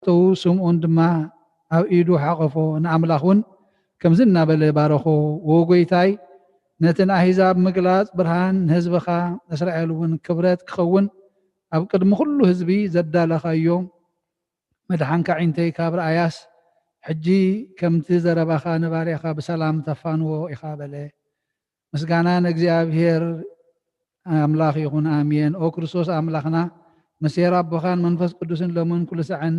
ክልተው ስምዑን ድማ ኣብ ኢዱ ሓቐፎ ንኣምላኽ እውን ከምዚ እናበለ ባረኾ ወጎይታይ ነቲ ንኣሕዛብ ምግላፅ ብርሃን ንህዝብኻ እስራኤል እውን ክብረት ክኸውን ኣብ ቅድሚ ኩሉ ህዝቢ ዘዳለኻዮ መድሓንካ ዒንተይ ካብ ረኣያስ ሕጂ ከምቲ ዘረባኻ ንባርያኻ ብሰላም ተፋንዎ ኢኻ በለ ምስጋና ንእግዚኣብሔር ኣምላኽ ይኹን ኣሜን ኦ ክርስቶስ ኣምላኽና መሴራ ኣቦኻን መንፈስ ቅዱስን ሎምን ኩሉ ሰዕን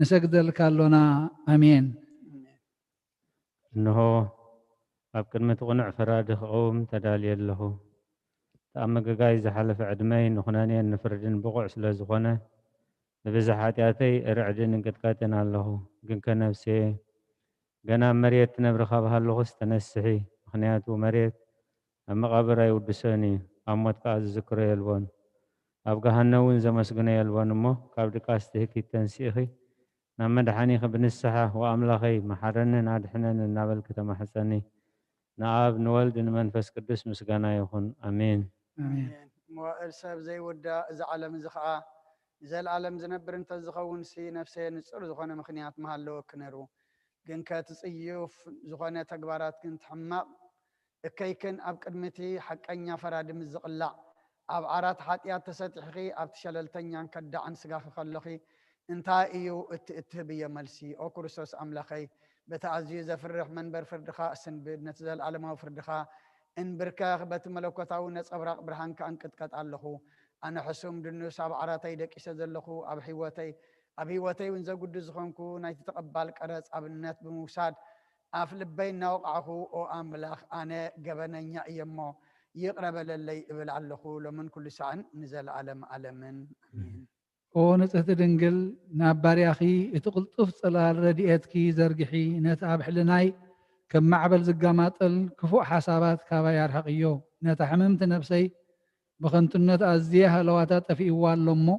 ንሰግደልካ ኣሎና ኣሜን እንሆ ኣብ ቅድሚ ትቕኑዕ ፈራዲ ክቐውም ተዳልየ ኣለኹ ኣብ መገጋይ ዝሓለፈ ዕድመይ ንኹነኔን ንፍርድን ብቑዕ ስለ ዝኾነ ብብዝሕ ኃጢኣተይ ርዕድን እንቅጥቃጥን ኣለኹ ግን ከነፍሴ ገና መሬት ትነብሪ ካብ ሃለኹስ ተነስሒ ምኽንያቱ መሬት ኣብ መቓብር ኣይውድሰን እዩ ኣብ ሞት ከዓ ዝዝክሮ የልቦን ኣብ ገሃነ እውን ዘመስግኖ የልቦን እሞ ካብ ድቃስ ትህኪት ተንሲእኺ ናብ መድሓኒኺ ብንስሓ ወኣምላኸይ መሓረንን ኣድሕነን እናበልክ ተማሕፀኒ ንኣብ ንወልድ ንመንፈስ ቅዱስ ምስጋና ይኹን ኣሜን መዋእል ሰብ ዘይውዳእ እዚ ዓለም እዚ ከዓ ዘለዓለም ዝነብር እንተዝኸውን ነፍሰይ ንፁር ዝኾነ ምክንያት መሃለወክ ነይሩ ግን ከትፅዩፍ ዝኾነ ተግባራት ግን ትሕማቕ እከይክን ኣብ ቅድሚቲ ሓቀኛ ፈራዲ ምዝቕላዕ ኣብ ዓራት ሓጢኣት ተሰጢሕኺ ኣብቲ ሸለልተኛን ከዳዕን ስጋኺ ከለኺ እንታይ እዩ እትህብየ መልሲ ኦ ክርስቶስ ኣምላኸይ በቲ ኣዝዩ ዘፍርሕ መንበር ፍርድኻ እስንብድ ነቲ ዘለዓለማዊ ፍርድኻ እንብርከኽ በቲ መለኮታዊ ነፀብራቕ ብርሃንካ እንቅጥቀጥ ኣለኹ ኣነ ሕሱም ድኑስ ኣብ ዓራተይ ደቂሰ ዘለኹ ኣብ ህይወተይ እውን ዘጉዲ ዝኾንኩ ናይቲ ተቐባል ቀረፅ ኣብነት ብምውሳድ ኣፍ ልበይ እናወቕዓኹ ኦ ኣምላኽ ኣነ ገበነኛ እየ እሞ ይቕረበለለይ እብል ኣለኹ ሎምን ኩሉ ሰዓን ንዘለዓለም ዓለምን ኣሜን ኦ ንጽህቲ ድንግል ናብ ባርያኺ እቲ ቅልጡፍ ጽላል ረድኤትኪ ዘርግሒ ነቲ ኣብ ሕልናይ ከም ማዕበል ዝጋማጠል ክፉእ ሓሳባት ካባይ ያርሕቕዮ ነታ ሕምምቲ ነፍሰይ ብኸንቱነት ኣዝየ ሃለዋታ ጠፊእዋ ኣሎ እሞ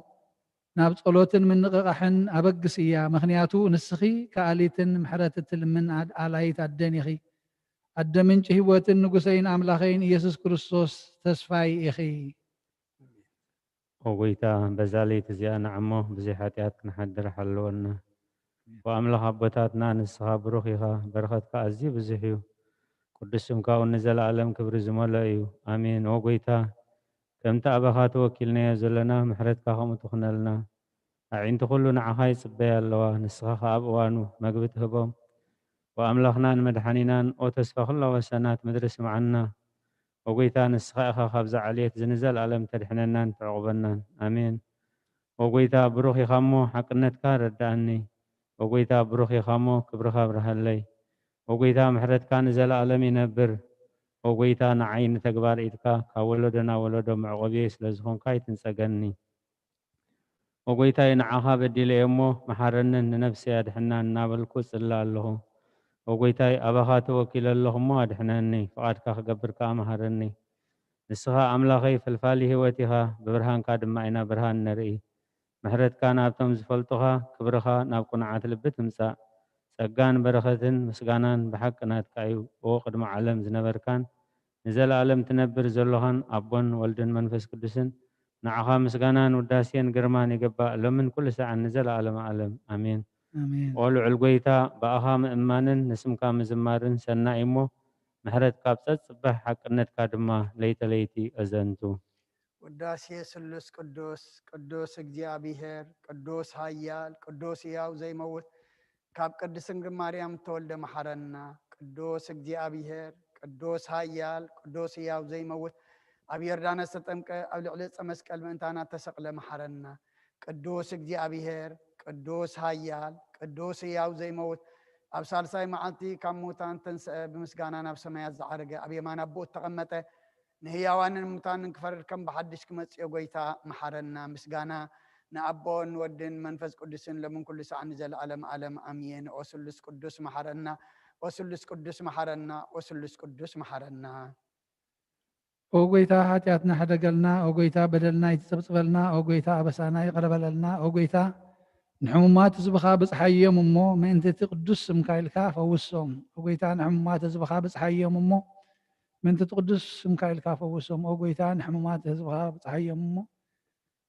ናብ ጸሎትን ምንቕቓሕን ኣበግስ እያ ምኽንያቱ ንስኺ ከኣሊትን ምሕረት እትልምን ኣላይት ኣደን ኢኺ ኣደ ምንጪ ህይወትን ንጉሰይን ኣምላኸይን ኢየሱስ ክርስቶስ ተስፋይ ኢኺ ኦ ጎይታ በዛ ለይቲ እዚኣ ንዕሞ ብዙሕ ኃጢኣት ክንሓድር ሓለወና ወኣምላኽ ኣቦታትና ንስኻ ብሩኽ ኢኻ በረኸትካ ኣዝዩ ብዙሕ እዩ ቅዱስ ስምካ እውን ንዘለኣለም ክብሪ ዝመልኦ እዩ ኣሜን ኦ ጎይታ ከምቲ ኣባኻ ተወኪልናዮ ዘለና ምሕረትካ ከምኡ ትኹነልና ኣዒንቲ ኩሉ ንዓኻ ይጽበያ ኣለዋ ንስኻ ኸ ኣብ እዋኑ መግቢ ትህቦም ወኣምላኽና ንመድሓኒናን ኦ ተስፋ ኩላ ወሰናት ምድሪ ስምዓና ወጎይታ ንስኻ ኢኻ ካብዛ ዓልየት ዝንዘለኣለም ተድሕነናን ትዕቑበናን ኣሜን ወጎይታ ብሩኽ ኢኻ እሞ ሓቅነትካ ረዳእኒ ወጎይታ ብሩኽ ኢኻ እሞ ክብርኻ ብርሃለይ ወጎይታ ምሕረትካ ንዘለኣለም ይነብር ወጎይታ ንዓይ ንተግባር ኢድካ ካብ ወለዶ ናብ ወለዶ መዕቆብየ ስለ ዝኾንካ ይትንፀገኒ ወጎይታይ ንዓኻ በዲለየ እሞ መሓረንን ንነፍሰይ ኣድሕናን እናበልኩ ጽላ ኣለኹ ወጎይታይ ኣባኻ ተወኪለ ኣለኹ እሞ ኣድሕነኒ ፍቓድካ ክገብር ከዓ መሃረኒ ንስኻ ኣምላኸይ ፈልፋሊ ህይወት ኢኻ ብብርሃንካ ድማ ኢና ብርሃን ነርኢ ምሕረትካ ናብቶም ዝፈልጡኻ ክብርኻ ናብ ቁንዓት ልቢ ትምጻእ ጸጋን በረኸትን ምስጋናን ብሓቂ ናትካ እዩ ኦ ቅድሚ ዓለም ዝነበርካን ንዘለኣለም ትነብር ዘለኻን ኣቦን ወልድን መንፈስ ቅዱስን ንዓኻ ምስጋናን ውዳሴን ግርማን ይግባእ ሎምን ኩሉ ሰዓን ንዘለኣለም ዓለም ኣሜን ኦ ልዑል ጎይታ በኣኻ ምእማንን ንስምካ ምዝማርን ሰናይ እሞ ምሕረትካ ብፀጽባሕ ሓቅነትካ ድማ ለይተለይቲ ኣዘንቱ ውዳሴ ስሉስ ቅዱስ ቅዱስ እግዚአብሔር ቅዱስ ኃያል ቅዱስ ሕያው ዘይመውት ካብ ቅድስት ድንግል ማርያም ተወልደ መሐረና ቅዱስ እግዚአብሔር ቅዱስ ኃያል ቅዱስ ሕያው ዘይመውት ኣብ ዮርዳኖስ ተጠምቀ ኣብ ልዕሊ ዕፀ መስቀል ምእንታና ተሰቅለ መሐረና ቅዱስ እግዚአብሔር ቅዱስ ኃያል ቅዱስ ሕያው ዘይመውት ኣብ ሳልሳይ መዓልቲ ካብ ሙታን ተንስአ ብምስጋና ናብ ሰማያት ዝዓረገ ኣብ የማን ኣቦኡ ተቐመጠ ንህያዋንን ሙታንን ክፈርድ ከም ብሓድሽ ክመጽእ ጎይታ መሐረና ምስጋና ንኣቦን ወድን መንፈስ ቅዱስን ለምን ኩሉ ሰዓት ንዘለዓለም ዓለም ኣሜን ኦ ስሉስ ቅዱስ መሐረና ኦ ስሉስ ቅዱስ መሐረና ኦ ስሉስ ቅዱስ መሐረና ኦ ጎይታ ኃጢአትና ሓደገልና ኦ ጎይታ በደልና ይትጸብጽበልና ኦ ጎይታ ኣበሳና ይቕረበለልና ኦ ጎይታ ንሕሙማት ህዝብኻ በጽሓዮም እሞ ምእንቲ እቲ ቅዱስ ስምካ ኢልካ ፈውሶም ኦ ጎይታ ንሕሙማት ህዝብኻ በጽሓዮም እሞ ምእንቲ እቲ ቅዱስ ስምካ ኢልካ ፈውሶም ኦ ጎይታ ንሕሙማት ህዝብኻ በጽሓዮም እሞ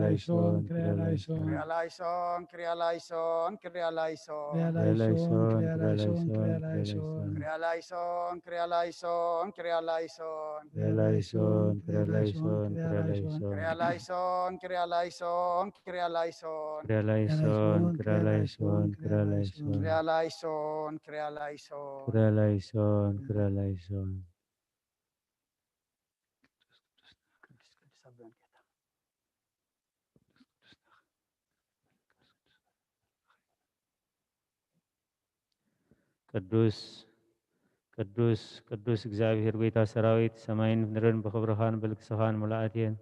eleison, Kyrie eleison, Kyrie eleison, Kyrie eleison, Kyrie eleison. Kyrie eleison, Kyrie eleison, Kyrie eleison, Kyrie eleison, Kyrie eleison, Kyrie eleison. Kyrie eleison, Kyrie eleison, Kyrie eleison, Kyrie eleison, Kyrie eleison, Kyrie eleison. Kyrie eleison, Kyrie eleison, Kyrie eleison, Kyrie eleison, Kyrie eleison. Kyrie eleison, Kyrie eleison. ቅዱስ አብረን ጌታ ቅዱስ ቅዱስ ቅዱስ እግዚአብሔር ጌታ ሰራዊት ሰማይን ምድርን ብክብርኻን ብልክስኻን ሙላኣት እየን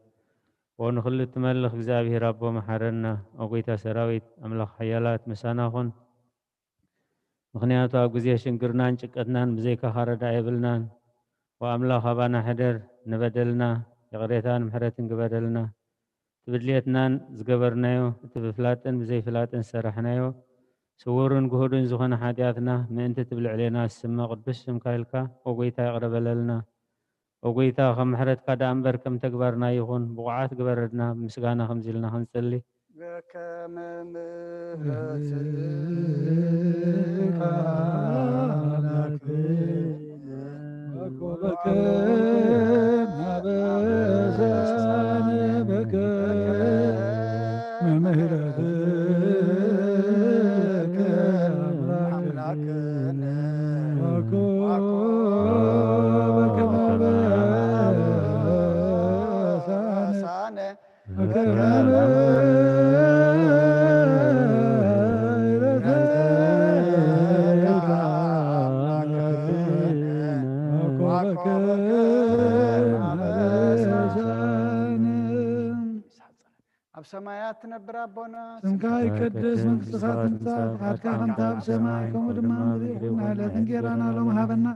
ወንክል ትመልኽ እግዚአብሔር ኣቦ መሓረና ኣብ ጌታ ሰራዊት ኣምላኽ ሓያላት ምሳና ኹን ምክንያቱ ኣብ ግዜ ሽንግርናን ጭቀትናን ብዘይካኻ ረዳእ የብልናን ወኣምላኽ ኣባና ሕደር ንበደልና የቕሬታን ምሕረትን ግበደልና ትብድልየትናን ዝገበርናዮ እቲ ብፍላጥን ብዘይፍላጥን ዝሰራሕናዮ ስውርን ጉህዱን ዝኾነ ሓጢኣትና ምእንቲ ትብልዕሌና ዝስመ ቅዱስ ስምካ ኢልካ ወጎይታ ይቕረበለልና ወጎይታ ከም ምሕረትካ ዳ እምበር ከም ተግባርና ይኹን ብቑዓት ግበረድና ብምስጋና ከምዚ ኢልና ክንፅሊ በከመ ምሕረትከ ኣብ ሰማያት ትነብር ኣቦና ስምካ ይቅደስ መንግስትኻ ትምጻእ ፈቃድካ ከምታ ኣብ ሰማይ ከምኡ ድማ ምድሪ ይኹን ዕለትን ጌራና ሎም ሃበና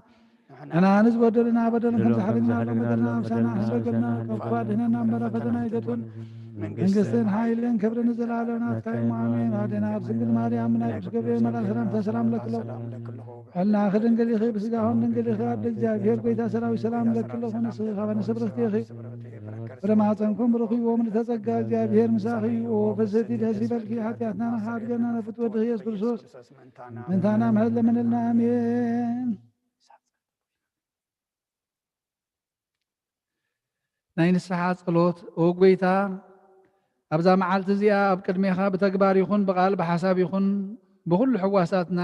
ንሕና ንዝበደልና በደልን ከም ዝሓደግና ሎም በደልና ኣብሳና ሕሰገብና ከኳ ድህነና እምበረ ፈተና ይተቱን መንግስትን ሓይልን ክብርን ንዘለዓለም ናትካ እዩ ኣሜን ኣዴና ኣብ ድንግል ማርያም ናይ ቅዱስ ገብርኤል መልኣክ ሰላምታ ሰላም ለክሎ ቀልና ክድንግል ኢኺ ብስጋኹን ድንግል ኢኺ ኣደ እግዚኣብሔር ጎይታ ሰራዊት ሰላም ለክለኹ ንስኺ ካበ ንስብርኽቲ ኢኺ ብረማፀንኩም ብርኽይዎ ምልተጸጋ እግዚኣብሔር ምሳኺ እዩ ፍስቲ ደስ ይበልኪ ሓጢኣትና ንሓድገና ነፍት ወድኺ ኢየሱስ ክርስቶስ ምንታና ምሕረት ለምንልና ኣሜን ናይ ንስሓ ጸሎት ኦ ጎይታ ኣብዛ መዓልቲ እዚኣ ኣብ ቅድሜኻ ብተግባር ይኹን ብቓል ብሓሳብ ይኹን ብኩሉ ሕዋሳትና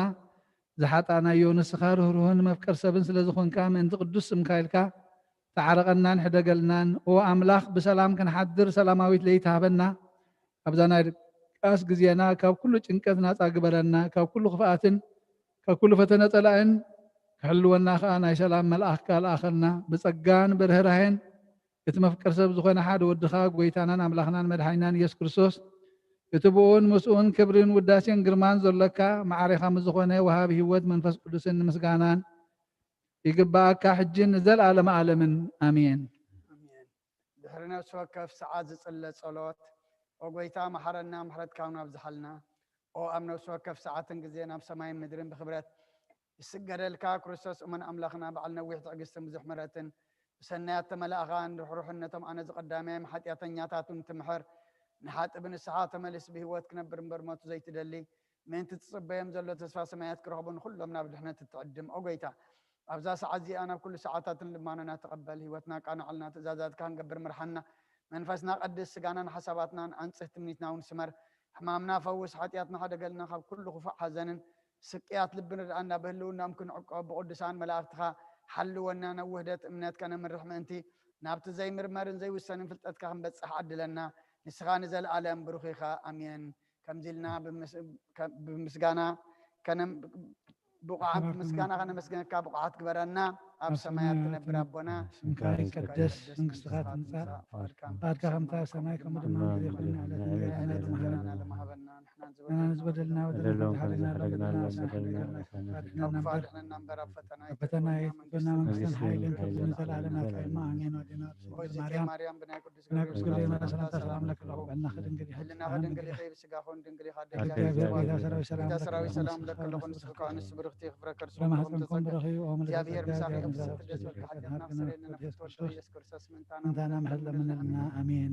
ዝሓጣናዮ ንስኻ ርህሩህን መፍቀር ሰብን ስለ ዝኾንካ ምእንቲ ቅዱስ ስምካ ኢልካ ተዓረቐናን ሕደገልናን ኦ ኣምላኽ ብሰላም ክንሓድር ሰላማዊት ለይትሃበና ኣብዛ ናይ ድቃስ ግዜና ካብ ኩሉ ጭንቀት ናፃ ግበረና ካብ ኩሉ ክፍኣትን ካብ ኩሉ ፈተነ ፀላእን ክሕልወና ከዓ ናይ ሰላም መልኣኽካ ለኣኸልና ብፀጋን ብርህራሄን እቲ መፍቀር ሰብ ዝኾነ ሓደ ወድኻ ጎይታናን ኣምላኽናን መድሓኒናን ኢየሱስ ክርስቶስ እቲ ብኡን ምስኡን ክብርን ውዳሴን ግርማን ዘለካ ማዕሪኻ ምዝኾነ ወሃቢ ህይወት መንፈስ ቅዱስን ንምስጋናን ይግባእካ ሕጅን ዘለዓለመ ዓለምን ኣሜን ድሕሪ ነፍሲ ወከፍ ሰዓት ዝፅለ ጸሎት ኦ ጎይታ መሓረና ምሕረትካ ናብዝሓልና ኦ ኣብ ነፍሲ ወከፍ ሰዓትን ግዜ ናብ ሰማይን ምድርን ብክብረት ይስገደልካ ክርስቶስ እመን ኣምላኽና በዓል ነዊሕ ትዕግስትን ብዙሕ ምሕረትን ብሰናያት ተመላእኻን ርሕሩሕነቶም ኣነ ዝቐዳመዮም ሓጢኣተኛታቱን ትምሕር ንሓጥብ ንስሓ ተመልስ ብህይወት ክነብር እምበር ሞቱ ዘይትደሊ ምእንቲ ትፅበዮም ዘሎ ተስፋ ሰማያት ክረኽቡን ኩሎም ናብ ድሕነት ትዕድም ኦ ጎይታ ኣብዛ ሰዓት እዚኣ ናብ ኩሉ ሰዓታትን ልማኖና ተቐበል ህይወትና ቃናዕልና ትእዛዛትካ ክንገብር ምርሓና መንፈስና ቀድስ ስጋናን ሓሳባትናን ኣንፅህ ትምኒትና እውን ስመር ሕማምና ፈውስ ሓጢኣትና ሓደገልና ካብ ኩሉ ክፉእ ሓዘንን ስቅያት ልብን ርድኣና ብህልውናም ክንዕቆብ ብቅዱሳን መላእኽትኻ ሓልወና ናብ ውህደት እምነት ከነምርሕ ምእንቲ ናብቲ ዘይምርመርን ዘይውሰንን ፍልጠትካ ክንበፅሕ ዓድለና ንስኻ ንዘለኣለም ብሩኽ ኢኻ ኣሜን ከምዚ ኢልና ብምስጋና ምስጋና ከነመስገነካ ብቑዓት ግበረና ኣብ ሰማያት ትነብር ኣቦና ስምካ ይቀደስ መንግስትኻ ትምጻእ ፈቃድካ ከምታ ኣብ ሰማይ ከምኡ ድማ ምድሪ ይኹን ዕለትና ንሕና ለማሃበና ንሕና ንዝበደልና በደልና ሓድሕነና እምበር ኣብ ፈተና ኣብ ፈተና ይትበና መንግስትን ሓይልን ክብርን ዘለዓለም ናትካ እዩ ኣሜን ኣዴና ማርያም ብናይ ቅዱስ ናይ ቅዱስ ገብርኤል መልኣክ ሰላምታ ሰላም ለክለኹ ቀልና ክድንግል ህልና ከድንግል ኢኸ ብስጋኹን ድንግል ኢኻ እግዚኣብሔር ጎይታ ሰራዊት ሰላም ለክለኹ ንስብካ ንስ ብርክቲ ክፍረከር ብማሕፀንኩም ብረኺቡ ኦ እግዚአብሔር ምሳኺ ምንታና ምሕረት ለምንልና ኣሜን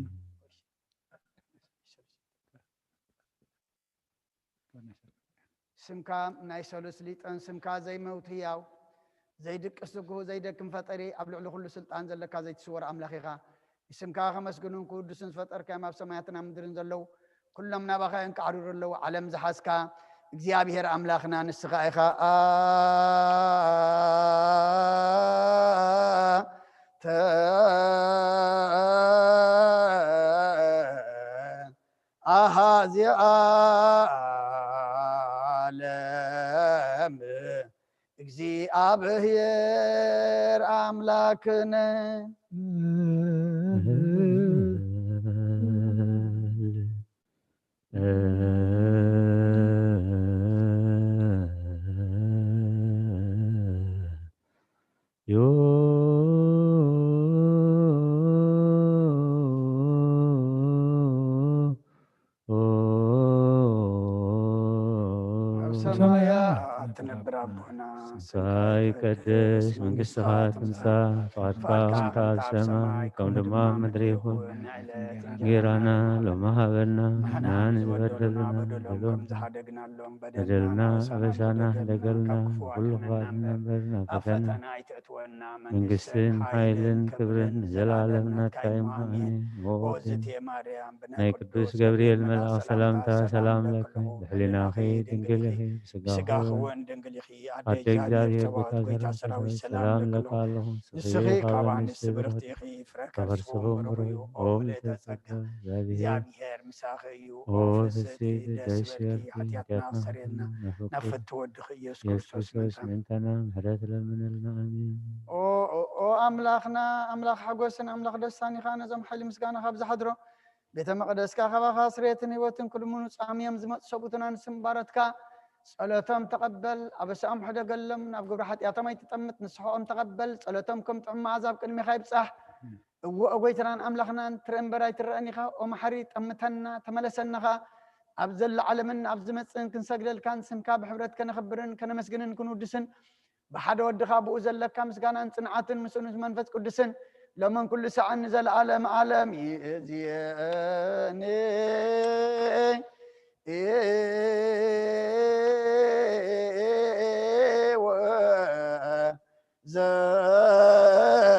سمكا ناي سولس ليطن سمكا زي موت هياو زي دق سقو زي دكم فطري قبل على كل سلطان زلكا زي تصور املاخيخا اسمكا خمسكنون قدسن فطر كما بسماياتنا مدرن زلو كلهم نبخا ينقعروا له علم زحاسكا እግዚአብሔር አምላክና ንስኻ ኢኻ አሃዚ ዓለም እግዚአብሔር አምላክነ ساي قدس من قصات انسا فاتكا انتا السماء كون دما مدريخو غيرانا لما هاغنا نان بدلنا بدلنا أبسانا دقلنا كل خاتنا برنا كتنا من قصين حيلن كبرن زلالمنا تايم هاني موتين ناي قدس جبريل ملأ سلامتا سلام لكم بحلنا خي دنقلخي بسقاخو أتك እግዚአብሔር በታገራ ሰላም ለቃለሁ ንስኺ ቃባን ስብርኽቲ ኢኺ ከበርስኹም ሩይ ኦም ተጸጋ እግዚአብሔር ምሳኺ እዩ ኦ ፍስቲ ደስየር ኃጢአትና ሰሬልና ነፍት ወድኽ ኢየሱስ ክርስቶስ ምንተና ምህረት ለምንልና አሜን ኦ አምላኽና አምላኽ ሓጎስን አምላኽ ደስታን ኢኻ ነዞም ሓይሊ ምስጋና ካብ ዝሓድሮ ቤተ መቅደስካ ካባኻ ስሬትን ህይወትን ኩልሙኑ ጻምዮም ዝመፁ ሰቡትና ንስምባረትካ ጸሎቶም ተቀበል አበሳም ሕደገለም ናብ ግብረ ኃጢአቶም አይተጠምት ንስሖም ተቀበል ጸሎቶም ከም ጥዕማ አዛብ ቅድሚኻ ይብጻሕ እወጎይትናን አምላኽናን ትረንበራይ ትረአኒኻ ኦ መሐሪ ጠምተና ተመለሰናኻ ኣብ ዘለ ዓለምን ኣብ ዝመፅን ክንሰግደልካን ስምካ ብሕብረት ከነኽብርን ከነመስግንን ክንውድስን ብሓደ ወድኻ ብኡ ዘለካ ምስጋናን ጽንዓትን ምስኡን መንፈስ ቅዱስን ለመን ኩሉ ሰዓን ዘለዓለም ዓለም ይእዝየኒ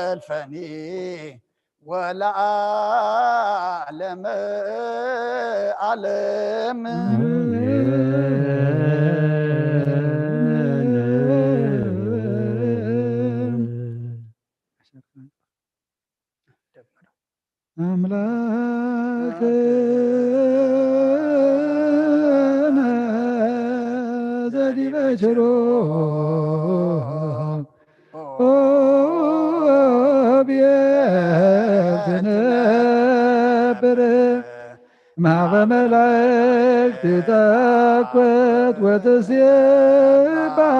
زلفني ولا عالم عالم أملاك زادي بشرو مع ملائكة تاكوت وتسيبها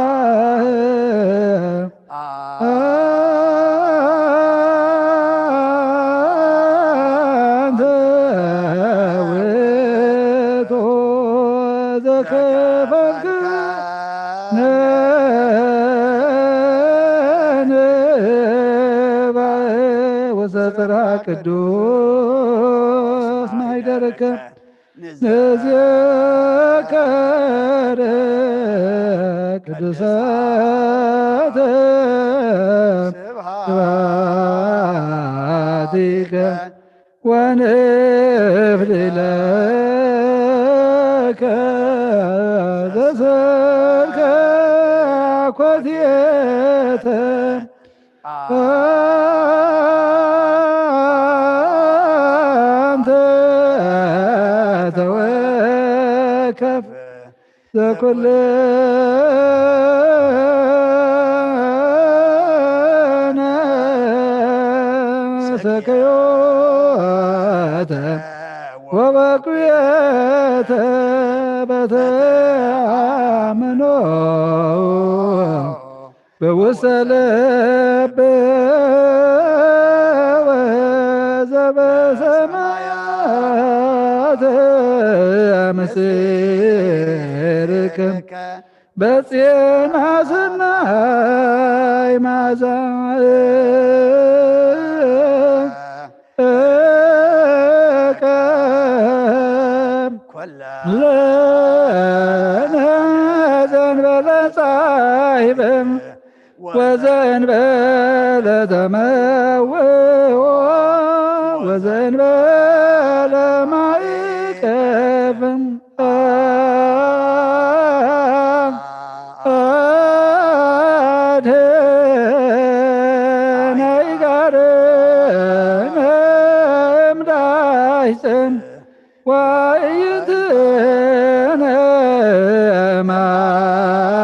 أنت وتوزكفك نبع وسترى قدوس ما يدرك نذكر قدسات سبحانك ونفل لك ذسرك قديت كل سكيوت وبقيت بتامنو بوصل وزب سمايات مسيركم بسينا سناي مازال لنا ወዘእንበለ ጻይብም ወዘእንበለ ተመውኦ ወዘእንበለ ማዕቀብም አድኅነይ ጋርነ እምዳይጽን ወኢይንትነ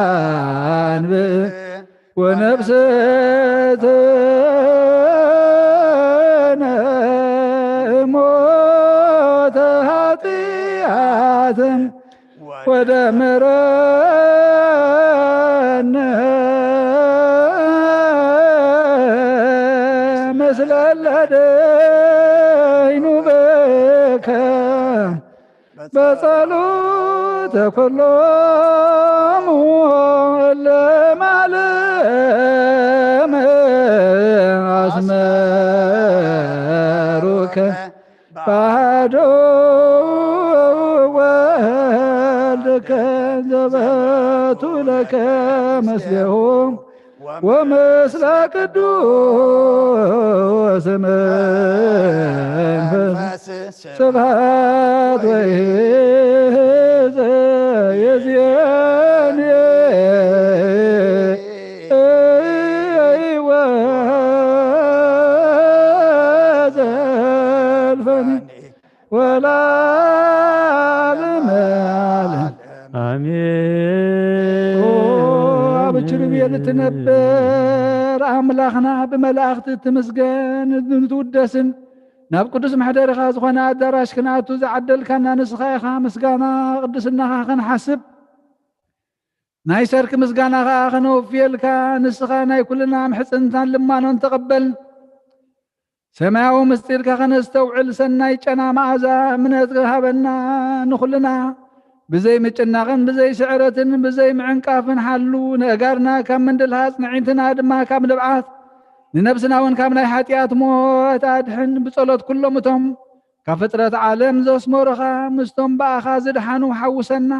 ማንብዕ ወነፍስትነ እሞተ ኃጢአትን ወደምረነ ምስለ ለደይኑ በከ በጸሎተ ኩሎሙ እለ እምዓለመ አስመሩከ በአሐዱ ወልድከ ዘበቱ ለከ ምስሌሆሙ ወምስለ ቅዱስ መንፈስ ስብሐት ወይእዜሰ የዚአነ ወዘልፈኒ ወለዓለመ ዓለም አሜን። አብችርም የልትነበር አምላኽና ብመላእኽቲ ትምስገን ትውደስን ናብ ቅዱስ ማሕደሪኻ ዝኾነ ኣዳራሽ ክንኣቱ ዝዓደልካና ንስኻ ኢኻ ምስጋና ቅድስናኻ ክንሓስብ ናይ ሰርክ ምስጋናኻ ክነውፍየልካ ንስኻ ናይ ኩልና ምሕፅንታን ልማኖን ተቐበል ሰማያዊ ምስጢርካ ከነስተውዕል ሰናይ ጨና መዓዛ እምነት ሃበና ንኹልና ብዘይ ምጭናቕን ብዘይ ስዕረትን ብዘይ ምዕንቃፍን ሓሉ ንእጋርና ካብ ምንድልሃፅ ንዒንትና ድማ ካብ ልብዓት ንነብስና እውን ካብ ናይ ሓጢኣት ሞት ኣድሕን ብጸሎት ኩሎም እቶም ካብ ፍጥረት ዓለም ዘስመሩኻ ምስቶም በኣኻ ዝድሓኑ ሓውሰና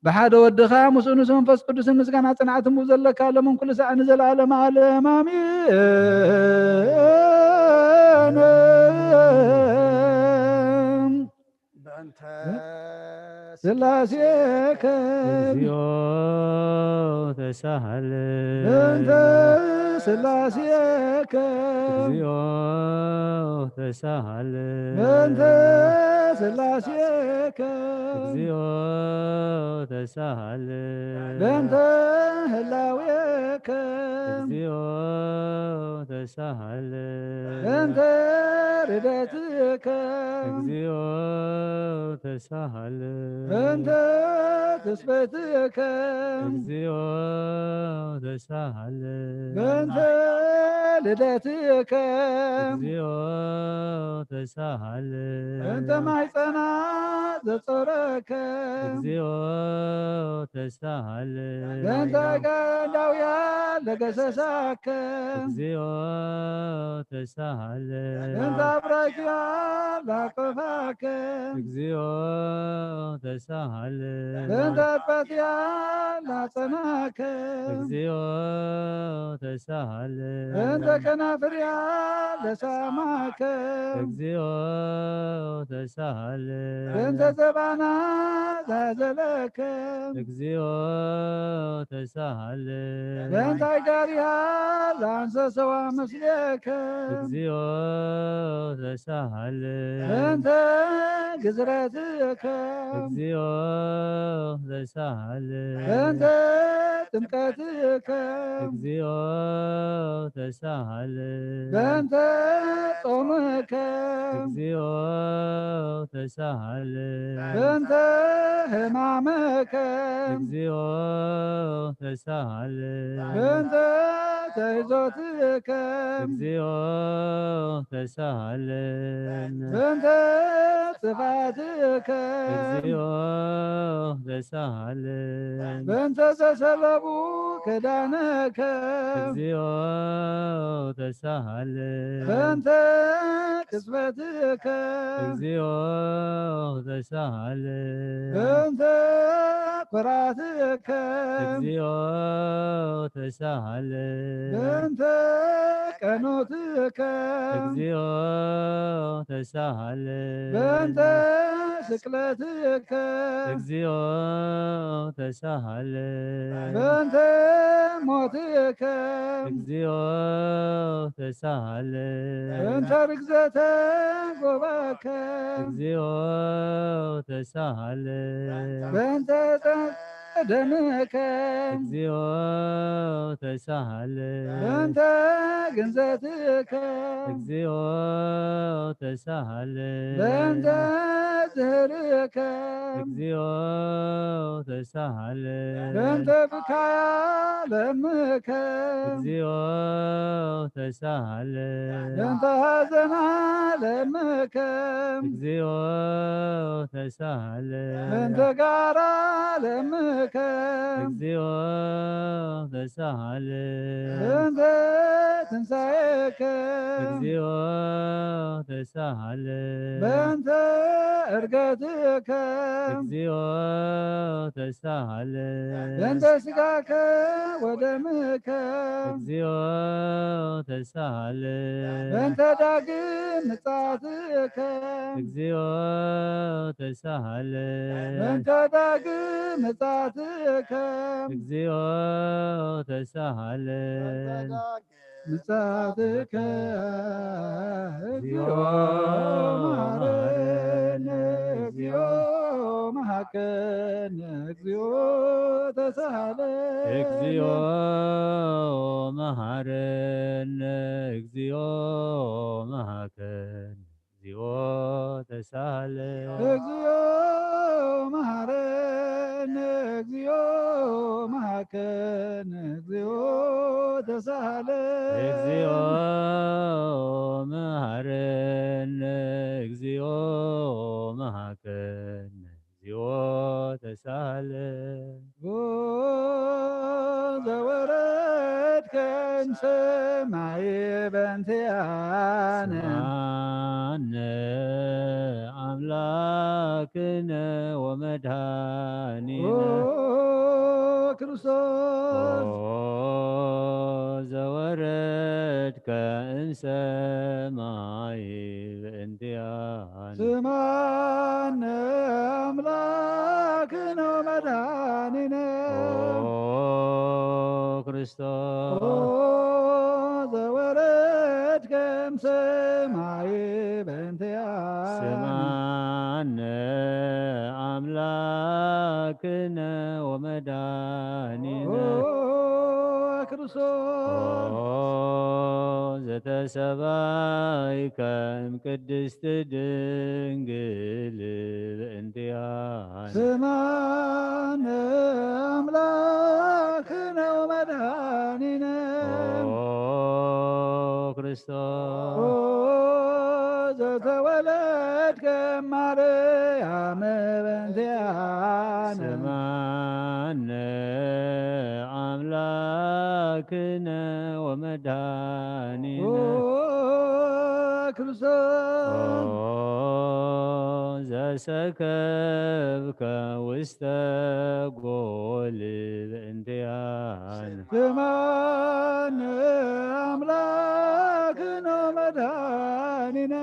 ብሓደ ወድኻ ምስኡ ንስ መንፈስ ቅዱስን ምስጋና ጽንዓት እምኡ ዘለካ ሎምን ኩሉ ሰዓት ንዘለዓለመ ዓለም ኣሜን። በእንተ ስላሴከ እግዚኦ ተሳሃለ በእንተ ስላሴከ እግዚኦ ተሳሃለ በእንተ ስላሴከ እግዚኦ ተሳሃለ በእንተ ህላዌከ እግዚኦ ተሳሃለ በእንተ ርደትከ እግዚኦ ተሳሃለ በእንተ ትስበትከ እግዚኦ ተሳሃለ በእንተ ልደትከ እግዚኦ ተሳሃለ በእንተ ማሕፀና ዘጾረከ እግዚኦ ተሳሃለ በእንተ ቀዳውያን ለገሰሳከ እግዚኦ ተሳሃለ በእንተ አብራክያን ላቀፋከ እግዚኦ ተሳሃለ በእንተ አጥፋትያን ላጸናከ እግዚኦ ተሳሃለ በእንተ ከናፍርያን ለሳማከ እግዚኦ ተሳሃለ በእንተ ዘባና ዛዘለከ እግዚኦ ተሳሃለ በእንተ አይጋሪያን ለአንሰሰዋ ምስሌከ እግዚኦ ተሳሃለ በእንተ ግዝረትከ እግዚኦ ተሳሃለ በእንተ ጥምቀትከ እግዚኦ ተሳሃለ በእንተ ጾምከ እግዚኦ ተሳሃለ በእንተ ሕማመከ እግዚኦ ተሳሃለ በእንተ ተይዞትከ እግዚኦ ተሳሃለ በእንተ ጥፋትከ እግዚኦ ተሳሃለ በእንተ ዘሰለቡ كدانك እግዚኦ ተሳሃለ በእንተ ቅጽበትከ እግዚኦ ተሳሃለ በእንተ ኩራትከ እግዚኦ ተሳሃለ በእንተ ቀኖትከ እግዚኦ ተሳሃለ በእንተ ስቅለትከ እግዚኦ ተሳሃለ በእንተ ሞትከ እግዚኦ ተሳሃለ በእንተ ርግዘተ ጎባከ እግዚኦ ተሳሃለ በእንተ ደምከ እግዚኦ ተሳሃለ በእንተ ግንዘትከ እግዚኦ ተሳሃለ በእንተ ዝህርከ እግዚኦ ተሳሃለ በእንተ ብካያ ለምከ እግዚኦ ተሳሃለ በእንተ ሐዘና ለምከ እግዚኦ ተሳሃለ በእንተ ጋራ ለምከ እግዚኦ ተሳሃለ በእንተ ትንሣኤከ እግዚኦ ተሳሃለ በእንተ ዕርገትከ እግዚኦ ተሳሃለ በእንተ ሥጋከ ወደምከ እግዚኦ ተሳሃለ በእንተ ዳግም ምጽአትከ እግዚኦ ተሳሃለ በእንተ ዳግም ምጽአትከ እግዚኦ ተሳሃለ ምጽአትከ እግዚኦ መሐረነ እግዚኦ መሐከነ እግዚኦ ተሳሃለ እግዚኦ መሐረነ እግዚኦ መሐከነ እግዚኦ ተሳሃለ እግዚኦ መሐረነ እግዚኦ መሐከነ እግዚኦ ተሳሃለ እግዚኦ መሐረነ እግዚኦ መሐከነ እግዚኦ ተሳሃለ ዘወረድከ እምሰማይ በእንቲአነ ስምዓነ አምላክነ ወመድኃኒነ ክርስቶስ ዘወረድከ እምሰማይ በእንቲአነ ስምዓነ አምላክነ ወመድኃኒነ ክርስቶስ ዘወረድከ እምሰማይ በእንቲአነ ስምዓነ አምላክነ ወመድኃኒነ ክርስቶስ ዘተሰባይከ እምቅድስት ድንግል በእንቲአነ ስምዓነ አምላክነ ወመድኃኒነ ክርስቶስ ዘተወለድከ እማርያም በእንቲአነ ስምዓነ አምላክነ ወመድኃኒነ ክርስቶስ ዘሰከብከ ውስተ ጎል በእንቲአነ ስምዓነ አምላክነ ወመድኃኒነ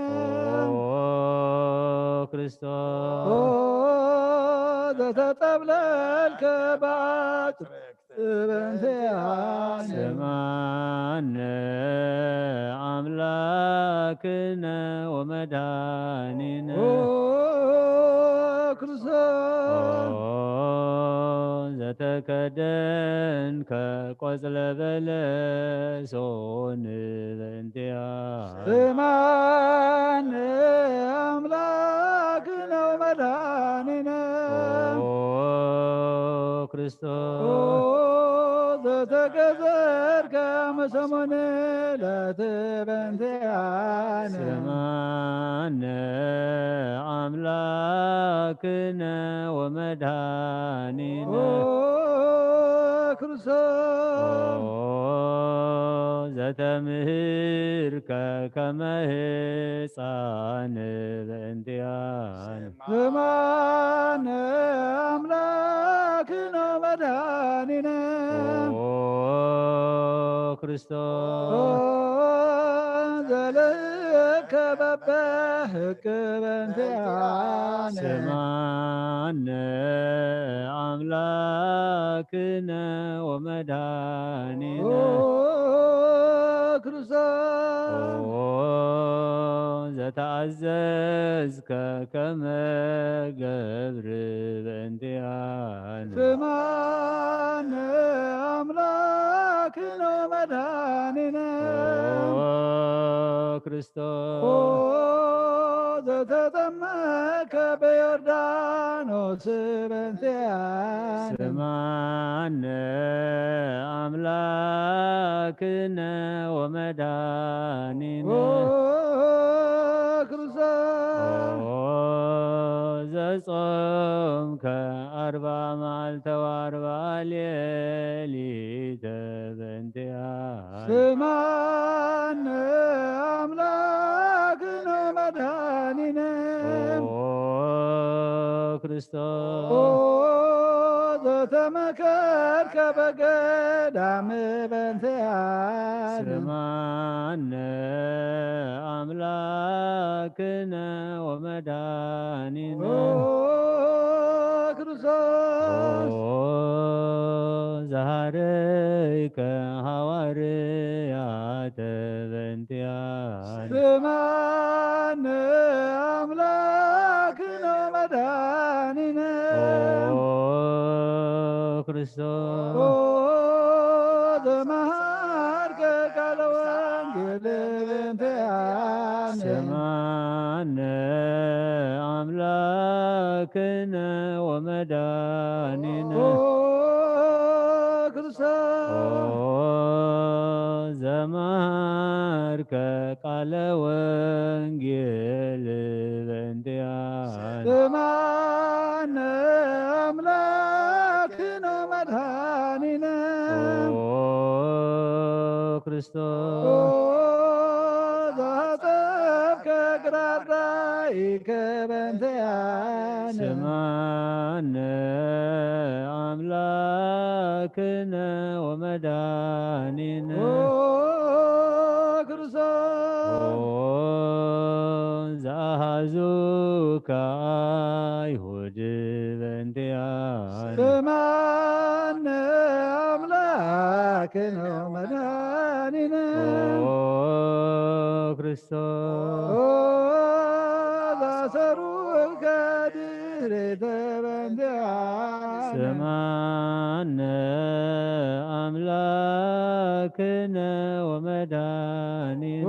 ክርስቶስ ዘተጠብለልከ በአጽብዕት በእንቲአነ ስምዓነ አምላክነ ወመድኃኒነ ክርስቶስ ዘተከደንከ ቆጽለ በለሶን በእንቲአነ ስምዓነ አምላክነ ወመድኃኒነ ክርስቶስ ዘተገዘርከ መሰሞነ ዕለት በእንቲአነ ስምዓነ አምላክነ ወመድኃኒነ ክርስቶስ ዘተምህርከ ከመ ሕፃን በእንቲአነ ስማነ አምላክነ መድኃኒነ ክርስቶስ ዘለከ በበህቅ በእንቲአነ ስማነ አምላክነ ወመድኃኒነ ክርስቶስ ዘተአዘዝከ ከመ ገብር በእንቲአነ ስማነ አምላክነ መድኃኒነ ክርስቶስ ዘተጠመከ በዮርዳኖስ በእንቲአነ ስማነ አምላክነ ወመድኃኒነ ክርስቶስ ዘጾምከ 40 መዓልተ ወ40 ሌሊተ በእንቲአነ ስማነ አምላክነ መድኃኒነ ክርስቶስ ዘተመከርከ በገዳም በእንቲአነ ስማነ አምላክነ ወመድኃኒነ ክርስቶስ ዘሃረይከ ሐዋርያተ በእንቲአነ ስማነ አምላክነ መድኃኒነ ክርስቶስ ዘመሃርከ ቃለ ወንጌል በእንቲአነ ስማነ አምላክነ ወመድኃኒነ ክርስቶስ ዘመሃርከ ቃለ ወንጌል በእንቲአነ ስማነ አምላክነ መድኃኒነ ክርስቶስ ዘአጠብከ ግራራይከ በእንቲአነ ስማነ አምላክነ ወመድኃኒነ ክርስቶስ ዘአሐዙከ አይሁድ በእንቲአነ ስማነ አምላክነ መድኃኒነ ክርስቶስ ዘአሰሩከ ድኅሬተ በእንቲአነ ስማነ አምላክነ ወመድኃኒነ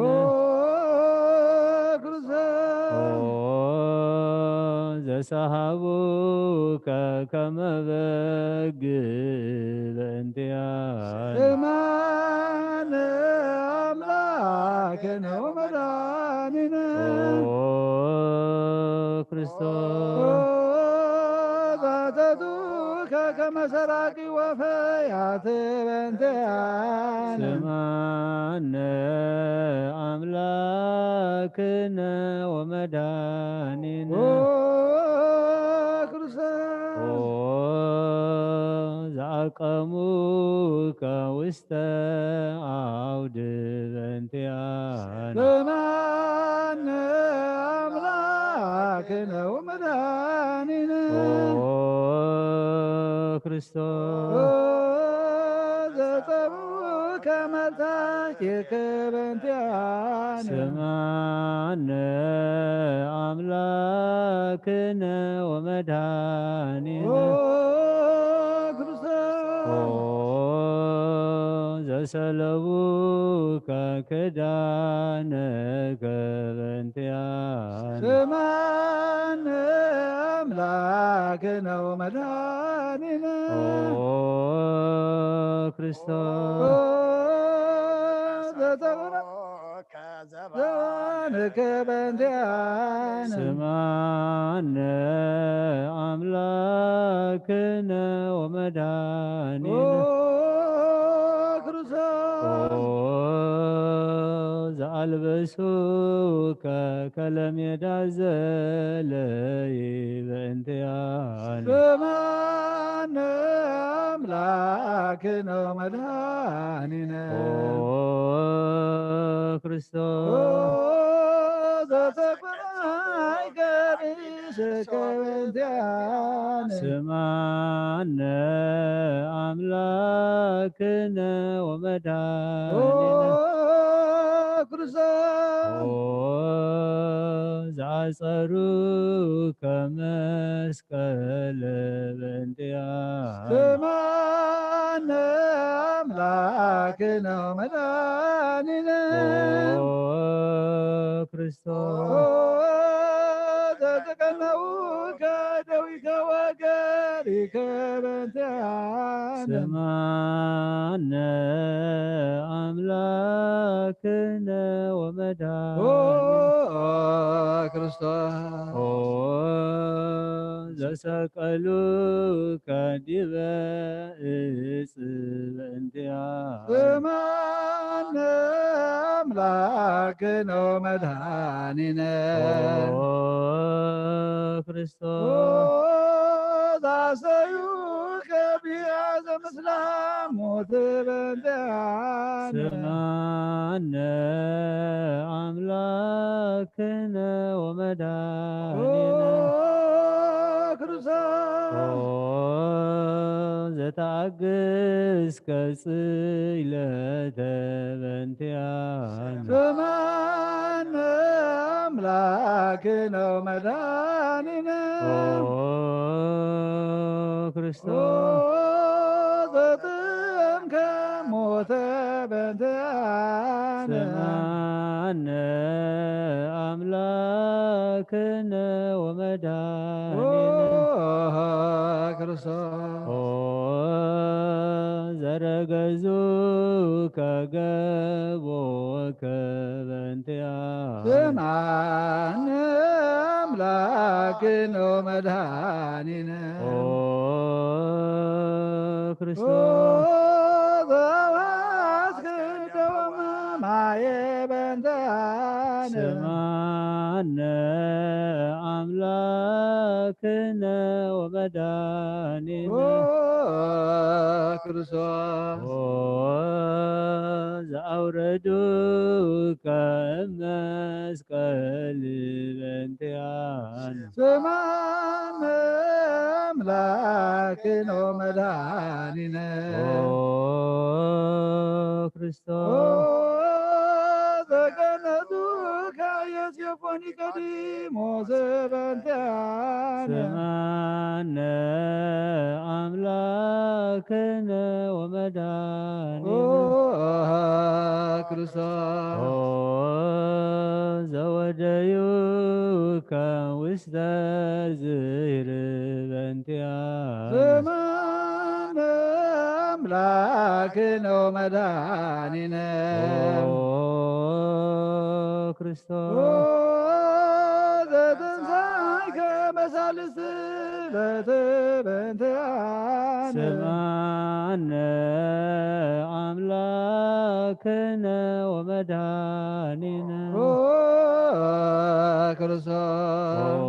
ክርስቶስ ዘሰሃቡከ ከመ በግ በእንቲአነ ስማነ አምላክነ ወመድኃኒነ ክርስቶስ ዘአተቱከ ከመ ሰራቂ ወፈያት በእንቲአነ ስማነ አምላክነ ወመድኃኒነ ክርስቶስ ዘአቀሙከ ውስተ አውድ በእንቲአነ ስማነ አምላክነ ወመድኃኒነ ክርስቶስ ዘጠብከ መልታኪከ በእንቲአነ ስማነ አምላክነ ወመድኃኒነ ክርስቶስ ዘሰለቡከ ክዳነከ በእንቲአነ ስማነ አምላክነ ወመድኃኒነ ክርስቶስ ዘጠብከ በእንቲአነ ስማነ አምላክነ ወመድኃኒነ ርእሱከ ከለሜዳ ዘለይ በእንቲአነ ስማነ አምላክነ መድኃኒነ ክርስቶስ ዘተኮናይከ ርእስከ በእንቲአነ ስማነ አምላክነ ወመድኃኒነ ክርስቶስ ዘአጸሩከ መስቀለ በእንቲአነ ስማነ አምላክነ መድኃኒነ ክርስቶስ ዘተቀነውከ ደዊከ ወገሪከ በእንቲአነ ስማነ አምላክነ ወመድኃኒነ ክርስቶስ ዘሰቀሉከ ዲበ ዕፅ በእንቲአነ ስማነ አምላክነ መድኃኒነ ክርስቶስ አሰዩከ ቢያዘ ምስለ ሞት በእንቲአነ ስማነ አምላክነ ወመድኃኒነ ክርስቶስ ዘተአግሥከ ጽይለተ በእንቲአነ ስማነ አምላክነ መድኃኒነ ክርስቶስ ዘጥምከ ሞተ በእንቲአነ ስማነ አምላክነ ወመድኃኒነ ክርስቶስ ዘረገዙከ ገቦከ በእንቲአነ ስማነ አምላክነ መድኃኒነ ክርስቶስ ዘዋስክደ ማየ በእንቲአነ ስማነ አምላክነ ወመድኃኒነ ክርስቶስ ዘአውረዱከ መስቀል በእንቲአነ ስማነ አምላክነ መድኃኒነ ክርስቶስ ዘገነዙከ የሴፎኒ ቀዲሞስ በእንቲአነ ስማነ አምላክነ ወመድኃኒነ ክርስቶስ ዘወደዩከ ውስተ ዝይር በእንቲአነ ስማነ አምላክነ መድኃኒነ ክርስቶስ ዘትንሣኤከ በሳልስት ዕለት በእንቲአነ ስማነ አምላክነ ወመድኃኒነ ክርስቶስ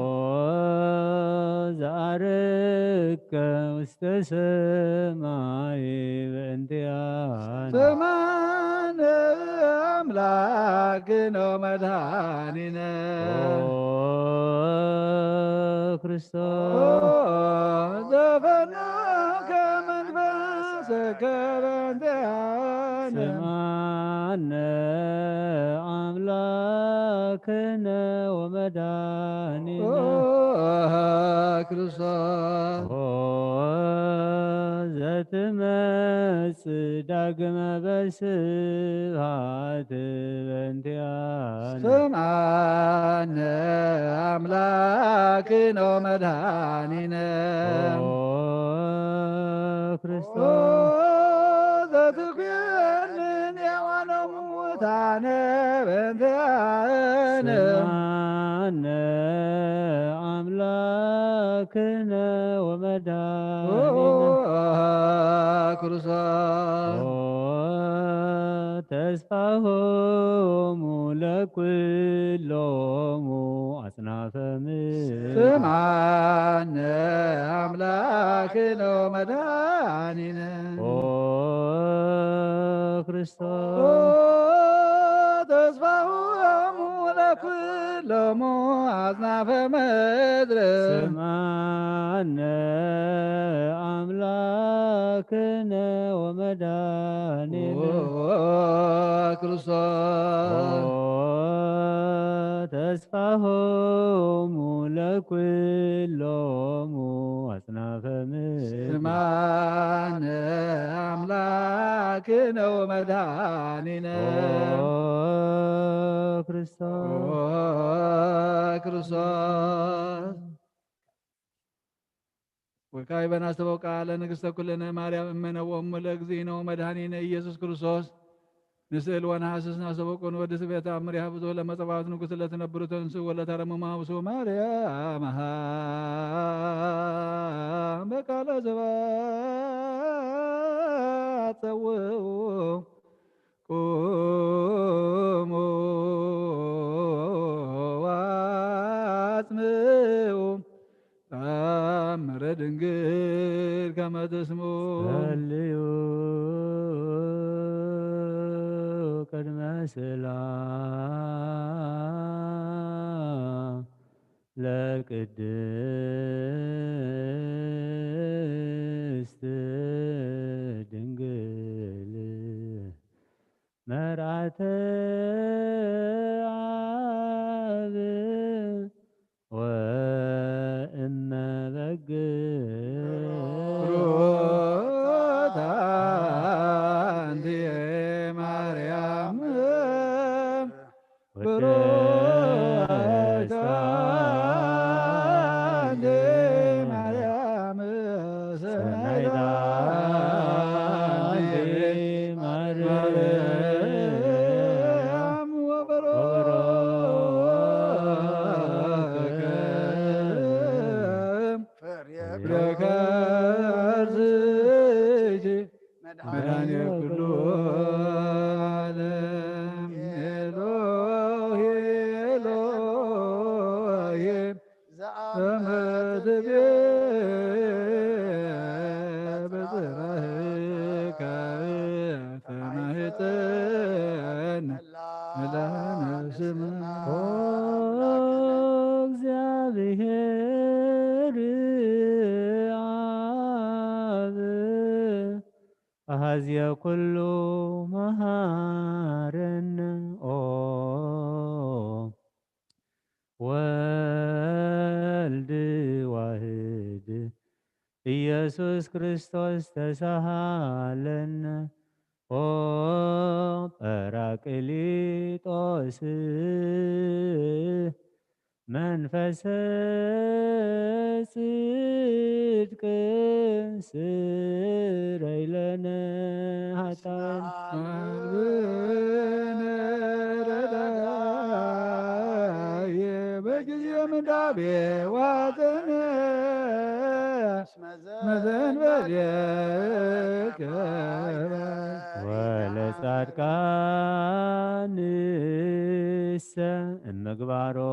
ዘአርገ ውስተ ሰማይ በእንቲአነ ስማነ አምላክነ መድኃኒነ ክርስቶስ ዘፈኖከ መንፈሰከ በእንቲአነ ስማነ አምላክነ ወመድኃኒነ ክርስቶስ ዘትመጽእ ዳግመ በስብሐት በእንቲአነ ስምዓነ አምላክነ መድኃኒነ ክርስቶስ ዘትኩነን ሕያዋነ ሙታነ በእንቲአነ ስምዓነ አምላክነ ወመድኃኒነ ክርስቶስ ተስፋሆሙ ለኩሎሙ አጽናፈ ምድር ስምዓነ አምላክነ ወመድኃኒነ ኦ ክርስቶስ ተስፋሆሙ ለኩሎሙ አጽናፈ ምድር ስምዓነ አምላክነ ወመድኃኒነ ክርስቶስ ተስፋሆሙ ለኩሎሙ አጽናፈ ምድር ስምዓነ አምላክነ ወመድኃኒነ ክርስቶስ ክርስቶስ ወካዕበ ናስተበው ቃለ ንግሥተ ኩልነ ማርያም እመነ ወእሙ ለእግዚእነ ወመድኃኒነ ኢየሱስ ክርስቶስ ንስእል ወነሐስስ ናስተበቁን ወደ ስቤተ አምሪሃ ብዙ ለመጸባዖት ንጉሥ ለትነብሩ ተንሱ ወለተረመማ ብሶ ማርያም በቃለ ስብሐት ጸውዑ ቁሙ ወአጽምዑ ተአምረ ድንግል ከመ ትስሙ ጸልዩ ቅድመ ሰላም ለቅድስት ድንግል መርዓተ አብ ወእመ በግዕ ሩታ አንቲ ማርያም ወደስታ አንቲ ማርያም ሰናይታ አንቲ ማርያም ማርያም ወበረከ ብረከርዝጂ መድኃኔ ኩሉ ዓለም ኤሎሄ ኤሎሄ በመትቤ በጽራህከ ተማኅፀን መላነ ስምዐ እግዚአብሔር አብ አኀዝየ ኩሉ መሐረነ ወልድ ዋሕድ ኢየሱስ ክርስቶስ ተሳሃለነ ጰራቅሊጦስ መንፈሰ ጽድቅ ስረይ ለነ ኃጣን አልብነ ረዳየ በጊዜ ምንዳቤ ዋጥነ መዘንበልከ ወለጻድቃንሰ እምግባሮሙ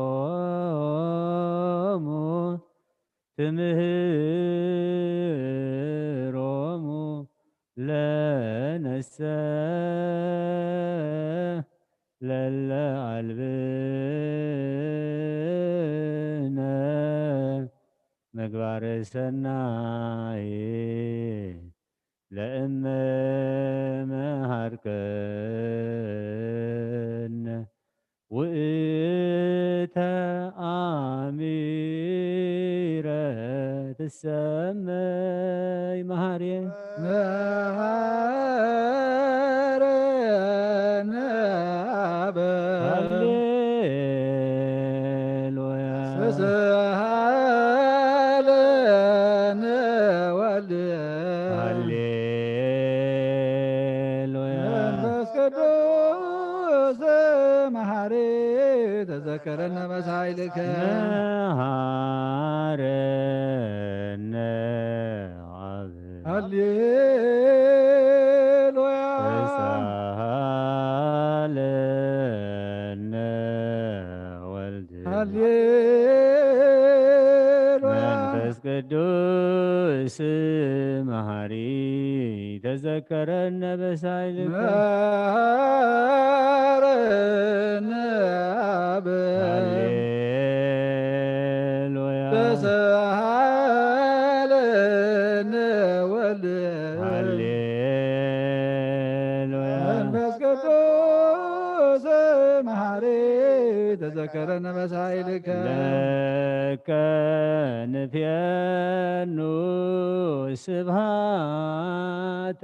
ትምህሮሙ ለነሰ ለለ አልብነ ምግባረ ሰናይ ለእመ መሃርከነ ውእተ አሚረ ትሰመይ መሃርየ መሐረነ አበ ሃሌሉያ ወሰሃለነ ወልደ ሃሌሉያ መንፈስ ቅዱስ መሐሪ ተዘከረነ በሳይልከ መሃረነ አብ ሃሌሉያ تذكرن بسائلك مهرنا هللويا تسهلنا هللويا መንፈስ ቅዱስ መሐሪ ተዘከረነ በሳይልከ لك نفيان سبحات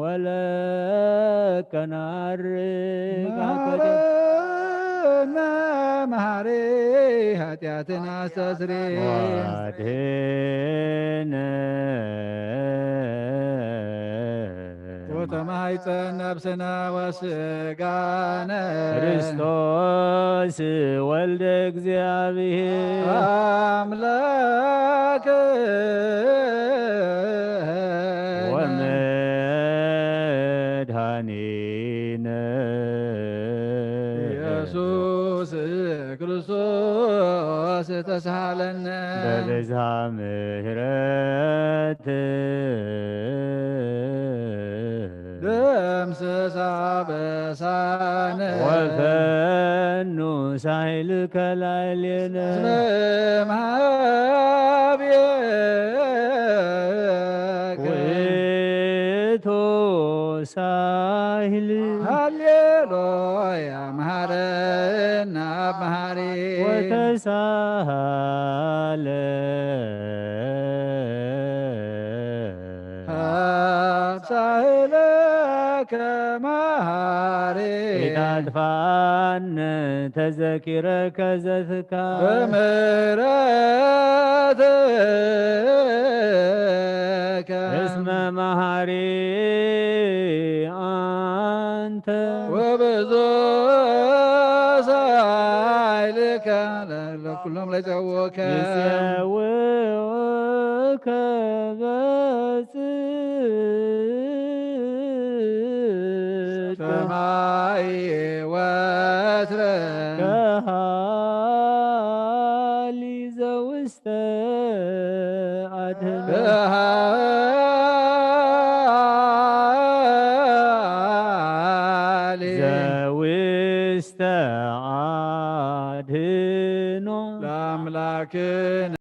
ولك نعرف መሐረነ መሐሪ ኃጢአትን አስተስሪ وادهنا ወተማይፀን ነፍስነ ወስጋነ ክርስቶስ ወልደ እግዚአብሔር አምላክ ወመድኃኒነ ኢየሱስ ክርስቶስ ተሳሃለነ በብዝሃ ምሕረት ደምስሳ በሳነ ወፈኑ ሳይልከ ላዕሌነ እስመ እምኀቤከ ውእቱ ሳሂል ሃሌሉያ መሐረነ አብ መሐሪ ወተሳሃለ ሳህለከ መሐሪ ኢታጥፋነ ተዘኪረከ ዘትካል በምሕረትከ እስመ መሐሪ አንተ ወብዙ ሳይልከ ለኩሎም ለይጸውከ ይፄውከ በጽድቅ ሰማይ ወትረ ከሃሊ ዘውስተ አድኅኖ ሃሊ ዘውስተ አድኅኖ ለአምላክነ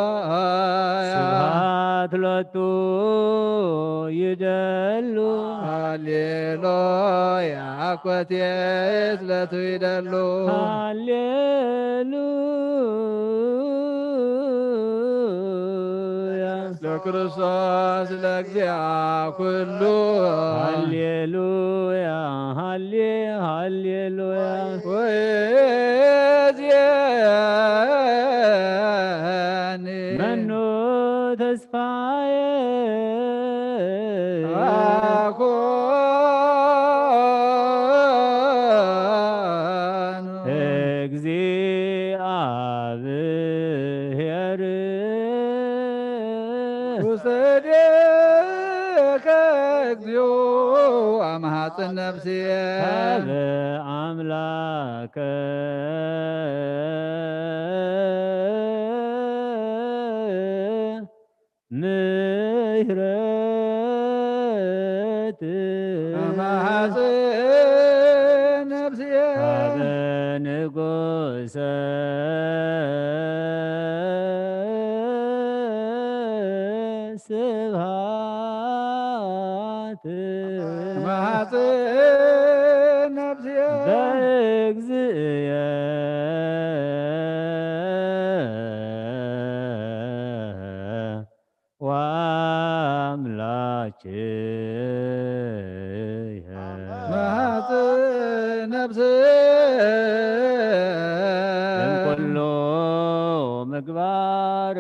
ስብሐት ሎቱ ይደሉ ሃሌሉያ አኮቴት ለቱ ይደሉ ሃሌሉያ ለክርስቶስ ለእግዚአ ኩሉ ሃሌሉያ ሃሌሉያ ወእዜኒ መኑ ተስፋየ አኮኑ እግዚአብሔር ውስተ እዴከ እግዚኦ አማሐፅን ነፍስየ ሀበ አምላከ ምሕረት አማሐፅን ነፍስየ ሀበ ንጉሠ ስብሐት አማሐፅን ነፍስየ በእግዚእየ ወአምላክየ አማሐፅን ነፍስየ እምኩሉ ምግባረ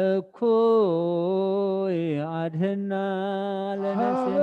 እኩይ አድኅና ለነፍስየ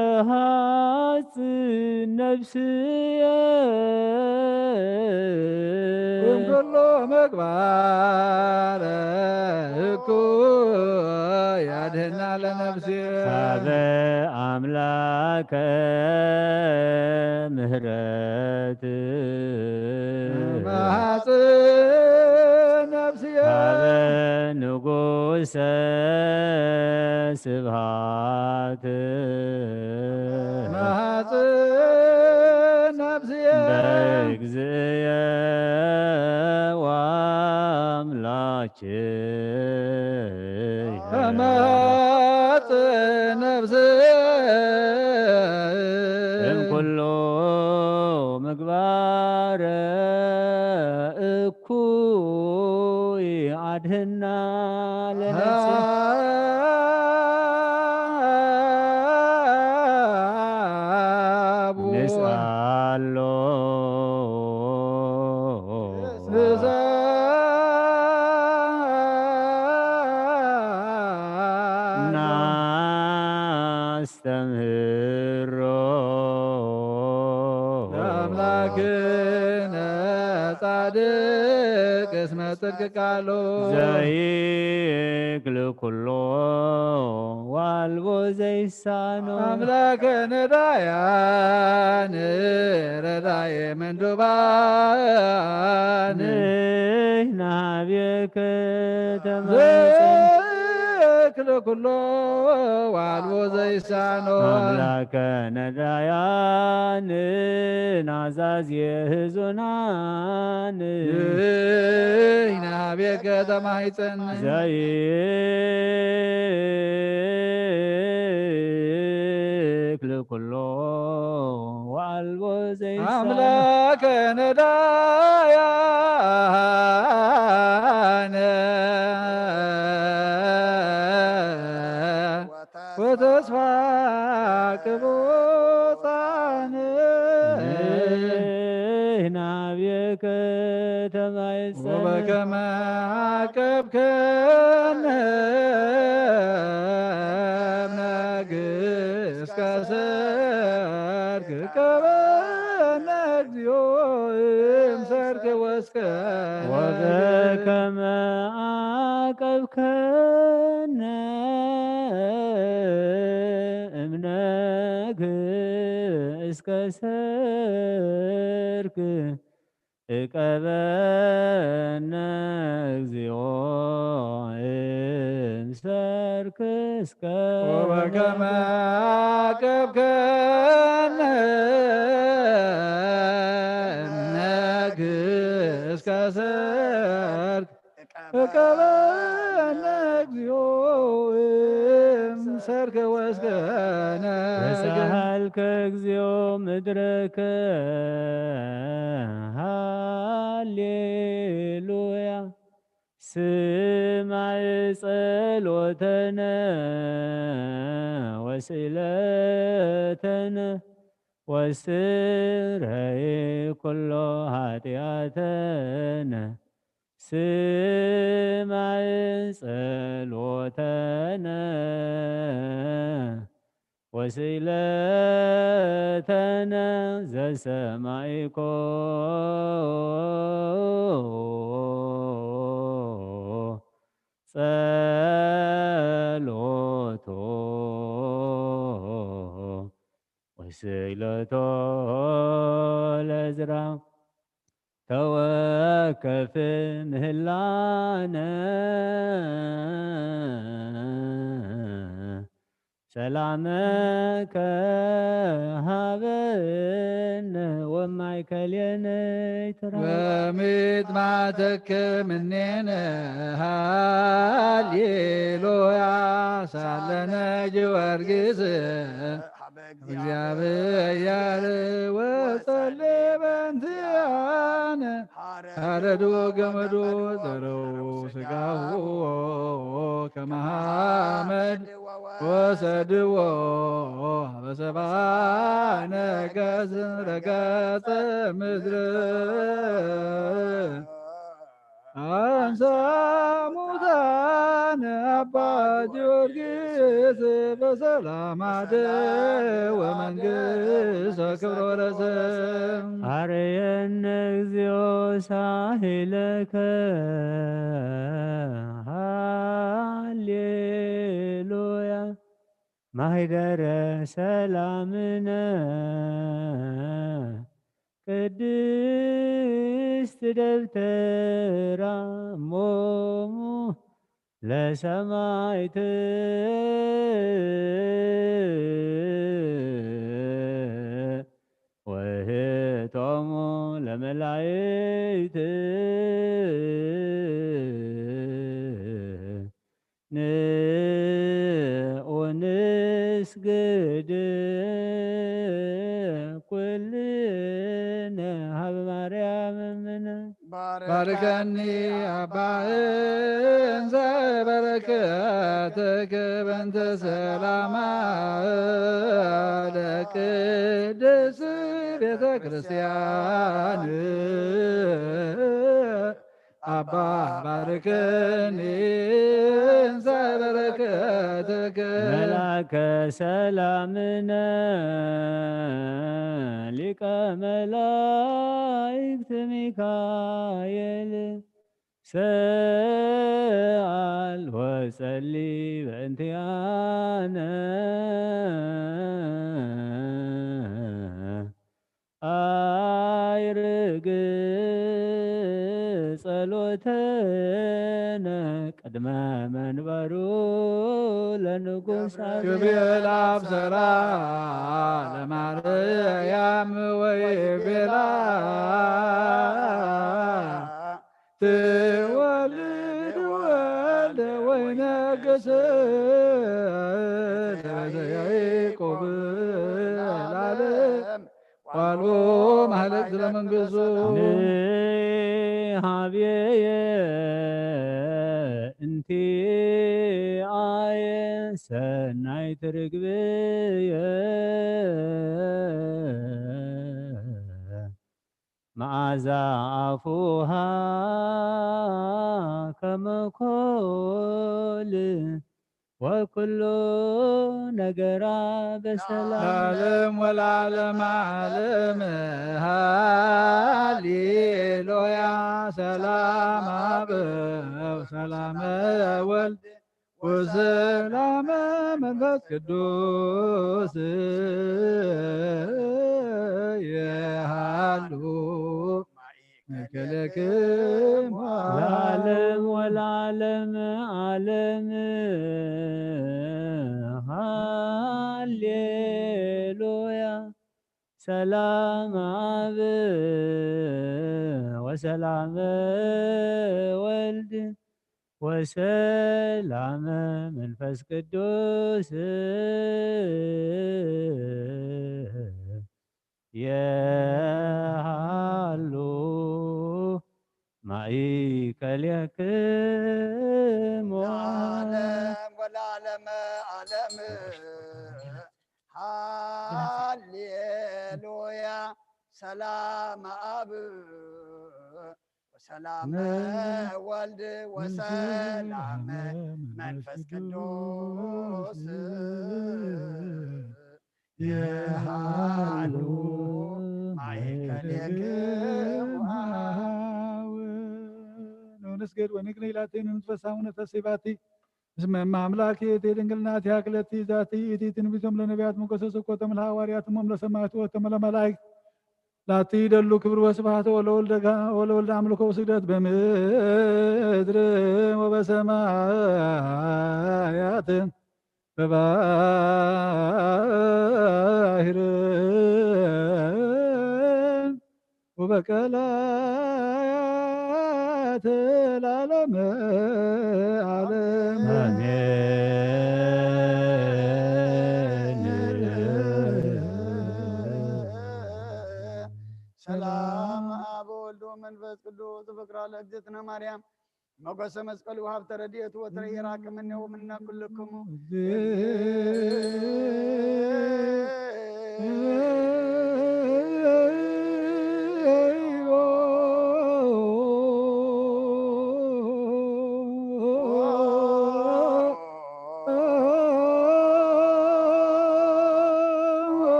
አመሃጽ ነፍስየ ኩሎ ምግባረ እኩይ ያድህና ለነፍሴ ሀበ አምላከ ምህረት ማሐፅን ነፍስየ ሀበ ንጉሰ ስብሃት ማሐፅን ነፍስየ በእግዚእየ ወአምላክየ ማሐፅን ነፍስየ እምኩሎ ምግባረ እኩይ አድህና ለነፍሴ ንስአሎ ናስተምህሮ አምላክነ ጻድቅ እስመ ጽድቅ ቃሉ ዘይክል ኩሎ ዋልቦ ዘይሳኖ አምላከ ነዳያን ረዳየ መንዱባን ንሕና ቤከ ተማፀን ዘይክል ኩሎ ዋልቦ ዘይሳኖ አምላከ ነዳያን ናዛዝየ ህዙናን ንሕና ቤከ ተማሂፀን ዘይክል ኩሎ ዋልቦ ዘይሳኖ አምላከ ነዳያን ወተስፋ ቅቡጣን ንሕና ቤከ ተማፀን ወበከመ አቀብከነ እምነግሥከ ሰርክ ቀበነ እግዚኦ እምሰርክ ወስከነ ወበከመ አቀብከነ እምነግሥከ ሰርክ እቀበነ እግዚኦ እምሰርክ እስከ ወበከመ አቀብከነ እምነግሥከ ሰርክ እቀበነ እግዚኦ እምሰርክ ወስከነ ተሳሃልከ እግዚኦ ምድረከ ሃሌሉያ ስማዕ ጸሎተነ ወስእለተነ ወስረይ ኩሎ ኃጢአተነ ስማዕ ጸሎተነ ወስእለተነ ዘሰማይኮ ጸሎቶ ወስእለቶ ለዕዝራ ተወከፍ ምህላነ ሰላመከ ሀበነ ወማእከሌነ ይትረከብ ወምጥማተከ እምኔነ ሃሌሉያ ሳለነ ጊዮርጊስ እግዚአብሔር ወጸልይ በእንቲአነ ሐረዶ ገመዶ ዘረው ሥጋሁ ከመ ሐመድ ወሰድዎ በሰብአ ነገሥ ረገጸ ምድር አንሳ ሙታን አባ ጊዮርጊስ በሰላም አደወ መንግሥተ ክብረ ወረሰም አርየነ እግዚኦ ሳሂለከ ሃሌሉያ ማኅደረ ሰላምነ ቅድስት ደብተራ እሞሙ ለሰማዕት ወህቶሙ ለመላእክት ንስግድ ኩልነ ሀበ ማርያም እምነ ባርከኒ አባ እንዘ በረከትከ በእንተ ሰላማ ለቅድስት ቤተ ክርስቲያን አባ ባርከኒ እንዘ በረከትከ መላከ ሰላምነ ሊቀ መላእክት ሚካኤል ሰአል ወጸሊ በእንቲአነ አይርግ ጸሎተነ ቅድመ መንበሩ ለንጉሥ ክቤላ አብሰራ ለማርያም ወይቤላ ትወልድ ወልደ ወይነግሥ ያዕቆብ ለዓለም ዋልቦ ማህለቅ ለመንግሥቱ ሀብየ እንቲአየ ሰናይት ርግብየ መዓዛ አፉሃ ከመ ኮል ወኩሉ ነገራ በሰላም ለዓለም ወለዓለመ ዓለም ሃሌሉያ ሰላም አብ ሰላም ወልድ ወሰላም መንፈስ ቅዱስ የሃሉ መከለክም ለዓለም ወለዓለመ ዓለም ሃሌሉያ ሰላም አብ ወሰላም ወልድ ወሰላም መንፈስ ቅዱስ የሃሉ ማእከልክሙ ለዓለም ወለዓለመ ዓለም ሃሌሉያ ሰላም አብ ወሰላም ወልድ ወሰላም መንፈስ ቅዱስ የሃሉ ማእከልክሙ ንስገድ ወንግነ ኢላቴን ንትፈሳሙነ ተሴባቲ እስመ አምላክ የድንግልናት ያክለቲ ዛቲ ኢቲ ትንቢቶም ለነቢያት ሞገሰ ስኮተም ለሐዋርያት ሞም ለሰማዕቱ ወተመ ለመላእክት ላቲ ደሉ ክብር ወስብሐት ወለወልደ አምልኮ ወስግደት በምድር ወበሰማያት በባህር ወበቀላያት ለዓለመ ዓለም ሰላም አብ ወልድ ወመንፈስ ቅዱስ ፍቅራ ለእግዝእትነ ማርያም ሞገሰ መስቀሉ ወሀብተ ረድኤቱ ወትረ ይራቅ እምኔሁ እምነ ኩልክሙ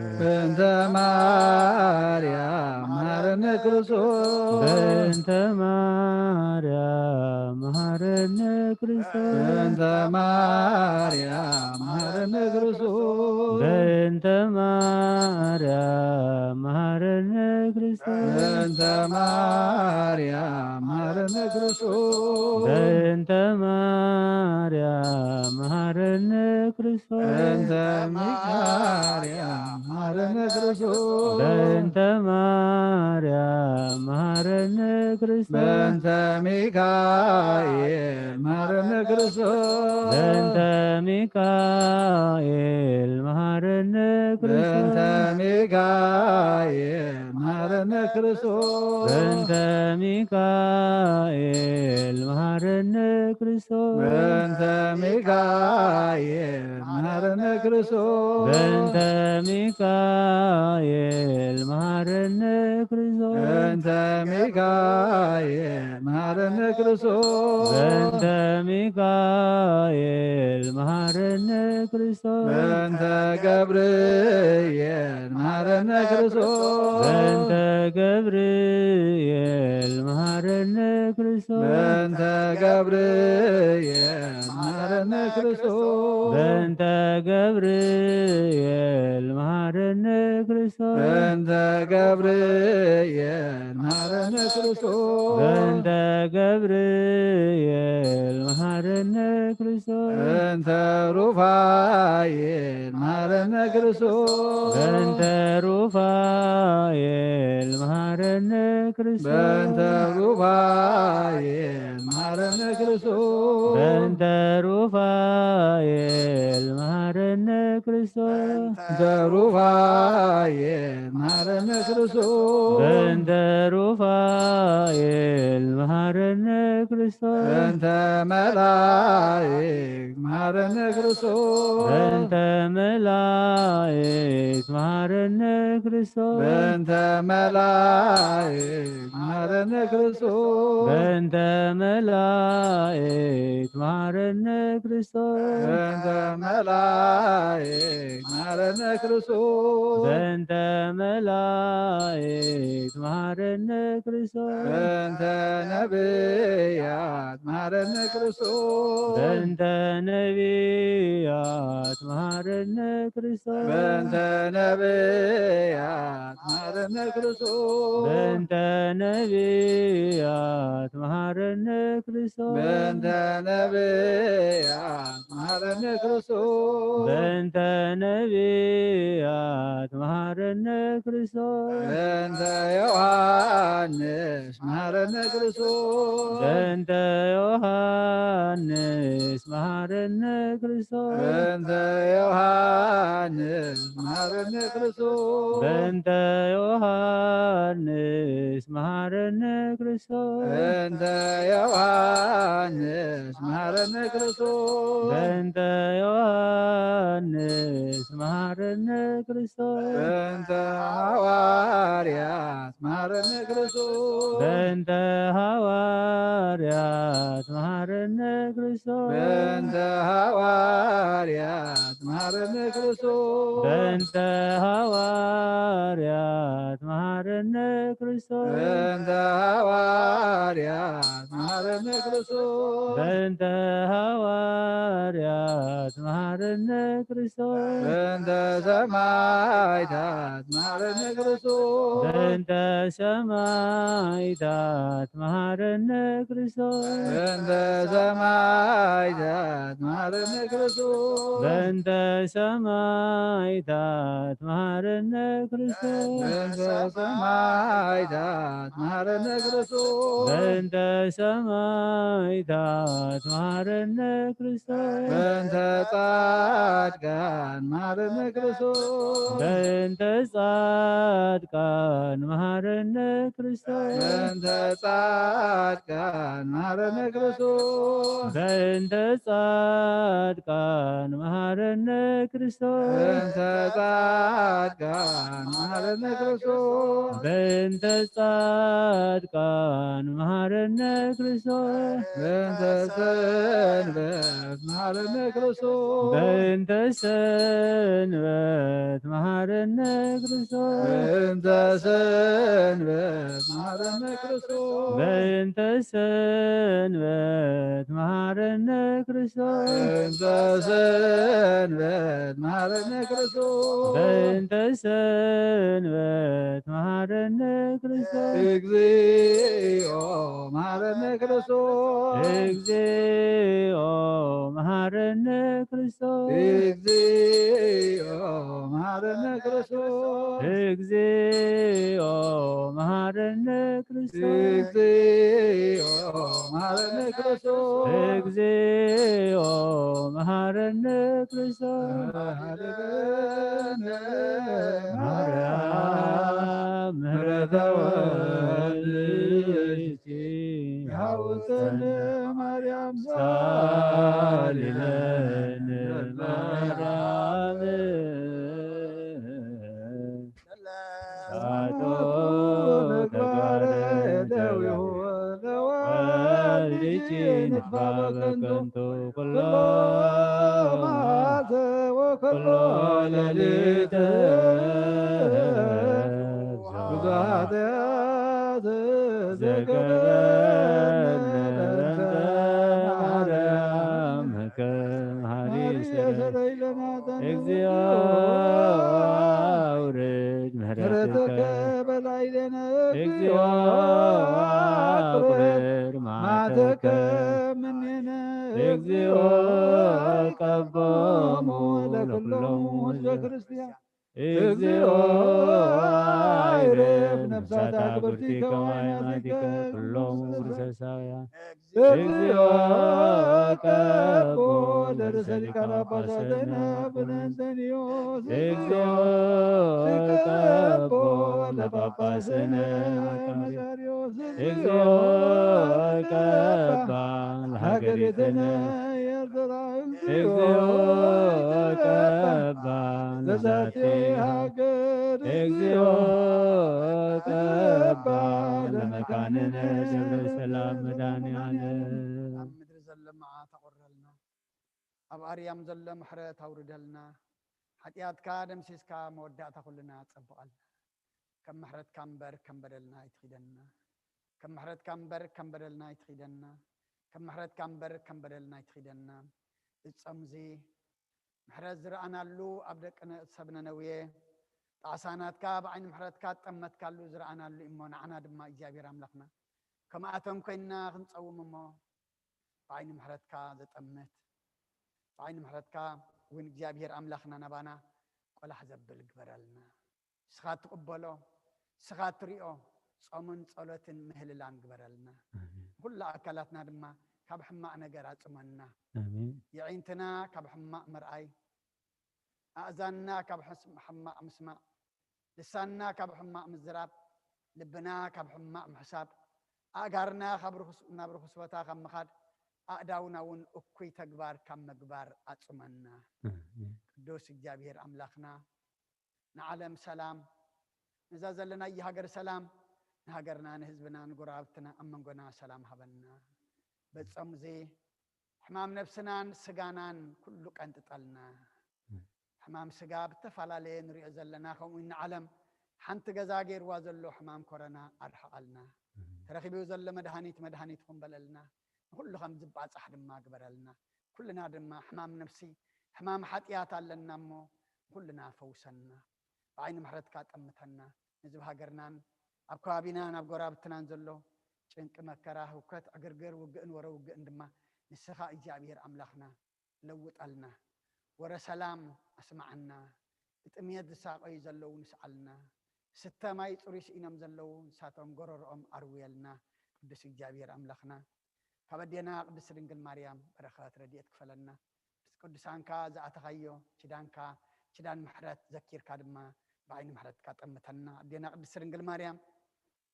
በእንተ ማርያም መሐረነ ክርስቶስ በእንተ ማርያም መሐረነ ክርስቶስ በእንተ ማርያም መሐረነ ክርስቶስ በእንተ ማርያም መሐረነ ክርስቶስ በእንተ ማርያም መሐረነ ክርስቶስ በእንተ ማርያም መሐረነ ክርስቶስ በእንተ ማርያም መሐረነ ክርስቶስ በእንተ ማርያም መሐረነ ክርስቶስ በእንተ ሚካኤል መሐረነ ክርስቶስ በእንተ ሚካኤል መሐረነ በእንተ ክርስቶስ ሚካኤል መሐረነ ክርስቶስ በእንተ ሚካኤል መሐረነ ክርስቶስ በእንተ ሚካኤል መሐረነ ክርስቶስ በእንተ ሚካኤል መሐረነ ክርስቶስ በእንተ ሚካኤል መሐረነ ክርስቶስ በእንተ ሚካኤል መሐረነ ክርስቶስ በእንተ ገብርኤል መሐረነ ክርስቶስ በእንተ ገብርኤል መሐረነ ክርስቶስ በእንተ ገብርኤል መሐረነ ክርስቶስ በእንተ ገብርኤል መሐረነ ክርስቶስ በእንተ ገብርኤል መሐረነ ክርስቶስ በእንተ ገብርኤል መሐረነ ክርስቶስ በእንተ ሩፋኤል መሐረነ ክርስቶስ በእንተ ሩፋኤል መሐረነ ክርስቶስ በእንተ ሩፋኤል መሐረነ ክርስቶስ በእንተ ሩፋኤል መሐረነ ክርስቶስ በእንተ ሩፋኤል መሐረነ ክርስቶስ በእንተ ሩፋኤል መሐረነ ክርስቶስ በእንተ መላእክት መሐረነ ክርስቶስ በእንተ መላእክት መሐረነ ክርስቶስ በእንተ መላእክት መሐረነ ክርስቶስ በእንተ መላእክት መሐረነ ክርስቶስ በእንተ መላእክት መሐረነ ክርስቶስ በእንተ መላእክት መሐረነ ክርስቶስ በእንተ ነቢያት መሐረነ ክርስቶስ በእንተ ነቢያት መሐረነ ክርስቶስ በእንተ ነቢያት መሐረነ ክርስቶስ በእንተ ነቢያት መሐረነ ክርስቶስ በእንተ ነቢያት መሐረነ ክርስቶስ በእንተ ነቢያት መሐረነ ክርስቶስ በእንተ ዮሐንስ መሐረነ ክርስቶስ በእንተ ዮሐንስ መሐረነ ክርስቶስ በእንተ ዮሐንስ መሐረነ ክርስቶስ በእንተ ዮሐንስ መሐረነ ክርስቶስ በእንተ ዮሐንስ መሐረነ ክርስቶስ በእንተ ዮሐንስ መሐረነ ክርስቶስ በእንተ ሐዋርያት መሐረነ ክርስቶስ በእንተ ሐዋርያት መሐረነ ክርስቶስ በእንተ ሐዋርያት መሐረነ ክርስቶስ በእንተ ሐዋርያት መሐረነ ክርስቶስ በእንተ ሐዋርያት መሐረነ ክርስቶስ በእንተ ሐዋርያት መሐረነ ክርስቶስ በእንተ ሰማዕታት መሐረነ ክርስቶስ በእንተ ሰማዕታት መሐረነ ክርስቶስ በእንተ ሰማዕታት መሐረነ ክርስቶስ በእንተ ሰማዕታት መሐረነ ክርስቶስ በእንተ ሰማዕታት መሐረነ ክርስቶስ በእንተ ሰማዕታት መሐረነ ክርስቶስ በእንተ ጻድቃን መሐረነ ክርስቶስ በእንተ ጻድቃን መሐረነ ክርስቶስ በእንተ ጻድቃን መሐረነ ክርስቶስ በእንተ ጻድቃን መሐረነ ክርስቶስ በእንተ ጻድቃን መሐረነ ክርስቶስ በእንተ ጻድቃን መሐረነ ክርስቶስ በእንተ ሰንበት መሐረነ ክርስቶስ በእንተ ሰንበት መሐረነ ክርስቶስ በእንተ ሰንበት መሐረነ ክርስቶስ በእንተ ሰንበት መሐረነ ክርስቶስ በእንተ ሰንበት መሐረነ ክርስቶስ በእንተ ሰንበት መሐረነ ክርስቶስ እግዚኦ መሐረነ ክርስቶስ እግዚኦ መሐረነ ክርስቶስ እግዚኦ መሐረነ ክርስቶስ እግዚኦ መሐረነ ክርስቶስ እግዚኦ መሐረነ ክርስቶስ እግዚኦ መሐረነ ክርስቶስ ሀደገነ ማርያም ምሕረተ ወልድኪ ያውፅን ማርያም ሳሊለነ ማርያም ሳቶ ተግባረ ደዊሁ ወልድኪ ንድፋ በከንቱ ኩሎ መዓልተ ወኩሎ ሌሊተ ብዙ ኃጢአት ዘገበነ በእንተ ማርያም ከመ ሐዲስ እግዚኦ አውደ እግዚኦ ቀቦሙ ለኩሎሙ ህዝበ ለኩሎሙ ክርስቲያን እግዚኦ አይረፍ አይረፍ ነፍሳት ነፍሳት አክብርቲ አክብርቲ ከዋይናቲከ ከዋይናቲከ ኩሎሙ ኩሎሙ ክርስቲያን ክርስቲያን እግዚኦ ቀቦ ለርእሰ ሊቃነ ጳጳሳት ብንንተኒዮስ እግዚኦ ቀቦ ቀቦ ለጳጳስነ ለጳጳስነ መቃርዮስ እግዚኦ ቀባ ሀገሪትነ ለሀገሪትነ ኤርትራ እግዚኦ ቀባ ለዛቲ ለዛቲ ሀገር እግዚኦ ቀባ ለመካንነ ደብረ ሰላም መድኃኔዓለም ኣብ ምድሪ ዘሎ መዓት ኣቑረልና ኣብ ኣርያም ዘሎ ምሕረት ኣውርደልና ሓጢኣትካ ደምሲስካ መወዳእታ ኩልና ፀብቐልና ከም ምሕረትካ እምበር ከም በደልና ይትኺደና ከም ምሕረትካ እምበር ከም በደልና ይትኺደና ከም ምሕረትካ እምበር ከም በደልና ይትኺደና እፀምዚ ምሕረት ዝረኣናሉ ኣብ ደቂ ሰብነ ነውየ ጣዕሳናትካ ብዓይኒ ምሕረትካ ጠመትካሉ ዝረኣናሉ እሞ ንዓና ድማ እግዚኣብሔር ኣምላኽና ከምኣቶም ኮይንና ክንፀውም እሞ ብዓይኒ ምሕረትካ ዘጠምት ብዓይኒ ምሕረትካ እውን እግዚኣብሔር ኣምላኽና ናባና ቆላሕ ዘብል ግበረልና ስኻ ትቕበሎ ስኻ ትሪኦ ጾምን ጸሎትን ምህልላን ግበረልና ኩሉ ኣካላትና ድማ ካብ ሕማቕ ነገር ኣጽመና የዒንትና ካብ ሕማቕ ምርኣይ ኣእዛንና ካብ ሕማቕ ምስማዕ ልሳንና ካብ ሕማቕ ምዝራብ ልብና ካብ ሕማቕ ምሕሳብ ኣእጋርና ናብ ርኩስ ቦታ ካብ ምኻድ ኣእዳውና እውን እኩይ ተግባር ካብ ምግባር ኣጽመና ቅዱስ እግዚኣብሔር ኣምላኽና ንዓለም ሰላም ነዛ ዘለና የሃገር ሰላም ንሃገርና ንህዝብና ንጎረባብትና ኣብ መንጎና ሰላም ሃበና በፀምዚ ሕማም ነፍስናን ስጋናን ኩሉ ቀንጥጠልና ሕማም ስጋ ብተፈላለየ ንሪኦ ዘለና ከምኡ ንዓለም ሓንቲ ገዛ ገይርዋ ዘሎ ሕማም ኮረና ኣርሕቐልና ተረኺቡ ዘሎ መድሃኒት ክንበለልና ንኩሉ ከም ዝባፃሕ ድማ ግበረልና ኩልና ድማ ሕማም ነፍሲ ሕማም ሓጢኣት ኣለና እሞ ኩልና ፈውሰና ብዓይኒ ምሕረትካ ጠምተና ንዝብ ሃገርናን ኣብ ከባቢናን ኣብ ጎራብትናን ዘሎ ጭንቂ መከራ ህውከት ዕግርግር ውግእን ወረ ውግእን ድማ ንስኻ እግዚኣብሔር ኣምላኽና ለውጠልና ወረ ሰላም ኣስማዓና ብጥምየት ዝሳቀዩ ዘለዉ ንስዓልና ስተ ማይ ፅሩይ ስኢኖም ዘለዉ ንሳቶም ጎረርኦም ኣርውየልና ቅዱስ እግዚኣብሔር ኣምላኽና ካብ ኣዴና ቅድስት ድንግል ማርያም በረኸት ረድኤት ክፈለና ቅዱሳንካ ዝኣተኻዮ ኪዳንካ ኪዳን ምሕረት ዘኪርካ ድማ ብዓይኒ ምሕረትካ ጠምተና ኣዴና ቅድስት ድንግል ማርያም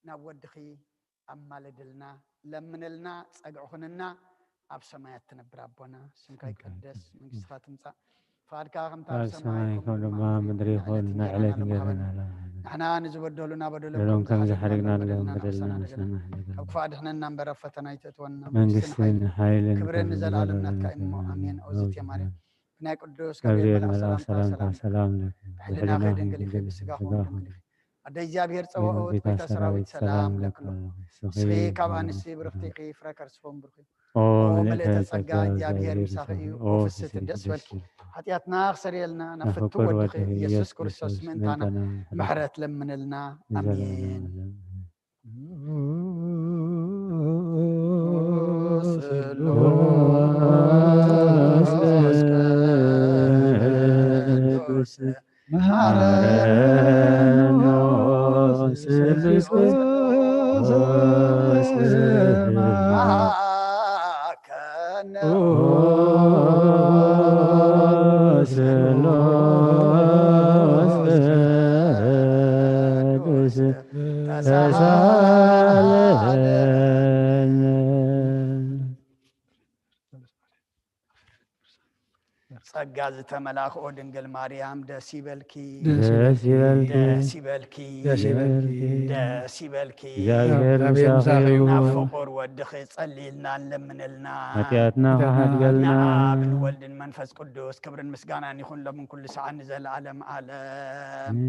ናብ ወድኺ ኣማልድልና ለምንልና ፀግዕኹንና ኣብ ሰማያት ትነብር ኣቦና ስምካ ይቀደስ መንግስትኻ ትምፃእ ፍቃድካ ከምታ ኣብ ሰማይ ከም ድማ ምድሪ ይኹን ንዕለት ገርና ንሕና ንዝበደሉና በደሎም ከም ዝሓርግና ሎም በደልና ካብ ክፋእ ድሕነና እምበር ኣብ ፈተና ይተእትወና መንግስትን ሓይልን ክብርን ንዘለኣለም ናትካ እሞ ኣሜን ኣውዝት ማርያም ናይ ቅዱስ ገብርኤል መልኣክ ሰላምታ ሰላም ሕሊና ከይድንግል ይኸ ብስጋኹም ድንግል ይኸ ኣደ እግዚኣብሔር ፀዋኦት ቤተ ሰራዊት ሰላም ለክሎ ስኺ ካብ ኣንስቲ ብርክቲ ኢኺ ፍረ ከርስፎም ብርኪ ምልእተ ፀጋ እግዚኣብሔር ምሳኺ እዩ ፍስቲ ደስ በልኪ ሓጢኣትና ክሰርየልና ናብ ፍቱ ወድኺ ኢየሱስ ክርስቶስ ምእንታና ምሕረት ለምንልና ኣሜን ጸጋ ዝተመላኽኦ ድንግል ማርያም ደስ ይበልኪ ደስ ይበልኪ ናብ ፍቁር ወድኺ ጸሊልና ንለምንልና ሓጢኣትና ሓድገልና ንኣብን ወልድን መንፈስ ቅዱስ ክብርን ምስጋናን ይኹን ሎምን ኩሉ ሰዓት ንዘለዓለም ዓለም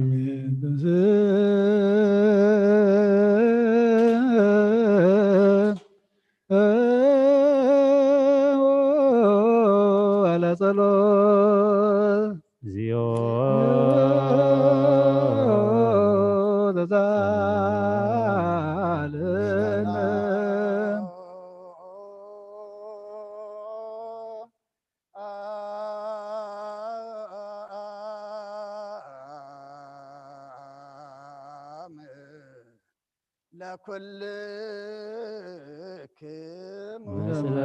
ጸሎት እግዚኦ ተዛለነ ለኩልክሙ ምስለ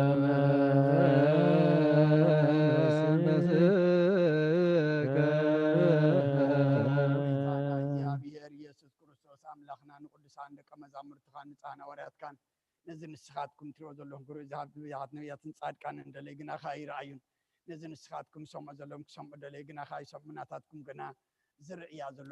መንፈስከ እግዚአብሔር ኢየሱስ ክርስቶስ አምላኽና ንቅዱሳን ደቀ መዛሙርትኻ ንፃና ወርያትካን ነዚ ንስኻትኩም ትሪኦ ዘለኹም ክሪኡ ዝሃብ ብያት ነቢያትን ጻድቃንን እንደለይ ግና ኸ ይረኣዩን ነዚ ንስኻትኩም ሰምዖ ዘለዎም ክሰምዑ ደለይ ግና ኸ ይሰምዑ ናታትኩም ግና ዝርእያ ዘሎ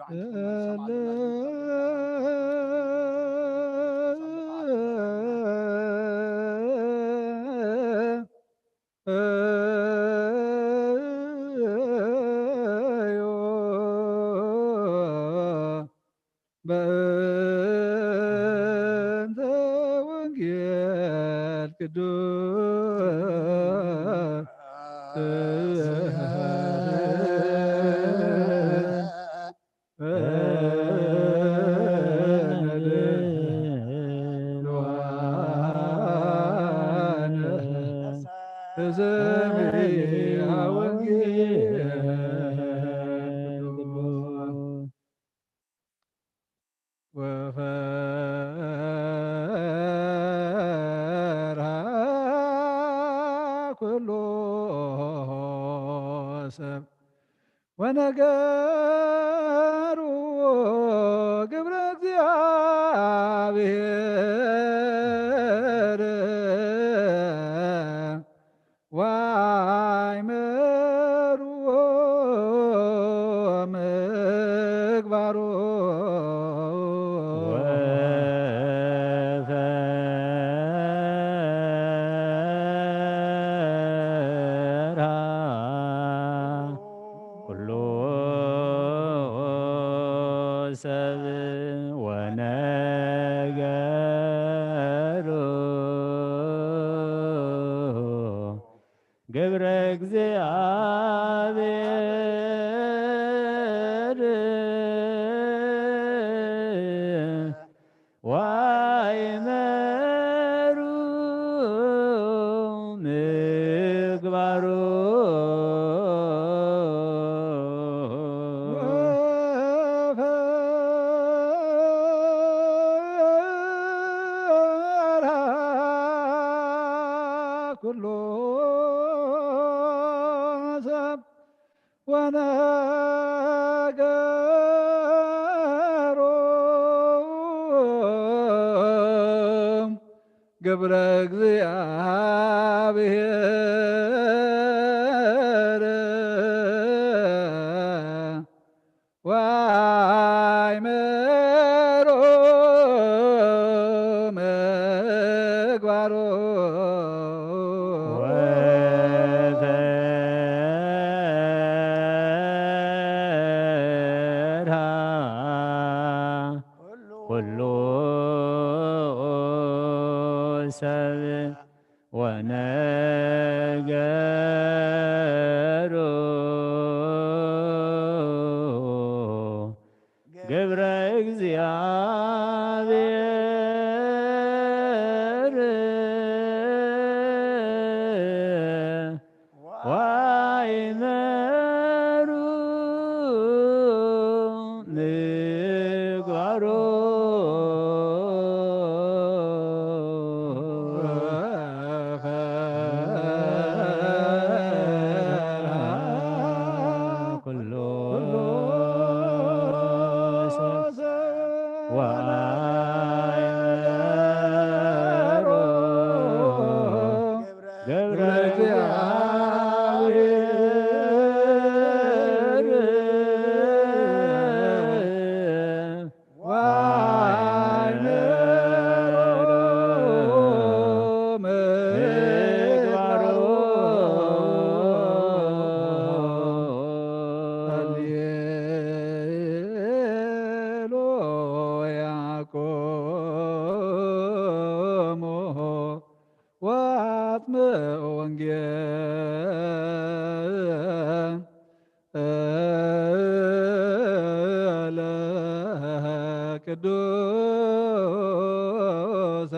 በእንተ ወንጌል ቅዱስ ሰሚዐ ወንጌል ወፈርሃ ኩሎ ሰብ ወነገሩ ግብረ እግዚአብሔር ዋይመሩ ምግባሮ ኩሉ ሰብ ወነገሩ ግብረ እግዚአብሔር ዋይመሩ ምግባሮ ኩሎ ሰብ ወነገሮ ግብረ እግዚአብሔር ዋይመሮ ምግባሮ ኩሉ ሰብ ወነገሩ ግብረ እግዚአብሔር ዋይመሩ ምግባሮ ኩሉ ሰብ ዋይመሩ ግብረ እግዚአብሔር ዋይመሩ ምግባሮ ሃሌሉያ ቆሞ ወአጥምዑ ወንጌለ ቅዱሰ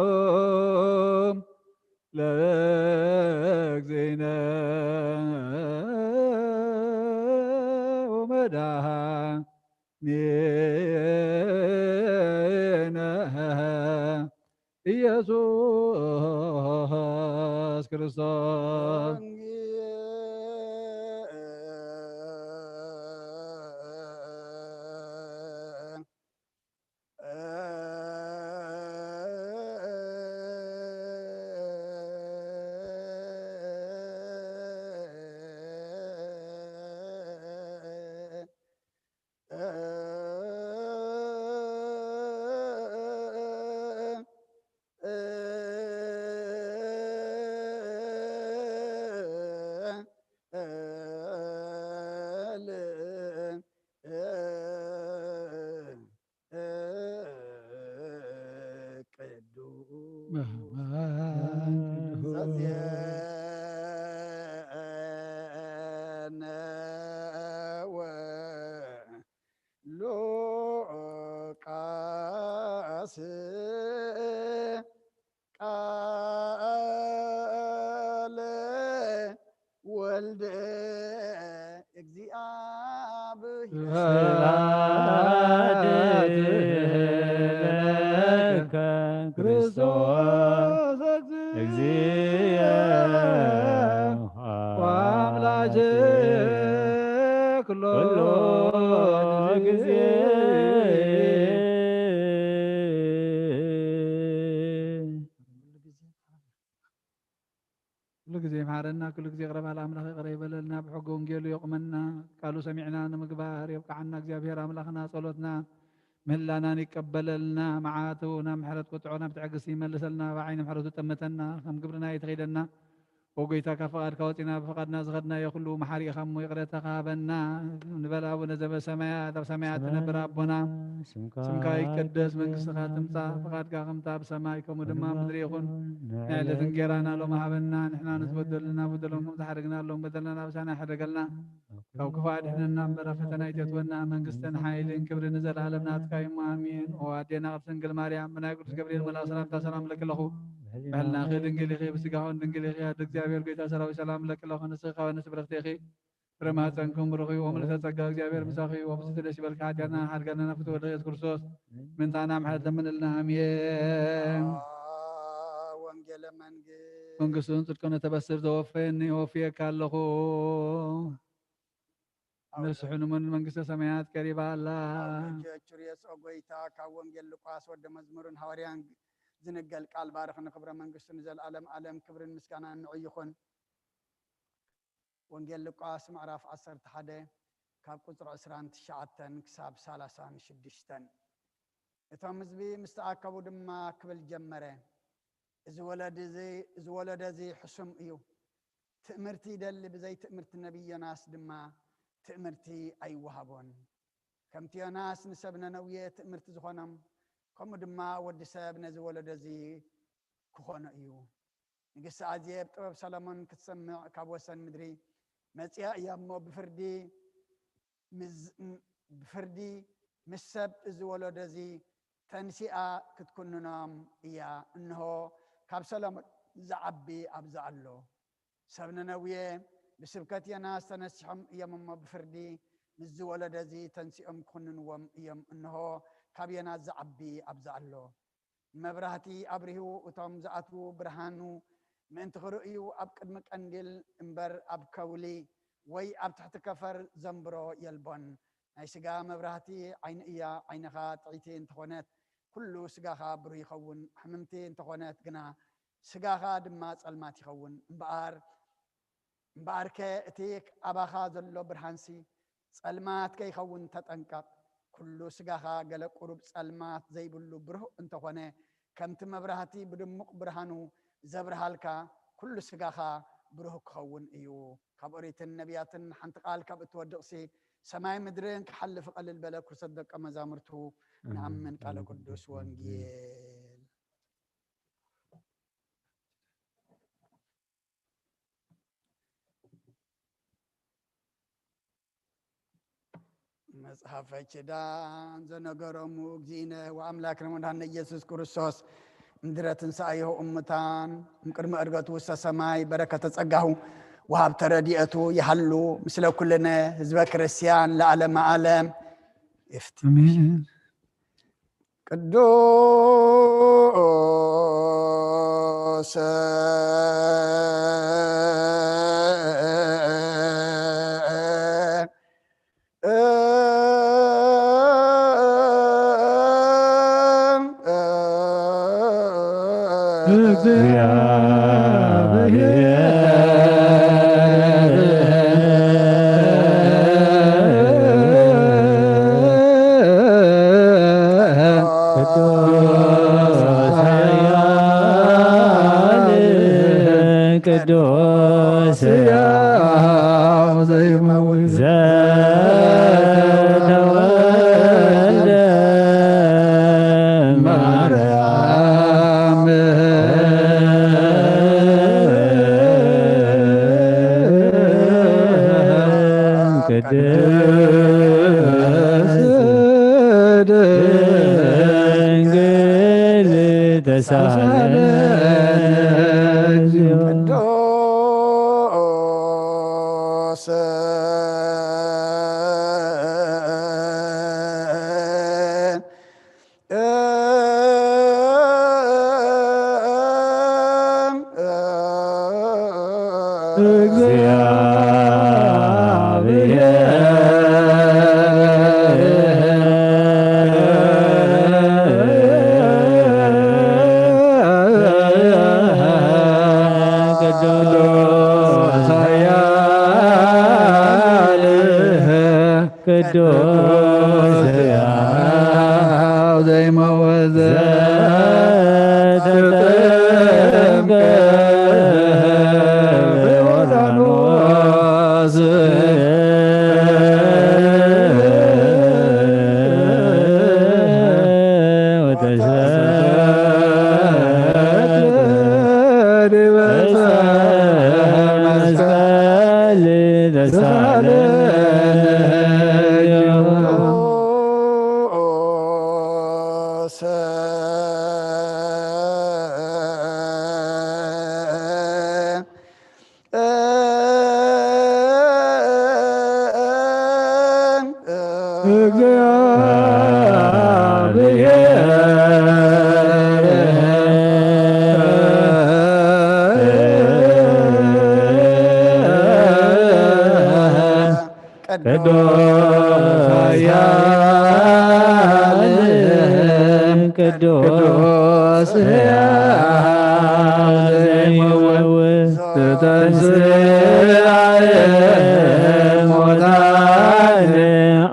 ዜናሆም ለእግዚእነ ኢየሱስ ክርስቶስ ወልደ እግዚአብሔር ስብሐት ለከ ክርስቶስ እግዚእ ወአምላኬ ኩሎ ጊዜ كل ጊዜ يمحرنا كل ጊዜ يقرب على أملاك يقرب لنا بحق ونجيل يقمنا قالوا سمعنا نمقبار يبقى عنا እግዚአብሔር أملاكنا صلوتنا مهلانا نقبل لنا معاتونا محرت قطعنا بتعقس يملس لنا بعين محرت تمتنا خم قبرنا يتغيدنا وقيتك فقد كوتنا فقدنا زغدنا يخلو محاري خم ويقرأ خابنا نبلا ونزب سمايات وسمايات نبر ربنا سمك يقدس من قصة تمتا فقد كامتا بسمايكم ودما مدري يخون نعلة نجيرانا لو ما حبنا نحنا نتبدل لنا بدلهم تحرقنا لهم بدلنا بسنا حرقلنا أو كفاد إحنا نمبر فتنا يتونا من قصتنا حايلين كبر نزل عالمنا تقايم آمين وادينا قبسن قل مريم من يقول جبريل من السلام تسلام لك له بهلنا خير دنجلي خير بسقاهون دنجلي خير እግዚአብሔር ጌታ ሰራዊ ሰላም ለክለኹ ንስኻ ወንስብረኽቲ እኺ ብረማፀንኩም ርኺ ወምልእተ ጸጋ እግዚአብሔር ምሳኺ ወብስቲ ደስ ይበልካ ሓጢአትና ሓድጋና ፍትወ ኢየሱስ ክርስቶስ ምንታና ምሕረት ለምንልና አሜን ወንጌለ መንግስቱን ጽድቁን ተበስር ዘወፈየኒ ወፍየካ ኣለኹ ንስሑን ምን መንግስተ ሰማያት ቀሪባ ኣላ ቸርየስ ኦጎይታ ካብ ወንጌል ሉቃስ ወደ መዝሙርን ሐዋርያን ዝንገል ቃል ባርኽ ንክብረ መንግስቱን ዘለዓለም ዓለም ክብርን ምስጋና ንዑ ይኹን ወንጌል ሉቃስ ምዕራፍ 11 ካብ ቁፅሪ 29 ክሳብ 36 እቶም ህዝቢ ምስ ተኣከቡ ድማ ክብል ጀመረ እዚ ወለደ እዚ ሕሱም እዩ ትእምርቲ ይደሊ ብዘይ ትእምርቲ ነቢይ ዮናስ ድማ ትእምርቲ ኣይወሃቦን ከምቲ ዮናስ ንሰብ ነነውየ ትእምርቲ ዝኾኖም ከምኡ ድማ ወዲ ሰብ ነዚ ወለደ እዚ ክኾነ እዩ ንግስቲ ኣዜብ ጥበብ ሰሎሞን ክትሰምዕ ካብ ወሰን ምድሪ መፂኣ እያ እሞ ብፍርዲ ምስ ሰብ እዚ ወለደ እዚ ተንሲኣ ክትኩንኖም እያ እንሆ ካብ ሰሎሞን ዝዓቢ ኣብዛ ኣሎ ሰብ ነነውየ ብስብከት ዮናስ ተነሲሖም እዮም እሞ ብፍርዲ ምዝ ወለደ እዚ ተንሲኦም ክኩንንዎም እዮም እንሆ ካብ ዮናስ ዝዓቢ ኣብዛ ኣሎ መብራህቲ ኣብሪሁ እቶም ዝኣትዉ ብርሃኑ ምእንቲ ክርእዩ ኣብ ቅድሚ ቀንዲል እምበር ኣብ ከውሊ ወይ ኣብ ትሕቲ ከፈር ዘንብሮ የልቦን ናይ ስጋ መብራህቲ ዓይኒ እያ ዓይንኻ ጥዒቲ እንተኾነት ኩሉ ስጋኻ ብሩህ ይኸውን ሕምምቲ እንተኾነት ግና ስጋኻ ድማ ጸልማት ይኸውን እምበኣርከ እቲ ኣባኻ ዘሎ ብርሃንሲ ጸልማት ከይኸውን ተጠንቀቕ ኩሉ ስጋኻ ገለ ቁሩብ ጸልማት ዘይብሉ ብሩህ እንተኾነ ከምቲ መብራህቲ ብድሙቕ ብርሃኑ ዘብርሃልካ ኩሉ ስጋኻ ብሩህ ክኸውን እዩ ካብ ኦሪትን ነቢያትን ሓንቲ ቃል ካብ እትወድቕሲ ሰማይ ምድርን ክሓልፍ ቀልል በለ ኩርሰት ደቀ መዛሙርቱ ንኣምን ቃለ ቅዱስ ወንጌል መጽሐፈ ኪዳን ዘነገሮሙ እግዚእነ ወአምላክነ ወመድኃኒነ ኢየሱስ ክርስቶስ ምድረ ትንሣኤሁ እሙታን እምቅድመ ዕርገቱ ውስተ ሰማይ በረከተ ጸጋሁ ወሃብተ ረድኤቱ ይሃሉ ምስለ ኩልነ ህዝበ ክርስቲያን ለዓለመ ዓለም يفتي امين. قدوس ቅዱስ ያው ዘይመውት ዘተወልደ ማርያም ቅድስት ድንግል ተሳለነ እግዚኦ ቅዱስ ቅዱስ ያው ዘይመውት ዘተጠምቀ በዮርዳኖስ ቅዱስ ያው ዘይመውት ተንሥአ እሙታን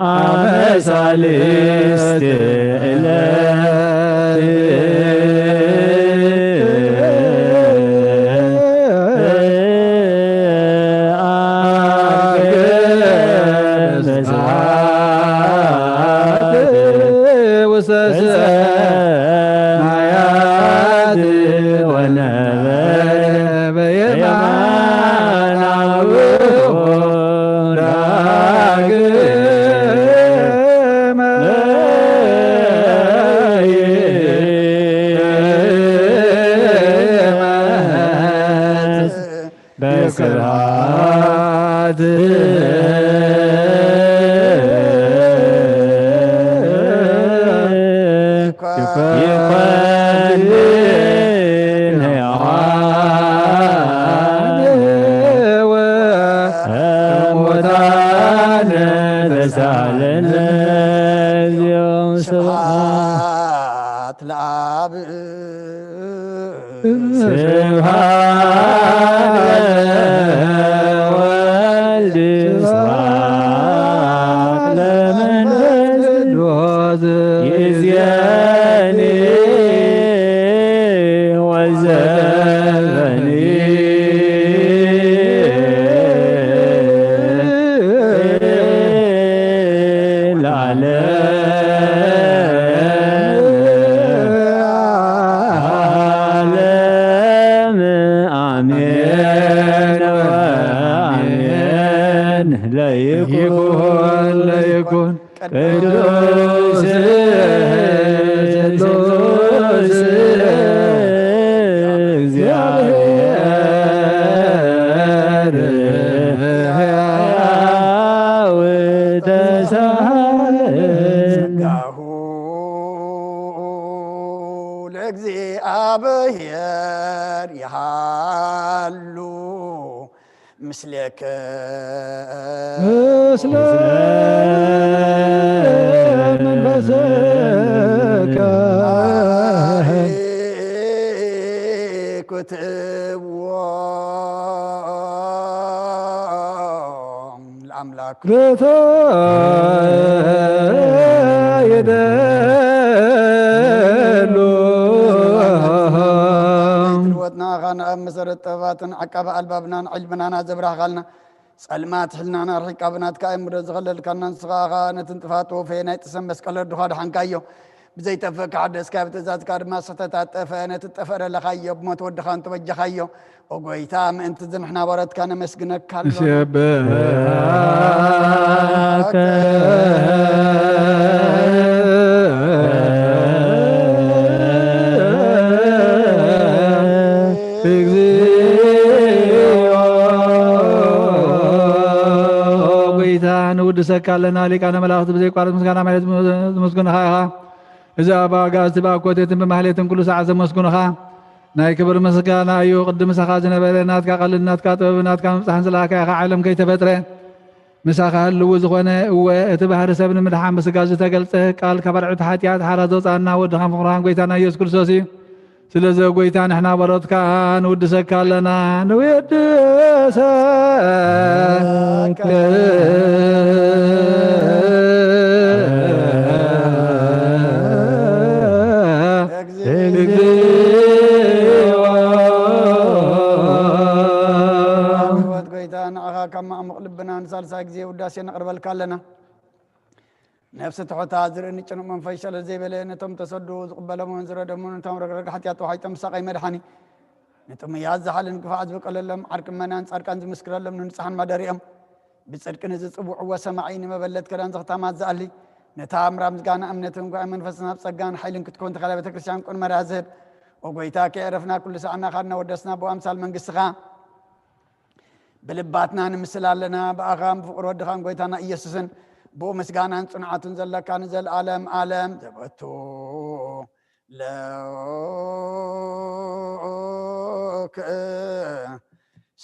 አመ ሣልስት ሰማያት ወነበረ በየማናሁ ዳግመ ይመጽእ በስብሐት ይኮንን ሕያዋን ወሙታን ተሳለነ እግዚኦ ስብሐት ለአብ ስብሐት ለወልድ ስብሐት ለመንፈስ ቅዱስ ይእዜኒ ወዘልፈኒ ለዓለመ ዓለም አሜን። ጸጋሁ ለእግዚአብሔር ይሃሉ ምስሌከ ምስለ መንፈስከ كتب الأملاك ጌታ يدلو الوطنا غانا مسرت طباتن عقب البابنا علمنا زبرا غالنا سلمات حلنا رحق ابنات كايم رزغلل كان نسغا نتنطفاتو فينا يتسمس كلر دخاد حنكايو بزي تفك عدس كابت ذات كار ما ستتات فانا تتفر لخايو بما تودخان توجه خايو وقويتا ما انت زن احنا ورد كان مسكنك كالو شبهك نودسك لنا لك أنا ملاخت بزي قارت مسكنا مالت مسكن خاها إذا باغاز تبا كوتيت بمحليتن كل ساعة مسكن خا ناي كبر مسكنا أيو قدم سخازنا بلنات كقلنات كاتبنات كمصحن سلاك يا عالم كي تفتره مساخا لو زخونه وتبهر سبن مدحان بسغاز تገልጸ ቃል ከበርዑት ኃጢአት ሓራዞ ጻና ወድኻን ፍቅራን ጎይታና ኢየሱስ ክርስቶስ እዩ ስለዚ ጎይታ ንሕና በረትካ ንውድሰካ ኣለና ንውድሰካ كما مقلبنا نسال ساكزي وداسي نقرب لنا نفس تحت هازر نچن من فيشل زي بلين تم تصدو قبل منزر دمون تم رغرغ حتيات وحيتم سقي مدحني نتم يازحل انكفاز بقللم عرق منان صاركان مسكرلم نصحن مداريم بصدق نزصبع وسمعين مبلت كدان زختا مازالي نتام رمزغان امنتم قا منفسنا بصغان حيلن كتكون تخلا بتكريستيان كون مرازب وغويتا كيرفنا كل ساعنا خدنا ودسنا بو امثال منغسخا بلباتنا نمسلالنا بأغام فقر ودخان قويتانا إيسسن بو مسقانا صنعاتن زلكا نزل عالم عالم زبتو لوك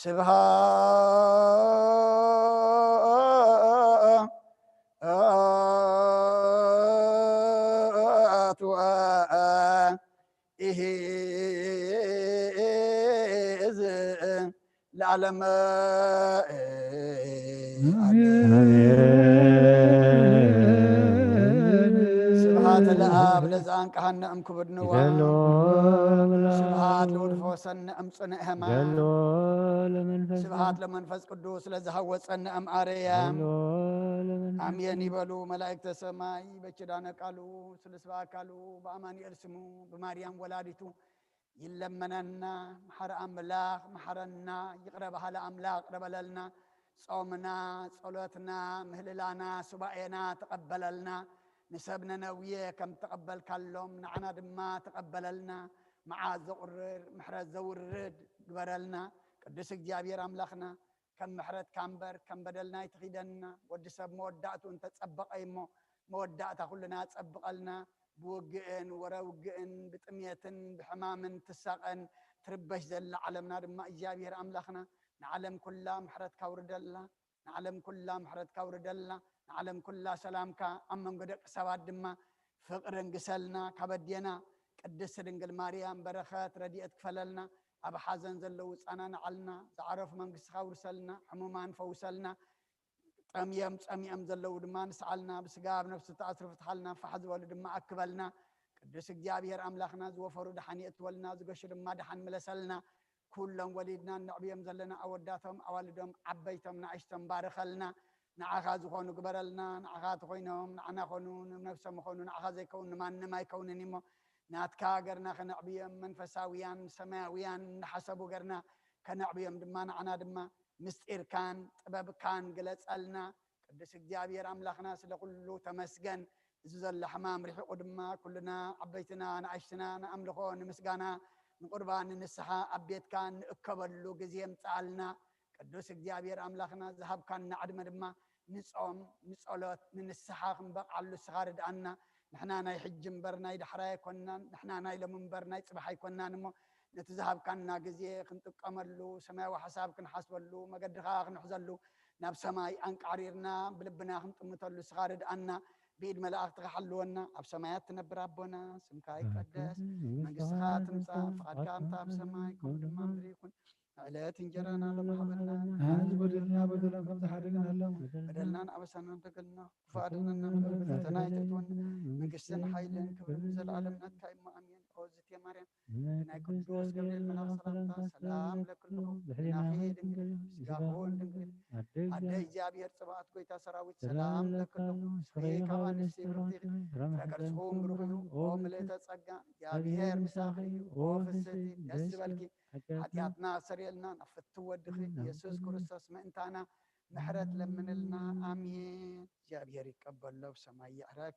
سبهات العالم سبحات الآب لزان كهن أم كبد نوام سبحات لودفو سن أم صنع همان سبحات لمنفس قدوس لزهو سن أم آريام أمين يبلو ملائكة السماء بچدانا قالو سلسوا قالو بأماني أرسمو بماريام ولادتو يلمننا محر أملاق محرنا يقربها لأملاق ربللنا صومنا صلاتنا مهللانا سبعينا تقبللنا نسبنا نوية كم تقبل كلهم نعنا دما تقبللنا مع زورر محرز زورر قبرلنا قدس جابير أملاقنا كم محرد كامبر كم بدلنا يتغيدنا ودسب مودعته انت تسبق ايمو مودعته كلنا تسبق لنا بوقئن وروقئن بطميتن بحمامن تساقن تربش زل عالمنا دما إجابير أملاخنا نعلم كلها محرد كوردلا نعلم كلها محرد كوردلا نعلم كلها سلامك أمم قدق سواد دما فقرن قسلنا كبدينا قدس دنقل مريم برخات رديئت كفللنا أبا حازن زلو أنا نعلنا تعرف من قس خورسلنا حمومان فوسلنا أميام زلو دما نسعلنا بسقاب نفس تأثر فتحلنا فحز ولد ما أكبلنا قدس جابير أملاخنا زوفرو دحاني اتولنا زقشر ما دحان ملسلنا كلهم وليدنا نعبيهم زلنا أوداتهم أوالدهم عبيتهم نعشتهم بارخلنا نعخا زخونو قبرلنا نعخا تخوينهم نعنا خونون نفسهم خونون نعخا زي كون ما يكون نمو ناتكا قرنا خنعبيهم منفساويان سماويان نحسبو قرنا كنعبيهم دما نعنا دما مستئر كان طبب كان قلت ألنا قدس جابير أملاخنا سلقلو تمسجن زل حمام ريح قدما كلنا عبيتنا نعشتنا نأملخون مسقانا نقربان نسحا أبيت كان أكبرلو قزيم تعالنا قدس جابير أملاخنا ذهب كان نعدم دما نصوم نصلوت ننسحا خنبقعلو سخارد أنا نحنا ناي حج مبرنا يدحراي كنا نحنا ناي لمنبرنا يصبحي كنا نمو نتذهب كنا جزيه خنطقملو سماوي حساب كنحسبلو مقدخا خنحزلو ناب سماي أنك عريرنا بلبنا خنطمتلو سخارد أنا بيد ملاك تغحلونا أب سمايات تنبر ربنا سمكاي قداس من قصخات تمسا فقد كامتا بسماي كم دما مدريكون علات انجرانا لمحبنا هاز بدلنا بدلا كم تحرقنا لهم بدلنا أبسنا انتقلنا فادنا نمر فتنا يتتونا من قسن حيلين كبر نزل العالم نتكا إما أمين أوزت يا مريم من قدوس قبل الملاك سلامتا سلام لكلهم ناخي دنجل سقاخون دنجل عدي جابي ارتباط كويتا سراويت سلام لكلهم سخيك وانسي برتيخ فقرسهم بروحيو ومليتا تصقا جابيهر مساخي وفستي يسبالكي حتياتنا سريلنا نفتو ودخي يسوس كريستوس ما انتانا محرت لمن لنا امين جابير يقبل له سماي يحرك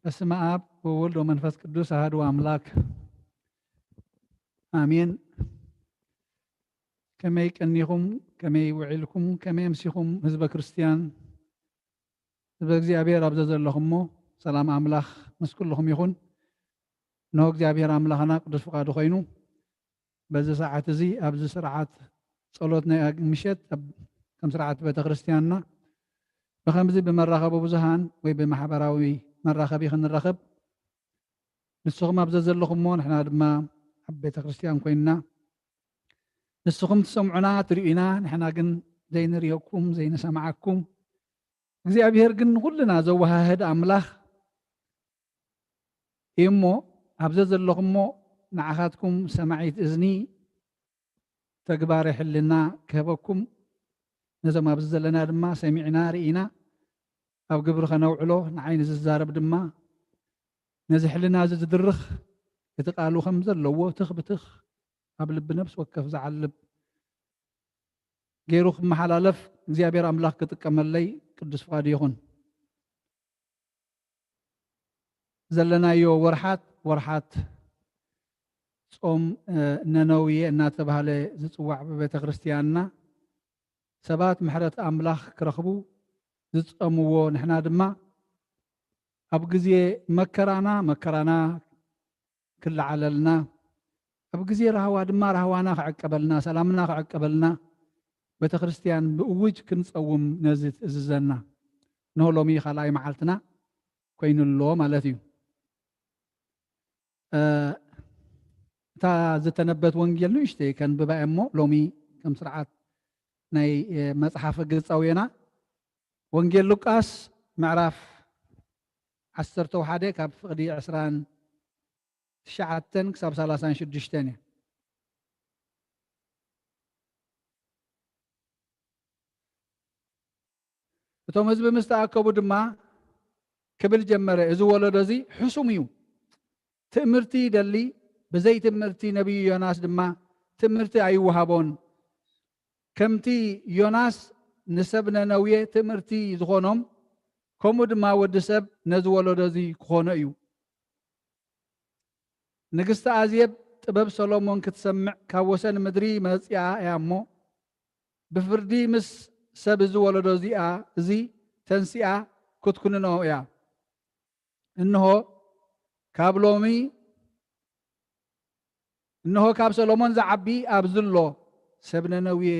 በስመ አብ ወወልድ ወመንፈስ ቅዱስ አሐዱ አምላክ አሜን። ከመይ ቀኒኹም ከመይ ውዒልኩም ከመይ ምሲኹም ህዝበ ክርስቲያን ህዝበ እግዚአብሔር ኣብ ዘለኹሞ ሰላም ኣምላኽ ምስ ኩልኹም ይኹን። እነሆ እግዚአብሔር ኣምላኽና ቅዱስ ፍቃዱ ኮይኑ በዚ ሰዓት እዚ ኣብዚ ስርዓት ጸሎት ናይ ምሸት ከም ስርዓት ቤተ ክርስቲያንና ብከምዚ ብመራኸቢ ብዙሃን ወይ ብማሕበራዊ መራኸቢ ክንረኸብ ንስኹም ኣብ ዘለኹሞ ንሕና ድማ ኣብ ቤተ ክርስቲያን ኮይንና ንስኹም ትሰምዑና ትሪኡና ንሕና ግን ዘይንሪኦኩም ዘይንሰማዓኩም እግዚአብሔር ግን ኩልና ዘወሃህድ ኣምላኽ እዩ እሞ ኣብዘ ዘለኹሞ ንዓኻትኩም ሰማዒት እዝኒ ተግባር ሕልና ክህበኩም ነዞም ኣብዚ ዘለና ድማ ሰሚዕና ርኢና ኣብ ግብሪ ከነውዕሎ ንዓይኒ ዝዛረብ ድማ ነዚ ሕልና እዚ ዝድርኽ እቲ ቃሉ ከም ዘለዎ ትኽ ብትኽ ኣብ ልቢ ነብሲ ወከፍ ዝዓልብ ገይሩ ክመሓላለፍ እግዚኣብሔር ኣምላኽ ክጥቀመለይ ቅዱስ ፍቃዱ ይኹን። ዘለናዮ ወርሓት ጾም ነነውየ እናተባህለ ዝፅዋዕ ብቤተ ክርስቲያንና ሰባት ምሕረት ኣምላኽ ክረኽቡ ዝፀምዎ ንሕና ድማ ኣብ ግዜ መከራና ክለዓለልና ኣብ ግዜ ረሃዋ ድማ ረሃዋና ክዕቀበልና ሰላምና ክዕቀበልና ቤተ ክርስቲያን ብእውጅ ክንፀውም ነዚ ትእዝዘና ንሆ ሎሚ ካልኣይ መዓልትና ኮይኑሎ ማለት እዩ። እታ ዝተነበት ወንጌል ንእሽተይ ከንብባ እሞ ሎሚ ከም ስርዓት ናይ መፅሓፈ ገፃውየና ወንጌል ሉቃስ ምዕራፍ 11 ካብ ፍቕዲ 29 ክሳብ 36 እያ። እቶም ህዝቢ ምስ ተኣከቡ ድማ ክብል ጀመረ እዚ ወለዶ እዚ ሕሱም እዩ ትእምርቲ ይደሊ ብዘይ ትምህርቲ ነቢይ ዮናስ ድማ ትምህርቲ ኣይወሃቦን ከምቲ ዮናስ ንሰብ ነነውየ ትምህርቲ ዝኾኖም ከምኡ ድማ ወዲ ሰብ ነዚ ወለዶ እዚ ክኾነ እዩ። ንግስቲ ኣዝየብ ጥበብ ሰሎሞን ክትሰምዕ ካብ ወሰን ምድሪ መፅያ እያ እሞ ብፍርዲ ምስ ሰብ እዚ ወለዶ እዚኣ እዚ ተንሲኣ ክትኩንኖ እያ። እንሆ ካብ ሰሎሞን ዝዓቢ ኣብዝሎ ሰብ ነነውየ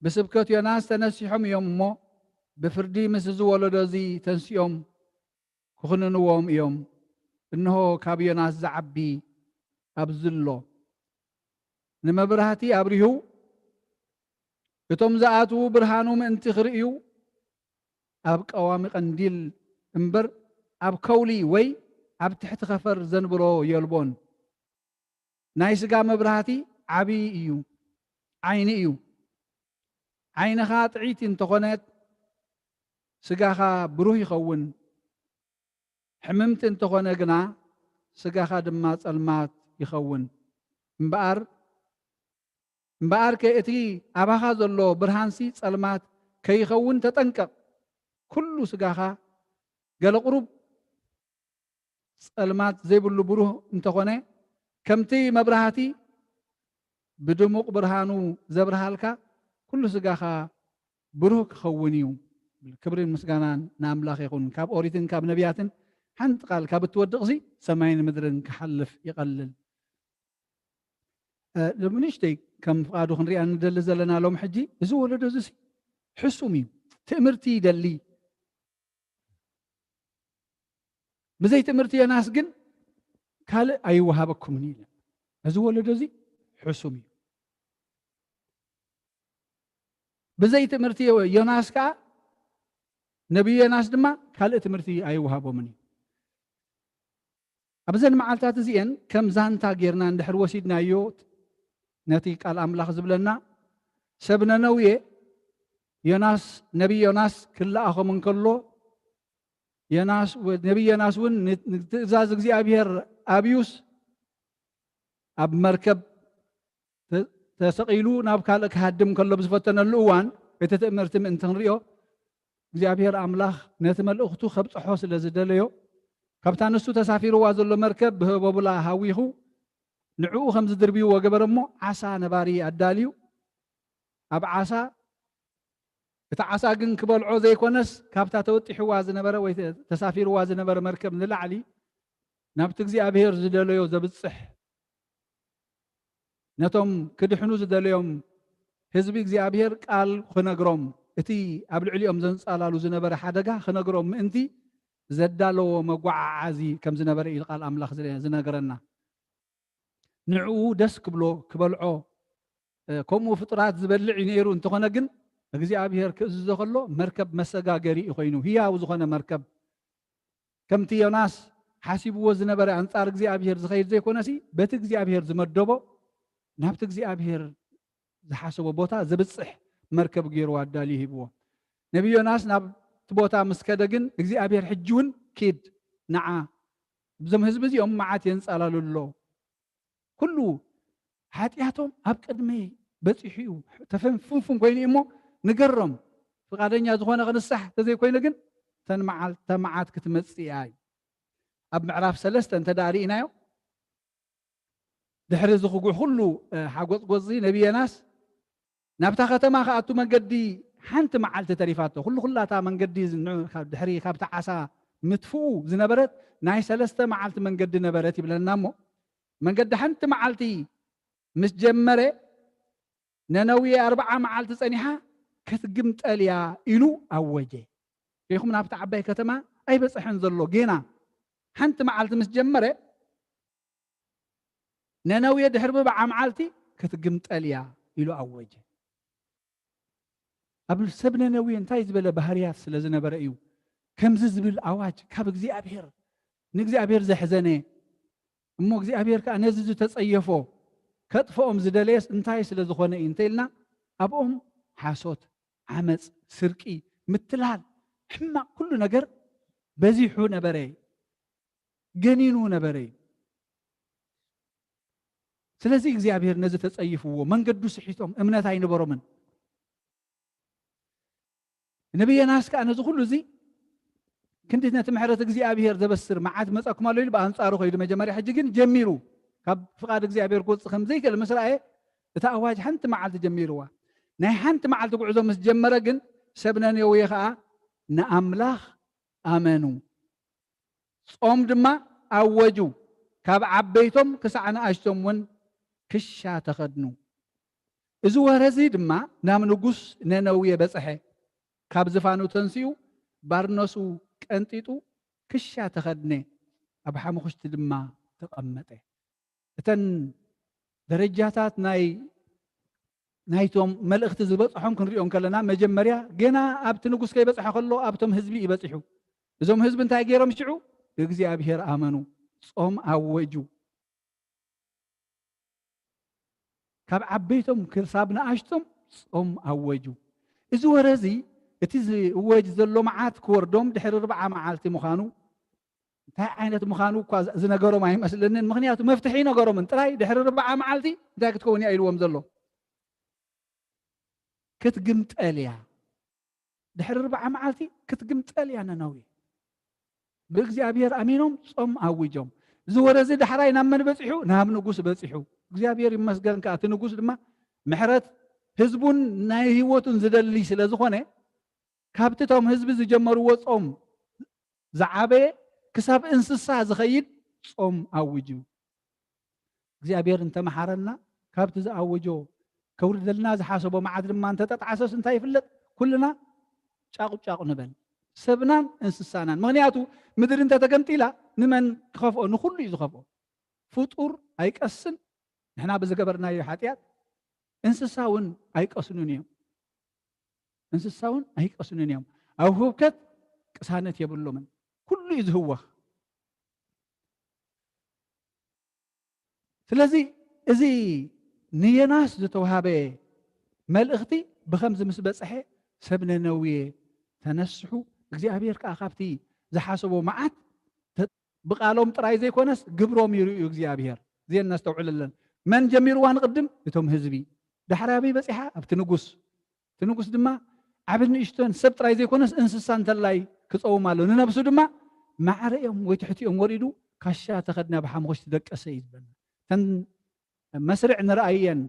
ብስብከት ዮናስ ተነሲሖም እዮም እሞ ብፍርዲ ምስ እዚ ወለዶ እዚ ተንሲኦም ክኽንንዎም እዮም። እንሆ ካብ ዮናስ ዝዓቢ ኣብዝሎ ንመብራህቲ ኣብሪሁ እቶም ዝኣትዉ ብርሃኑ ምእንቲ ክርእዩ ኣብ ቀዋሚ ቀንዲል እምበር ኣብ ከውሊ ወይ ኣብ ትሕቲ ከፈር ዘንብሮ የልቦን ናይ ስጋ መብራህቲ ዓብይ እዩ ዓይኒ እዩ ዓይንኻ ጥዒት እንተኾነት ስጋኻ ብሩህ ይኸውን ሕምምቲ እንተኾነ ግና ስጋኻ ድማ ጸልማት ይኸውን እምበኣር እቲ ኣባኻ ዘሎ ብርሃንሲ ጸልማት ከይኸውን ተጠንቀቕ ኩሉ ስጋኻ ገለ ቁሩብ ጸልማት ዘይብሉ ብሩህ እንተኾነ ከምቲ መብራህቲ ብድሙቕ ብርሃኑ ዘብርሃልካ ኩሉ ስጋኻ ብሩህ ክኸውን እዩ ክብርን ምስጋናን ንኣምላኽ ይኹን ካብ ኦሪትን ካብ ነቢያትን ሓንቲ ቃል ካብ እትወድቕሲ ሰማይን ምድርን ክሓልፍ ይቐልል ንእሽተይ ከም ፍቓዱ ክንሪኣ ንደሊ ዘለና ሎም ሕጂ እዚ ወለዶ እዚ ሕሱም እዩ ትእምርቲ ይደሊ ብዘይ ትእምርቲ ዮናስ ግን ካልእ ኣይወሃበኩምን ኢለ እዚ ወለዶ እዚ ሕሱም እዩ ብዘይ ትእምርቲ ዮናስ ከዓ ነቢይ ዮናስ ድማ ካልእ ትምህርቲ ኣይወሃቦምን እዩ ኣብዘን መዓልታት እዚአን ከም ዛንታ ጌርና እንድሕር ወሲድናዮ ነቲ ቃል ኣምላኽ ዝብለና ሰብ ነነውየ ዮናስ ነቢይ ዮናስ ክለኣኸም እንከሎ ነቢይ ዮናስ እውን ንትእዛዝ እግዚኣብሔር ኣብዩስ ኣብ መርከብ ተሰቂሉ ናብ ካልእ ክሃድም ከሎ ብዝፈተነሉ እዋን እቲ ትእምርቲ ምእንቲ ክንሪኦ እግዚኣብሔር ኣምላኽ ነቲ መልእኽቱ ከብፅሖ ስለ ዝደለዮ ካብታ ንሱ ተሳፊርዋ ዘሎ መርከብ ብህበቡላ ሃዊኹ ንዕኡ ከም ዝድርብይዎ ገበረ እሞ ዓሳ ነባሪ ኣዳልዩ ኣብ ዓሳ እቲ ዓሳ ግን ክበልዖ ዘይኮነስ ካብታ ተወጢሕዋ ዝነበረ ወይ ተሳፊርዋ ዝነበረ መርከብ ንላዕሊ ናብቲ እግዚኣብሔር ዝደለዮ ዘብፅሕ ነቶም ክድሕኑ ዝደለዮም ህዝቢ እግዚኣብሔር ቃል ክነግሮም እቲ ኣብ ልዕሊኦም ዘንፃላሉ ዝነበረ ሓደጋ ክነግሮም ምእንቲ ዘዳለዎ መጓዓዓዚ ከም ዝነበረ ኢሉ ቃል ኣምላኽ ዝነገረና ንዕኡ ደስ ክብሎ ክበልዖ ከምኡ ፍጡራት ዝበልዕ እዩ ነይሩ እንተኾነ ግን እግዚኣብሔር ክእዝዞ ከሎ መርከብ መሰጋገሪ እዩ ኮይኑ ህያው ዝኾነ መርከብ ከምቲ ዮናስ ሓሲብዎ ዝነበረ ኣንጻር እግዚኣብሔር ዝኸይድ ዘይኮነሲ በቲ እግዚኣብሔር ዝመደቦ ናብቲ እግዚኣብሔር ዝሓሰቦ ቦታ ዘብፅሕ መርከብ ገይሩ ኣዳልዩ ሂብዎ ነቢይ ዮናስ ናብቲ ቦታ ምስ ከደ ግን እግዚኣብሔር ሕጂ እውን ኪድ ንዓ ብዞም ህዝቢ እዚኦም መዓት የንፃላሉ ኣሎ ኩሉ ሓጢኣቶም ኣብ ቅድመይ በፂሑ እዩ ተፈንፍንፉን ኮይኑ እሞ ንገሮም ፍቃደኛ ዝኾነ ክንሳሕ ተዘይኮይኑ ግን ተመዓት ክትመፅእ እያ ኣብ ምዕራፍ 3 እንተዳሪእናዮ ድሕሪ ዝኽጉዕ ኩሉ ሓጎፅጎፂ ነቢይ ዮናስ ናብታ ከተማ ከኣቱ መንገዲ ሓንቲ መዓልቲ ተሪፋቶ ኩላታ መንገዲ ድሕሪ ካብቲ ዓሳ ምትፍኡ ዝነበረት ናይ 3 መዓልቲ መንገዲ ነበረት ይብለና እሞ መንገዲ ሓንቲ መዓልቲ ምስ ጀመረ ነነውየ 40 መዓልቲ ፀኒሓ ክትግምጠል እያ ኢሉ ኣወጀ ይኹም ናብቲ ዓባይ ከተማ ኣይበፅሕን ዘሎ ጌና ሓንቲ መዓልቲ ምስ ጀመረ ነነውየ ድሕሪ 40 መዓልቲ ክትግምጠል እያ ኢሉ ኣወጀ ኣብ ሰብ ነነውየ እንታይ ዝበለ ባህርያት ስለ ዝነበረ እዩ ከምዚ ዝብል ኣዋጅ ካብ እግዚኣብሔር ንእግዚኣብሔር ዘሕዘነ እሞ እግዚኣብሔር ከዓ ነዚ ዝተፀየፎ ከጥፍኦም ዝደለየስ እንታይ ስለ ዝኾነ እዩ እንተኢልና ኣብኦም ሓሶት ዓመፅ ስርቂ ምትላል ሕማቅ ኩሉ ነገር በዚሑ ነበረ ገኒኑ ነበረ ስለዚ እግዚኣብሔር ነዚ ተፀይፍዎ መንገዱ ስሒቶም እምነት ኣይነበሮምን ነቢይ ዮናስ ከዓ ነዚ ኩሉ እዚ ክንዲ ነቲ ምሕረት እግዚኣብሔር ዘበስር መዓት መፀኩም ኣሎ ኢሉ ብኣንፃሩ ከይዱ መጀመርያ ሕጂ ግን ጀሚሩ ካብ ፍቃድ እግዚኣብሔር ክወፅእ ከም ዘይክእል ምስ ረአየ እቲ ኣዋጅ ሓንቲ መዓልቲ ጀሚርዋ ናይ ሓንቲ መዓልቲ ጉዕዞ ምስ ጀመረ ግን ሰብ ነነውየ ከዓ ንኣምላኽ ኣመኑ ጾም ድማ ኣወጁ ካብ ዓበይቶም ክሳዕ ንኣሽቶም እውን ክሻ ተኸድኑ እዚ ወረዚ ድማ ናብ ንጉስ ነነውየ በፅሐ ካብ ዝፋኑ ተንሲኡ ባርነሱ ቀንጢጡ ክሻ ተኸድነ ኣብ ሓሙኽሽቲ ድማ ተቐመጠ እተን ደረጃታት ናይ ናይቶም መልእኽቲ ዝበፅሖም ክንሪኦም ከለና መጀመርያ ገና ኣብቲ ንጉስ ከይበፅሐ ከሎ ኣብቶም ህዝቢ ይበፅሑ እዞም ህዝቢ እንታይ ገይሮም ሽዑ እግዚአብሔር ኣመኑ ጾም ኣወጁ ካብ ዓበይቶም ክሳብ ንኣሽቶም ጾም ኣወጁ እዚ ወረዚ እቲ ዝወጅ ዘሎ መዓት ክወርዶም ድሕሪ 40 መዓልቲ ምዃኑ እንታይ ዓይነት ምዃኑ እኳ ዝነገሮም ኣይመስለንን ምክንያቱ መፍትሒ ነገሮምን ጥራይ ድሕሪ 40 መዓልቲ እንታይ ክትከውን እያ ኢልዎም ዘሎ ክትግምጠል እያ ድሕሪ 40 መዓልቲ ክትግምጠል እያ ነነዌ ብእግዚአብሔር ኣሚኖም ጾም ኣውጆም እዚ ወረዚ ዳሕራይ ናብ መን በፂሑ ናብ ንጉስ በፂሑ እግዚአብሔር ይመስገን ከዓ እቲ ንጉስ ድማ ምሕረት ህዝቡን ናይ ህይወቱን ዝደሊ ስለ ዝኾነ ካብቲ ቶም ህዝቢ ዝጀመርዎ ጾም ዝዓበየ ክሳብ እንስሳ ዝኸይድ ጾም ኣውጁ እግዚአብሔር እንተመሓረና ካብቲ ዝኣወጆ ከውርደልና ዝሓሰቦ መዓት ድማ እንተጠጣዓሰስ እንታይ ይፍለጥ ኩልና ጫቁጫቁ ንበል ሰብናን እንስሳናን ምክንያቱ ምድር እንተተገምጢላ ንመን ክኸፍኦ ንኩሉ እዩ ዝኸፍኦ ፍጡር ኣይቀስን ንሕና ብዝገበርናዮ ሓጢኣት እንስሳውን ኣይቀስኑን እዮም እንስሳውን ኣይቀስኑን እዮም ኣብ ህውከት ቅሳነት የብሎምን ኩሉ እዩ ዝህወኽ ስለዚ እዚ ንዮናስ ዝተዋሃበ መልእኽቲ ብከምዚ ምስ በፅሐ ሰብ ነነዌ ተነስሑ እግዚአብሔር ከዓ ካብቲ ዝሓሰቦ መዓት ብቃሎም ጥራይ ዘይኮነስ ግብሮም ይርዩ እግዚአብሔር እዚአን ነስተውዕል ኣለና መን ጀሚርዋ ንቅድም እቶም ህዝቢ ዳሕራበይ በፂሓ ኣብቲ ንጉስ ድማ ዓብ ንእሽቶን ሰብ ጥራይ ዘይኮነስ እንስሳ እንተላይ ክፀውም ኣሎ ንነብሱ ድማ ማዕረኦም ወይ ትሕቲኦም ወሪዱ ካሻ ተኸድና ብሓመኽሽቲ ደቀሰ እዩ ዝበልና ተን መስርዕ ንረኣየን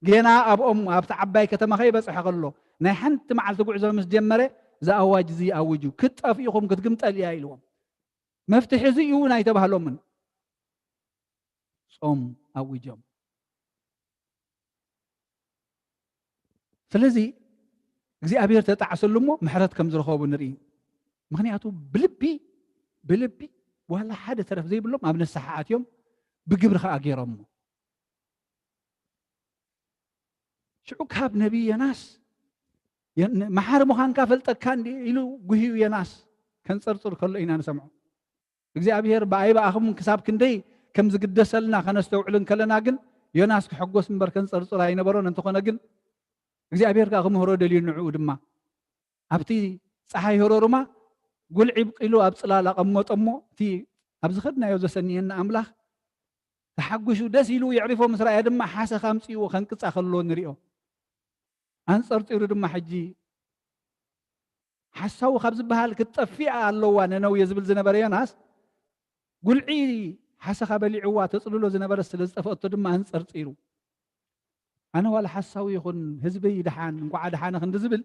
ገና ኣብኦም ኣብቲ ዓባይ ከተማ ከይበፅሐ ከሎ ናይ ሓንቲ መዓልቲ ጉዕዞ ምስ ጀመረ ዝኣዋጅ እዚ ኣውጁ ክትጠፊኢኹም ክትግምጠል እያ ኢልዎም መፍትሒ እዚ እዩ ናይ ተባህሎምን ጾም ኣውጆም ስለዚ እግዚአብሔር ተጣዕሰሉ እሞ ምሕረት ከም ዝረኸቡ ንርኢ ምክንያቱ ብልቢ ዋላ ሓደ ተረፍ ዘይብሎም ኣብ ንስሓ ኣትዮም ብግብሪ ከዓ ገይሮሞ ሽዑ ካብ ነቢይ ዮናስ መሓር ምዃንካ ፈልጠካ ኢሉ ጉሂዩ ዮናስ ከንፀርፅር ከሎ ኢና ንሰምዖ እግዚአብሔር ብኣይ በኣኹም ክሳብ ክንደይ ከም ዝግደሰልና ከነስተውዕልን ከለና ግን ዮናስ ክሕጎስ እምበር ከንፀርፅር ኣይነበሮን እንተኾነ ግን እግዚአብሔር ከዓ ክምህሮ ደልዩ ንዕኡ ድማ ኣብቲ ፀሓይ ህሮሩማ ጉልዒ ብቂሉ ኣብ ፅላል ኣቐመጦሞ እቲ ኣብ ዝኸድናዮ ዘሰኒየና ኣምላኽ ተሓጒሹ ደስ ኢሉ ይዕሪፎ ምስ ረኣየ ድማ ሓሰኻ ኣምፂእዎ ከንቅፃ ከለዎ ንሪኦ ኣንፀርጢሩ ድማ ሕጂ ሓሳቡ ካብ ዝበሃል ክትጠፊኣ ኣለዋ ነነውየ ዝብል ዝነበረ ዮናስ ጉልዒ ሓሰኻ በሊዕዋ ተፅልሎ ዝነበረ ስለ ዝጠፈአቶ ድማ ኣንፀርጢሩ ኣነ ዋላ ሓሳዊ ይኹን ህዝበይ ድሓን እንኳዓ ድሓነ ክንዲ ዝብል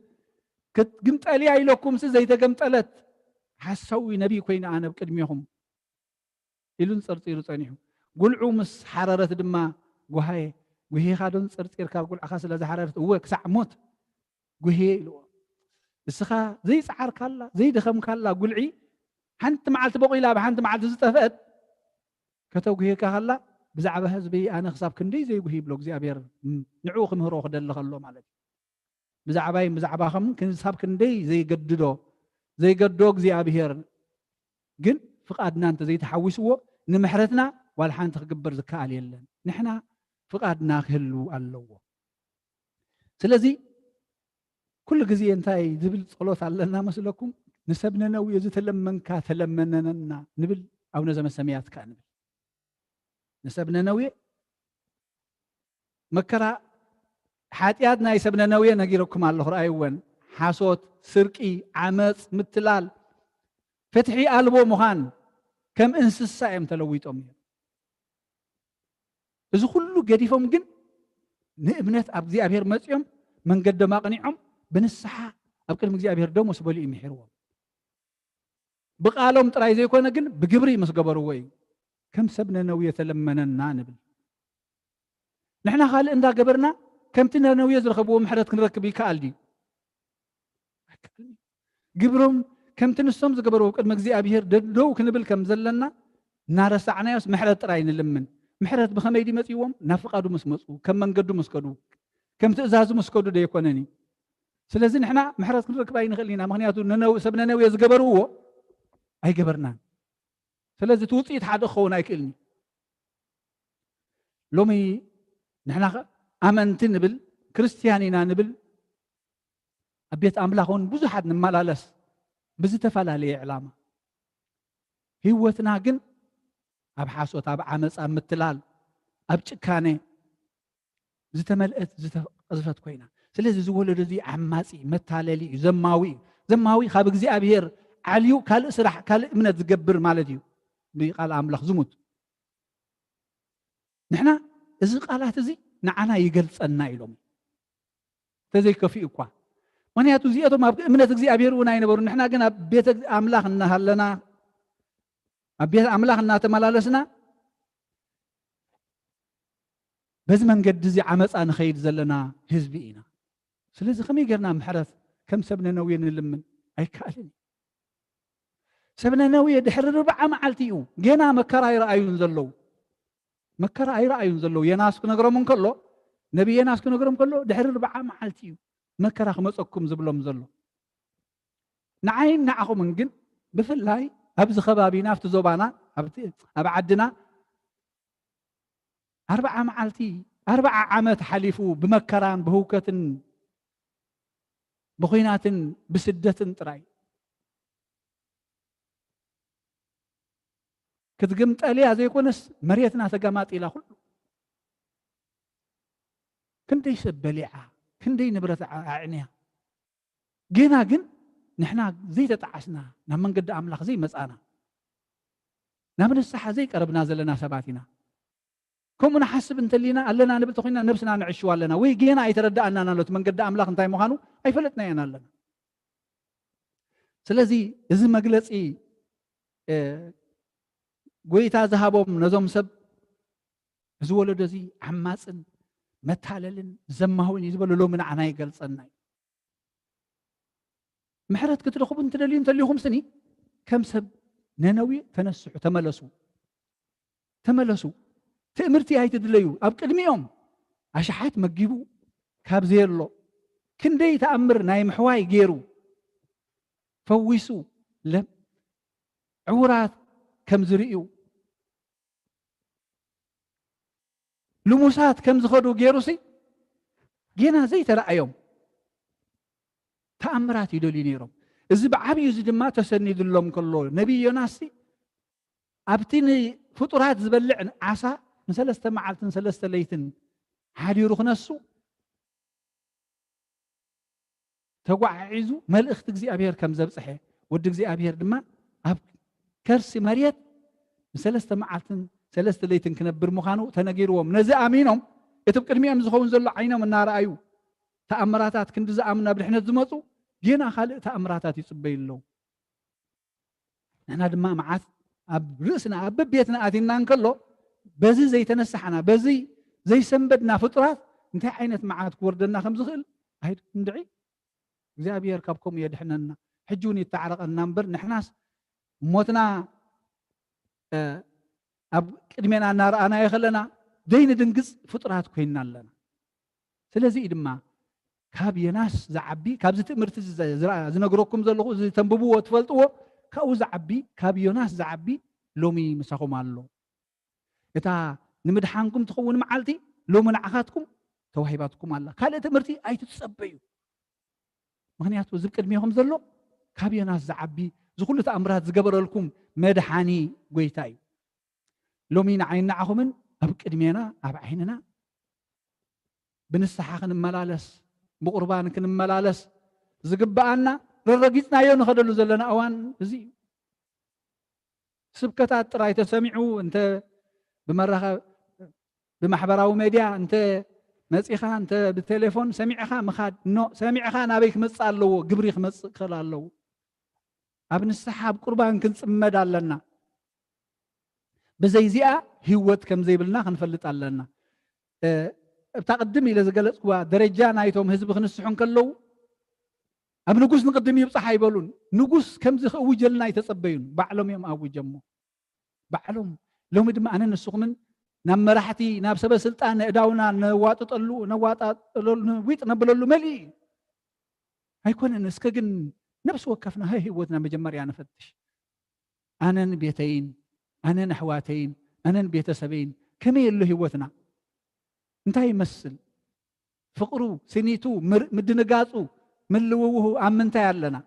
ክትግምጠልያ ኢለኩምስ ዘይተገምጠለት ሓሳዊ ነቢይ ኮይነ ኣነ ብቅድሚኹም ኢሉን ፀርፂሩ ፀኒሑ ጉልዑ ምስ ሓረረት ድማ ጉሃየ ጉሄኻ ዶን ፀርፂርካ ጉልዓኻ ስለ ዝሓረረት እወ ክሳዕ ሞት ጉሄ ኢልዎ እስኻ ዘይፀዓርካላ ዘይደኸምካላ ጉልዒ ሓንቲ መዓልቲ በቂላ ብሓንቲ መዓልቲ ዝጠፍአት ከተጉሄካ ከላ ብዛዕባ ህዝበይ ኣነ ክሳብ ክንደይ ዘይጉሂ ይብሎ እግዚአብሔር ንዕኡ ክምህሮ ክደሊ ከሎ ማለት እዩ ብዛዕባይ ብዛዕባኹም ክሳብ ክንደይ ዘይገዶ እግዚአብሔር ግን ፍቃድና እንተ ዘይተሓዊስዎ ንምሕረትና ዋላ ሓንቲ ክግበር ዝከኣል የለን ንሕና ፍቃድና ክህሉ ኣለዎ ስለዚ ኩሉ ግዜ እንታይ ዝብል ፀሎት ኣለና መስለኩም ንሰብ ነነዌ ዝተለመንካ ተለመነና ንብል ኣቡነ ዘበሰማያት ከዓ ንብል ንሰብ ነነዌ መከራ ሓጢኣት ናይ ሰብ ነነዌ ነጊረኩም ኣለኹ ረኣይወን ሓሶት ስርቂ ዓመፅ ምትላል ፍትሒ ኣልቦ ምዃን ከም እንስሳ እዮም ተለዊጦም እዮም እዚ ኩሉ ገዲፎም ግን ንእምነት ኣብ እግዚአብሔር መፅኦም መንገዶም ኣቕኒዖም ብንስሓ ኣብ ቅድሚ እግዚአብሔር ደሞ ስበሉ እዩ ምሒርዎም ብቃሎም ጥራይ ዘይኮነ ግን ብግብሪ ምስ ገበርዎ እዩ ከም ሰብ ነነዌ ተለመነና ንብል ንሕና ካልእ እንዳገበርና ከምቲ ነነዌ ዝረኸብዎ ምሕረት ክንረክብ ይከኣል ድዩ ግብሮም ከምቲ ንሶም ዝገበርዎ ቅድሚ እግዚአብሔር ደው ክንብል ከም ዘለና እናረሳዕናዮስ ምሕረት ጥራይ ንልምን محرت بخمي دي مصيوم نافقادو مسمصو كم منقدو مسكدو كم تأزازو مسكدو ده يكونني سلازين احنا محرت كنركب اي نخلينا مغنياتو ننو سبنا نو يزقبروه اي قبرنا سلازي توصيت حد اخونا يكلني لومي نحنا امنت نبل كريستيانينا نبل ابيت املاخون بزو حد نمالالس بزي تفالالي اعلامه هيوتنا جن اب حاسوت اب عمص اب متلال اب ጭካኔ زتملئت زتقذفت كوينا سلازي زولد زي عماصي متاللي زماوي خاب እግዚአብሔር عليو كال اسرح كال امنت زغبر مالتيو بقال املاخ زموت نحنا اذا قالات زي نعنا يገልጸና ኢሎም ተዘይ ከፊ እኳ ምክንያቱ እዚአቶም ኣብ እምነት እግዚአብሔር እውን ኣይነበሩ ንሕና ግን ኣብ ቤተ ኣምላኽ እናሃለና ኣብ ቤተ ኣምላኽ እናተመላለስና በዚ መንገዲ እዚ ዓመፃ ንኸይድ ዘለና ህዝቢ ኢና ስለዚ ከመይ ጌርና ምሕረት ከም ሰብ ነነዌ ንልምን ኣይከኣልን ሰብ ነነዌ ድሕሪ 40 መዓልቲ እዩ ገና መከራ ይረኣዩን ዘለው መከራ ኣይረኣዩን ዘለው የናስ ክነግሮም እንከሎ ነቢ የናስ ክነግሮም ከሎ ድሕሪ 40 መዓልቲ እዩ መከራ ክመፀኩም ዝብሎም ዘሎ ንዓይን ንዓኹምን ግን ብፍላይ ኣብዚ ከባቢና ኣብቲ ዞባና ኣብ ዓድና 40 መዓልቲ 40 ዓመት ሓሊፉ ብመከራን ብህውከትን ብኹናትን ብስደትን ጥራይ ክትግምጠልያ ዘይኮነስ መሬትና ተገማጢላ ኩሉ ክንደይ ሰብ በሊዓ ክንደይ ንብረት ኣዕንያ ገና ግን ንሕና ዘይተጣዓስና ናብ መንገዲ ኣምላኽ ዘይመፃና ናብ ንስሓ ዘይቀረብና ዘለና ሰባት ኢና ከምኡ ንሓስብ እንተሊና ኣለና ንብል ተኾይና ነብስና ንዕሽዋ ኣለና ወይ ገና ኣይተረዳእና ናሎት መንገዲ ኣምላኽ እንታይ ምዃኑ ኣይፈለጥና ኢና ኣለና ስለዚ እዚ መግለፂ ጎይታ ዝሃቦም ነዞም ሰብ ዝወለዶ እዚ ዓማፅን መታለልን ዘማውን ይዝበሉ ሎሚ ንዓና ይገልጸና ምሕረት ክትረኽቡ እንትደልዩ እንተልይኹም ስኒ ከም ሰብ ነነዌ ተነስሑ ተመለሱ ትእምርቲ ኣይትድለዩ ኣብ ቅድሚኦም ኣሽሓት መጊቡ ካብ ዘየሎ ክንደይ ተኣምር ናይ ምሕዋይ ገይሩ ፈዊሱ ዕውራት ከም ዝርእዩ ልሙሳት ከም ዝኸዱ ገይሩሲ ገና ዘይተረኣዮም ተኣምራት ይደልዩ ነይሮም እዚ ብዓብዩ እዚ ድማ ተሰኒድሎም ከሎ ነቢይ ዮናስ ኣብቲ ፍጡራት ዝበልዕ ዓሳ ንሰለስተ መዓልትን ሰለስተ ለይትን ሓዲሩ ክነሱ ተጓዒዙ መልእኽቲ እግዚኣብሔር ከም ዘብፅሐ ወዲ እግዚኣብሔር ድማ ኣብ ከርሲ መሬት ንሰለስተ መዓልትን ሰለስተ ለይትን ክነብር ምዃኑ ተነጊርዎም ነዚ ኣሚኖም እቲ ቅድሚኦም ዝኸውን ዘሎ ዓይኖም እናረኣዩ ተኣምራታት ክንዲ ዝኣምና ብድሕነት ዝመፁ ገና ካልእ ተኣምራታት ይፅበዩ ኣለዉ ንሕና ድማ መዓት ኣብ ርእስና ኣብ በቤትና ኣቲና እንከሎ በዚ ዘይተነሳሕና በዚ ዘይሰንበድና ፍጡራት እንታይ ዓይነት መዓት ክወርደና ከም ዝኽእል ንድዒ እግዚኣብሔር ካብከም የድሕነና ሕጂ እውን ይተዓረቐና እምበር ንሕናስ ሞትና ኣብ ቅድሜና እናረኣና የኸለና ደይንድንግፅ ፍጡራት ኮይንና ኣለና ስለዚ ድማ ካብ የናስ ዝዓቢ ካብዚ ትምህርቲ ዝነግረኩም ዘለኹ እዚ ተንብብዎ ትፈልጥዎ ካብኡ ዝዓቢ ካብ ዮናስ ዝዓቢ ሎሚ ምሳኹም ኣሎ እታ ንምድሓንኩም ትኸውን መዓልቲ ሎሚ ንዓኻትኩም ተዋሂባትኩም ኣላ ካልእ ትምህርቲ ኣይትፀበዩ ምክንያቱ እዚ ቅድሚኹም ዘሎ ካብ ዮናስ ዝዓቢ ዝኩሉ ተኣምራት ዝገበረልኩም መድሓኒ ጎይታ እዩ ሎሚ ንዓይን ንዓኹምን ኣብ ቅድሜና ኣብ ዓይንና ብንስሓ ክንመላለስ ብቁርባን ክንመላለስ ዝግባኣና ረረጊፅናዮ ንኸደሉ ዘለና እዋን እዚ ስብከታት ጥራይ ተሰሚዑ እንተ ብመራኸብ ብማሕበራዊ ሚድያ እንተ መፂኻ እንተ ብቴሌፎን ሰሚዕኻ ምኻድ ሰሚዕኻ ናበይ ክመፅእ ኣለዎ ግብሪ ክመፅእ ክኽእል ኣለዎ ኣብ ንስሓ ኣብ ቁርባን ክንፅመድ ኣለና ብዘይዚኣ ህይወት ከም ዘይብልና ክንፈልጥ ኣለና እብታ ቅድም ኢለ ዝገለፅክዋ ደረጃ ናይቶም ህዝቢ ክንስሑ ከለዉ ኣብ ንጉስ ንቅድም ይብፅሓ ይበሉን ንጉስ ከምዚ ክእውጀልና ኣይተፀበዩን ባዕሎም እዮም ኣውጀሞ ባዕሎም ሎሚ ድማ ኣነ ንስኹምን نام مرحتي ناب سبب سلطان اداونا نواططلو ويط نبللو ملي هيكون نسكجن نفس وكفنا هي هوتنا مجمريا نفتش انا بيتين انا نحواتين انا بيتسبين كمي اللي هوتنا انت يمثل فقرو سنيتو مدنقاصو ملووه امنتا يالنا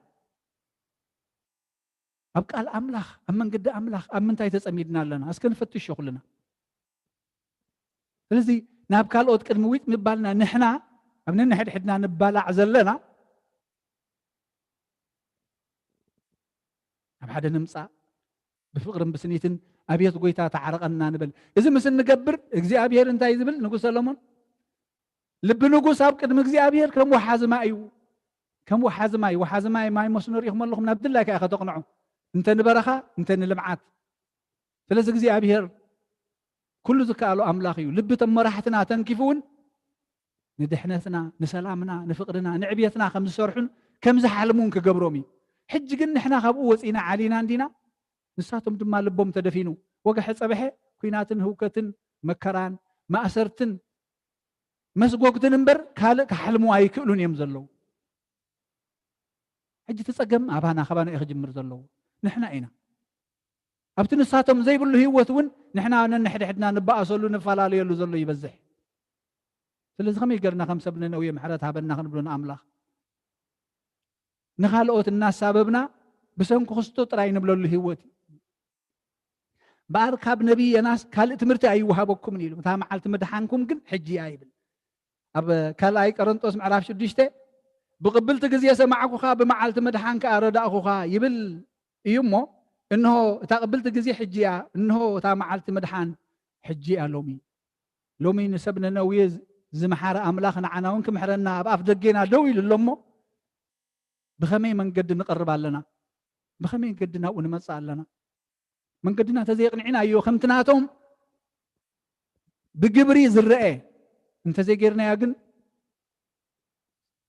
ابقى الاملاح امن قد املاح امنتا يتصميدنا لنا اسكن فتش شغلنا ስለዚህ ናብ ካልኦት ቅድሚዊት ምባልና ንሕና ኣብ ነንሕድሕድና ንባላዕ ዘለና ኣብ ሓደ ንምፃእ ብፍቅርን ብስኒትን ኣብየት ጎይታ ተዓረቐና ንብል እዚ ምስ ንገብር እግዚኣብሔር እንታይ ዝብል ንጉስ ሰሎሞን ልቢ ንጉስ ኣብ ቅድሚ እግዚኣብሔር ከም ወሓዚ ማይ እዩ ከም ወሓዚ ማይ መስኖ ሪኢኹም ኣለኹም ናብ ድላይ ከ ከተቕንዑ እንተ ንበረኻ እንተ ንልምዓት ስለዚ እግዚኣብሔር كل ذكاء أملاخ يو لبتم مراحتنا تنكفون ندحنتنا نسلامنا نفقرنا نعبيتنا خمس سرحون كم زحلمون كجبرومي حج قلنا إحنا خبؤ وسينا علينا عندنا نساتهم دم لبهم تدفينو وقح صباحه كيناتن هوكتن مكران ما أسرتن مسقوقتن نمبر كالك حلموا أي كلون يمزلوا حج تسقم أبانا خبانا إخج مرزلوا نحنا أين ኣብቲ ንሳቶም ዘይብሉ ህይወት እውን ንሕና ነንሕድሕድና ንባኣሰሉ ንፈላለየሉ ዘሎ ይበዝሕ ስለዚ ከመይ ገርና ከም ሰብ ነነውየ ምሕረት ሃበና ክንብሎ ንኣምላኽ ንኻልኦት እናሳበብና ብሰንኪ ክርስቶ ጥራይ ንብለሉ ህይወት በኣር ካብ ነቢይ የናስ ካልእ ትምህርቲ ኣይወሃበኩምን ኢሉ እታ መዓልቲ ምድሓንኩም ግን ሕጂ እያ ይብል ኣብ ካልኣይ ቆሮንጦስ ምዕራፍ 6 ብቕብልቲ ግዜ ሰማዕኩኻ ብመዓልቲ ምድሓንካ ረዳእኹኻ ይብል እዩ እሞ إنه تقبلت جزي حجيا إنه تامعلت مدحان حجيا لومي نسبنا نويز زمحار أملاخنا عناونك محرنا بأف دقينا دوي للمو بخمي من قد نقرب لنا بخمي قدنا ونمسع لنا من قدنا تزيقنا عنا أيو خمتناتهم بقبري زرقه انت زيقيرنا يقن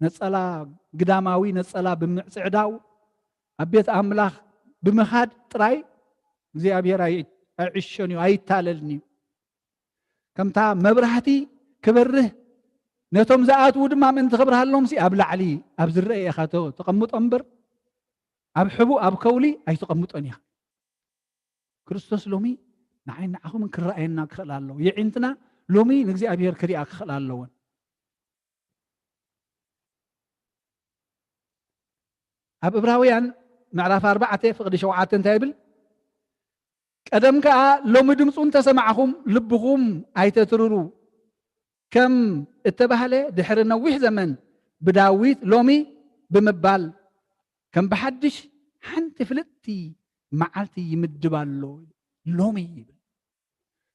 نسألا قداماوي نسألا بمعسعداو أبيت أملاخ بمخاد تراي እግዚአብሔር አይዕሸኒ አይታለልኒ ከምታ መብራህቲ ክበርህ ነቶም ዝኣትው ድማ ምን ትኽብርሃሎም ሲ ኣብ ላዕሊ ኣብ ዝረአ ኢኻ ተቐምጦ እምበር ኣብ ሕቡእ ኣብ ከውሊ ኣይተቐምጦን ኢኻ ክርስቶስ ሎሚ ንዓይን ንዓኹም ክረአየና ክኽእል ኣለዎ ይዒንትና ሎሚ ንእግዚአብሔር ክሪኣ ክኽእል ኣለዎን ኣብ ዕብራውያን معرف 4 فقد شوعات تايبل قدم كا لو مدمصون تسمعهم لبهم ايتتررو كم اتبهله دحر نوح زمن بداويت لومي بمبال كم بحدش حنت فلتي معلتي يمدبالو لومي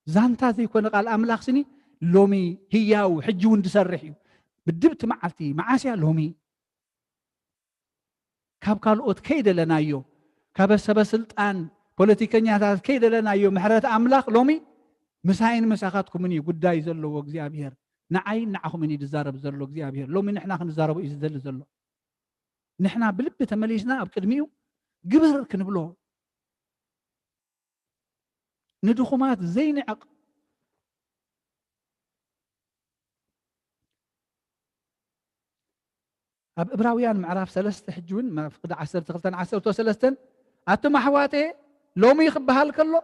زانتا زي كون قال املاخ سني لومي هياو حجون تسرحي بدبت معلتي معاسيا لومي كاب كالوت كيد لنا يو كاب سلطان بوليتيكانيات كيد لنا يو محرات أملاخ لومي مساين مساخاتكم مني قداي زلو وغزيابير نعين نعخو مني دزارب زلو وغزيابير لومي نحنا خنزاربو إزدل زلو نحنا بلب تمليسنا أبقدميو قبر كنبلو ندخومات زي نعق أب إبراويان معرف 3 حجون ما فقد 10 تقلتن 10 وثلاثة أتم حواتي لومي خبها الكلو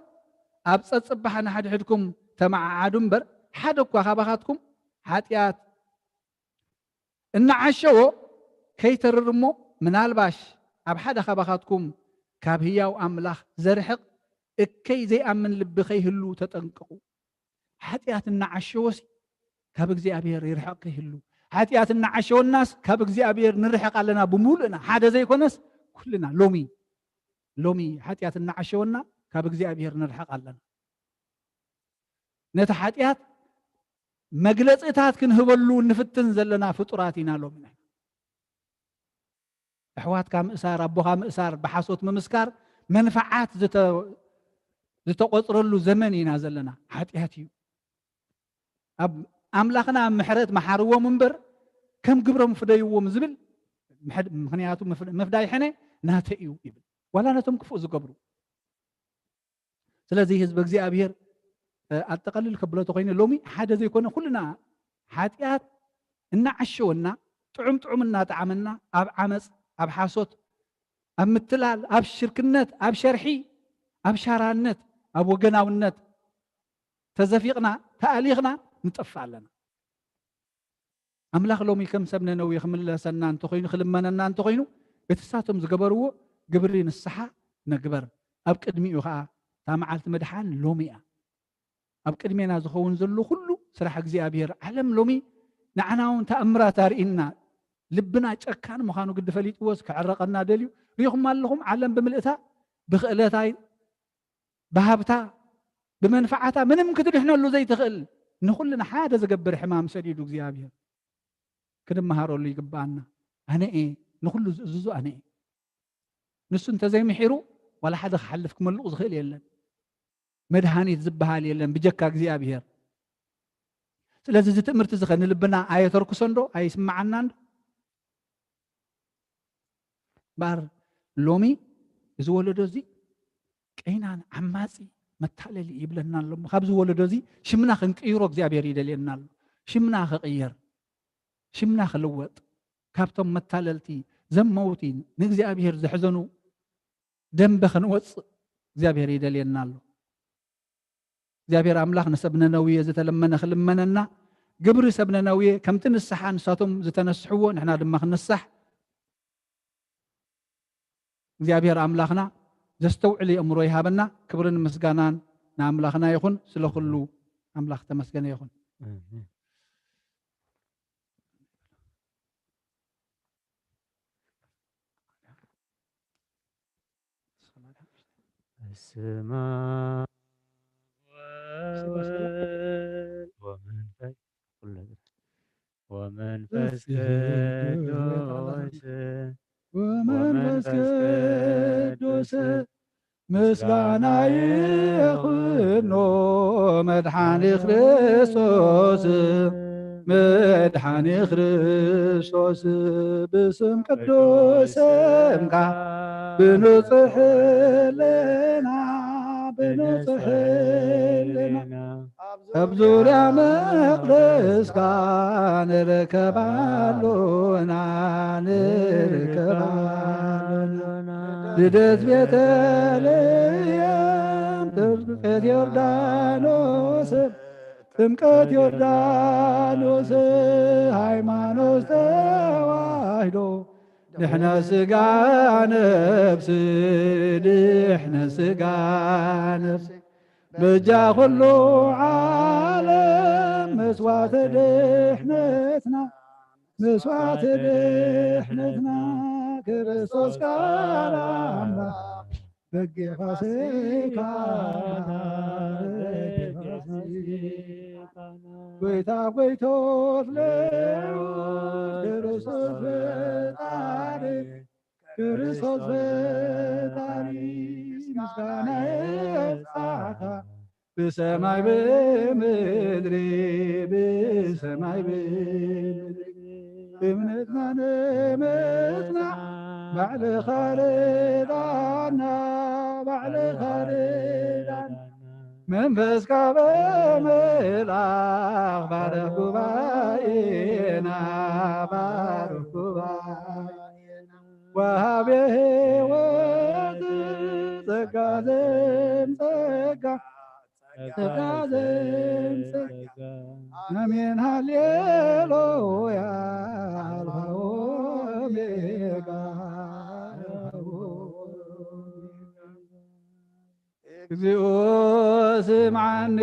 أب صبحنا حد حدكم تمع عادم بر حدك وخبخاتكم حاتيات إن عشوا كي تررمو من الباش أب حد خبخاتكم كابهيا وأملاخ زرحق كي زي أمن لبخي هلو تتنققوا حاتيات إن عشوا كابك زي أبير يرحق هلو حاتيات النعشو الناس كابك زي أبير نرحق لنا بمولنا حدا زي كونس كلنا لومي حاتيات النعشونا كابك زي أبير نرحق لنا نتا حاتيات مجلسات كنهبلو نفتن زلنا فطراتنا لومنا أحوات كام إسار أبوها مئسار بحصوت ممسكار منفعات زتقصر له زمننا زلنا حاتياتي أب أملاخنا محرت محروة منبر كم قبرهم فدايو مزبل مخنياتهم مفداي حنه ناتئيو يبل ولا نتم كفو زقبرو سلازي حزب እግዚአብሔር أتقلل كبلة تخين لومي حدا زي كنا كلنا حاتيات إن عشونا طعمنا تعملنا أب عمس أب حاسوت أب متلال أب شركنت أب شرحي أب شارانت أب وجناونت تزفيقنا تأليغنا نتفع لنا أملاخ لومي كم سبنا نوي خمل سنان تخينو خلمنا نان تخينو اتساتم زقبرو قبرين الصحة نقبر أب قدمي يخا تامعالت مدحان لوميا أب قدمينا زخون زلو كله سرح እግዚአብሔር ዓለም ሎሚ ንዓናውን ተኣምራት ኣርእና ልብና ጨካን ምዃኑ ግድ ፈሊጥዎስ ክዕረቐና ደልዩ ሪኹም ኣለኹም ዓለም ብምልእታ ብኽእለታይ ብሃብታ ብመንፈዓታ ምንም ክትድሕነሉ ዘይትኽእል ንኹልና ሓደ ዝገብር ሕማም ሰዲዱ እግዚኣብሔር ክንመሃረሉ ይግባአና ኣነ እየ ንኹሉ ዝእዝዙ ኣነ እየ ንሱ እንተዘይምሒሩ ዋላ ሓደ ክሓልፍ ክመልቕ ዝኽእል የለን መድሃኒት ዝበሃል የለን ብጀካ እግዚኣብሔር ስለዚ እዚ ትምህርቲ እዚ ከንልብና ኣየተርኩሶ ዶ ኣይስማዓና ዶ ባር ሎሚ እዚ ወለዶ እዚ ቀይናን ዓማፂ መታለሊ ይብለና ኣሎ ካብዚ ወለዶ እዚ ሽምና ክንቅይሮ እግዚኣብሔር ይደልየና ኣሎ ሽምና ክቕየር ሽምና ክልወጥ ካብቶም መታለልቲ ዘመውቲ ንእግዚአብሔር ዘሕዘኑ ደንበ ክንወፅእ እግዚአብሔር ይደልየና ኣሎ እግዚአብሔር አምላክ ነሰብነ ነውየ ዝተለመነ ክልመነና ግብሪ ሰብነ ነውየ ከምቲ ንስሓ ንሳቶም ዝተነስሕዎ ንሕና ድማ ክንሳሕ እግዚአብሔር አምላክና ዘስተውዕል ኣእምሮ ይሃበና ክብርን ምስጋናን ንኣምላክና ይኹን ስለ ኩሉ አምላክ ተመስገነ ይኹን السماء ومنفس قدوس ምስጋና ይኹኖ መድኃኒ ክርስቶስ መድኃኒ ክርስቶስ ብስም ቅዱስምካ ብንጽሕ ለና ብንጽሕ ለና ኣብ ዙርያ መቅደስካ ንርከባሉና ንርከባሉና ልደት ቤተልሔም ጥምቀት ዮርዳኖስ ጥምቀት ዮርዳኖስ ሃይማኖት ተዋህዶ ንሕና ስጋ ነፍስ ንሕና ስጋ ነፍስ በጃ ኩሉ ዓለም መስዋዕተ ድሕነትና መስዋዕተ ድሕነትና ክርስቶስ ቃል አምላክ በጌ ፋሲካና ጎይታ ጎይቶት ለውጥ ክርስቶስ ፈጣሪ ክርስቶስ ፈጣሪ ምስጋና ይብዛታ በሰማይ በምድሪ በሰማይ በምድሪ እምነትና እምነትና ባዕልኻ ርዳና ባዕልኻ ርዳና መንፈስካ በምልኣኽ ባርኽ ጉባኤና ባርኽ ጉባኤና ወሃቤ ሕይወት ጸጋ ዘምጸጋ ጸጋ ዘምጸጋ አሜን ሃሌሉያ አልፋ ኦሜጋ እግዚኦ ስምዓኒ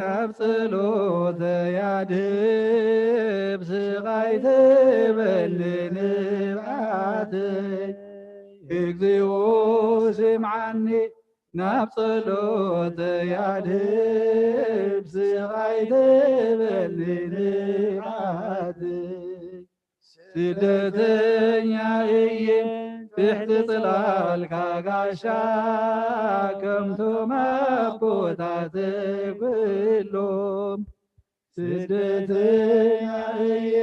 ናብ ጸሎተይ ኣድህብ ስቓይ ትበሊ ንብዓተይ እግዚኦ ስምዓኒ ናብ ጸሎተይ ኣድህብ ስቓይ ትበሊ ንብዓተይ ስደተኛ እየ ትሕቲ ጽላልካ ጋሻ ከምቶም ኣቦታተይ ኩሎም ስደተኛ እየ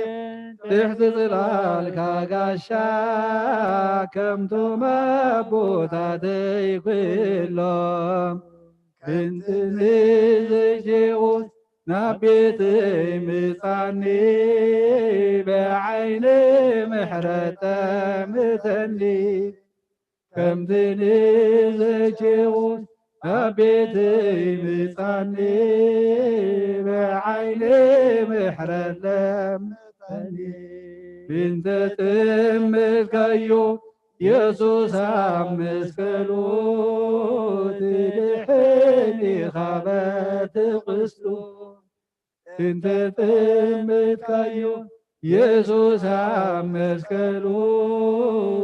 ትሕቲ ጽላልካ ጋሻ ከምቶም ኣቦታተይ ኩሎም بنتني زيجيوس نبيتي مصاني بعين محرة مثني كم ذني زيجيوس نبيتي مصاني بعين محرة مثني بنت تم الكيو يسوس مسكلو تلحني خابت قسلو بنت تم الكيو يسوس مسكلو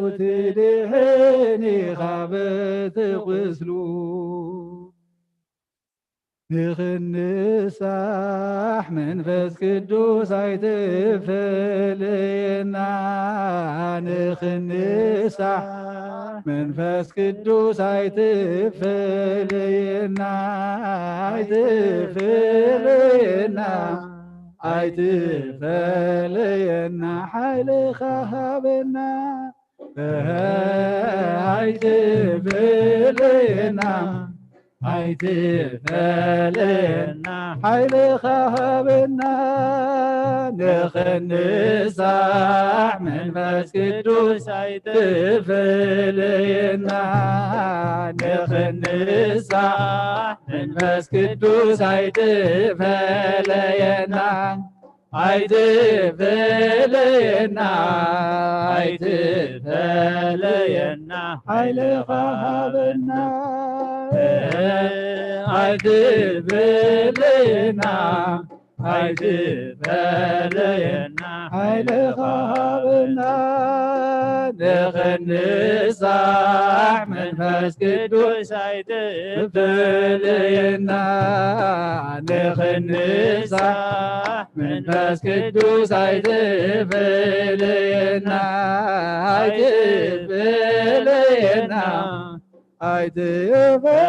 تلحني خابت قسلو نخنساح منفس قدوس عيتفلينا نخنساح منفس قدوس عيتفلينا عيتفلينا حيل خهبنا عيتفلينا عيتفلينا حيل خهبنا نخنساح منفس قدوس عيتفلينا نخنساح منفس قدوس عيتفلينا عيتفلينا عيتفلينا حيل خهبنا عيتفلينا عيتفلينا حيل خهبنا نخنساح منفس قدوس عيتفلينا نخنساح منفس قدوس عيتفلينا عيتفلينا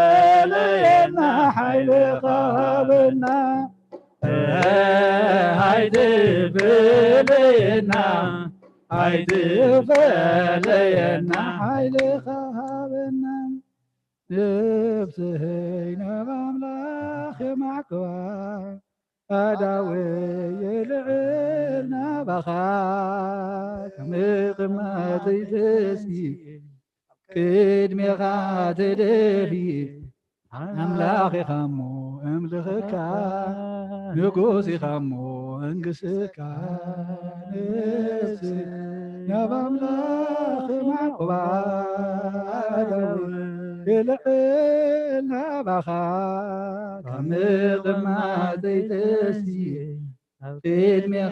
عيتفلينا حيل خهبنا عيتفلينا عيتفلينا حيل خهبنا نبسهينا بأملاخ معكوا أداوي يلعلنا بخاك مقمة تسي قدمي تدفي أملاخي خمو أملخكا نقوسي خمو أنقسكا نفسي يا بأملاخ معقبا يلعلنا بخاك مقمة تسي قدمي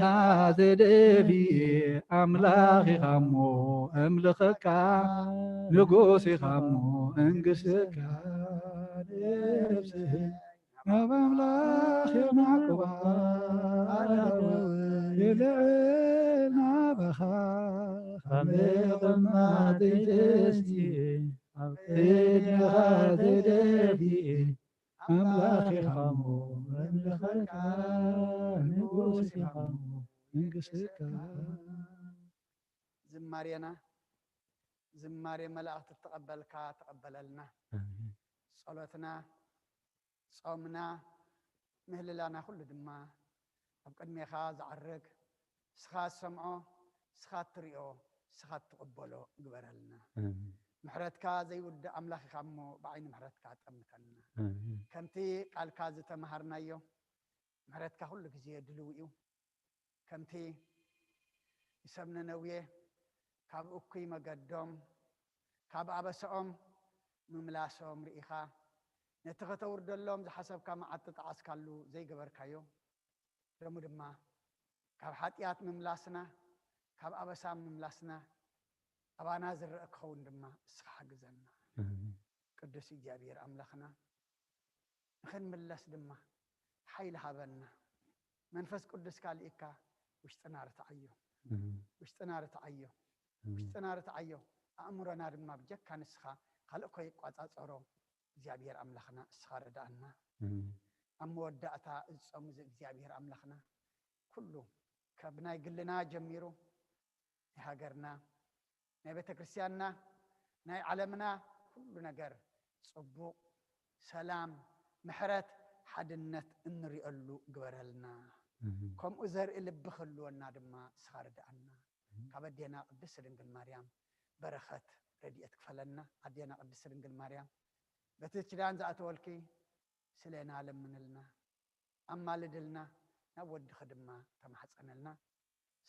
تدفي أملاخي خمو أملخكا نقوسي خمو انقسكا نفسي يا بملاخ يا معقبا يلعنا بخا خميق ما تجسي عقيد غادري أملاخي خمو أملخكا نقوسي خمو انقسكا زمارينا زماري ملأت تقبلك تقبلنا صلاتنا صومنا مهللانا كل دما قدمي خاز عرق سخات سمعو سخات تريو سخات تقبلو قبرلنا محرتك زي ود أملاخي خامو بعين محرتك تأمتلنا كمتي قال كاز تمهرنا يو محرتك كل كزي دلويو كمتي يسمنا نويه كاب أكوي مقدم كاب أبسهم مملاسهم رئيخا نتغتور دلهم زي حسب كما عطت عسكالو زي قبر كايو رمو دما كاب حاتيات مملاسنا كاب أبسام مملاسنا أبا نازر أكخون دما اسخا قزلنا قدس إجابير أملخنا نخن ملس دما حيل هابنا منفس قدس كالإيكا وشتنار تعيو وشتنار تعيو وشتنار تعيو أمرنا دما بجكا نسخا خلقو يقوات أصورو إجابير أملخنا اسخا ردانا أمو ودأتا إزعم إجابير أملخنا كله كابنا يقلنا جميرو يهاجرنا نبيت كريستياننا ناي علمنا كل نجار صبو سلام محرت حدنت انريالو جبرلنا كم أزر اللي بخلوا النادم سخارد عنا كبدينا قدس رنجل مريم برخت رديت فلنا عدينا قدس رنجل مريم بتشران زعتولكي سلينا لمن لنا أما لدلنا نود خدمة تمحصن لنا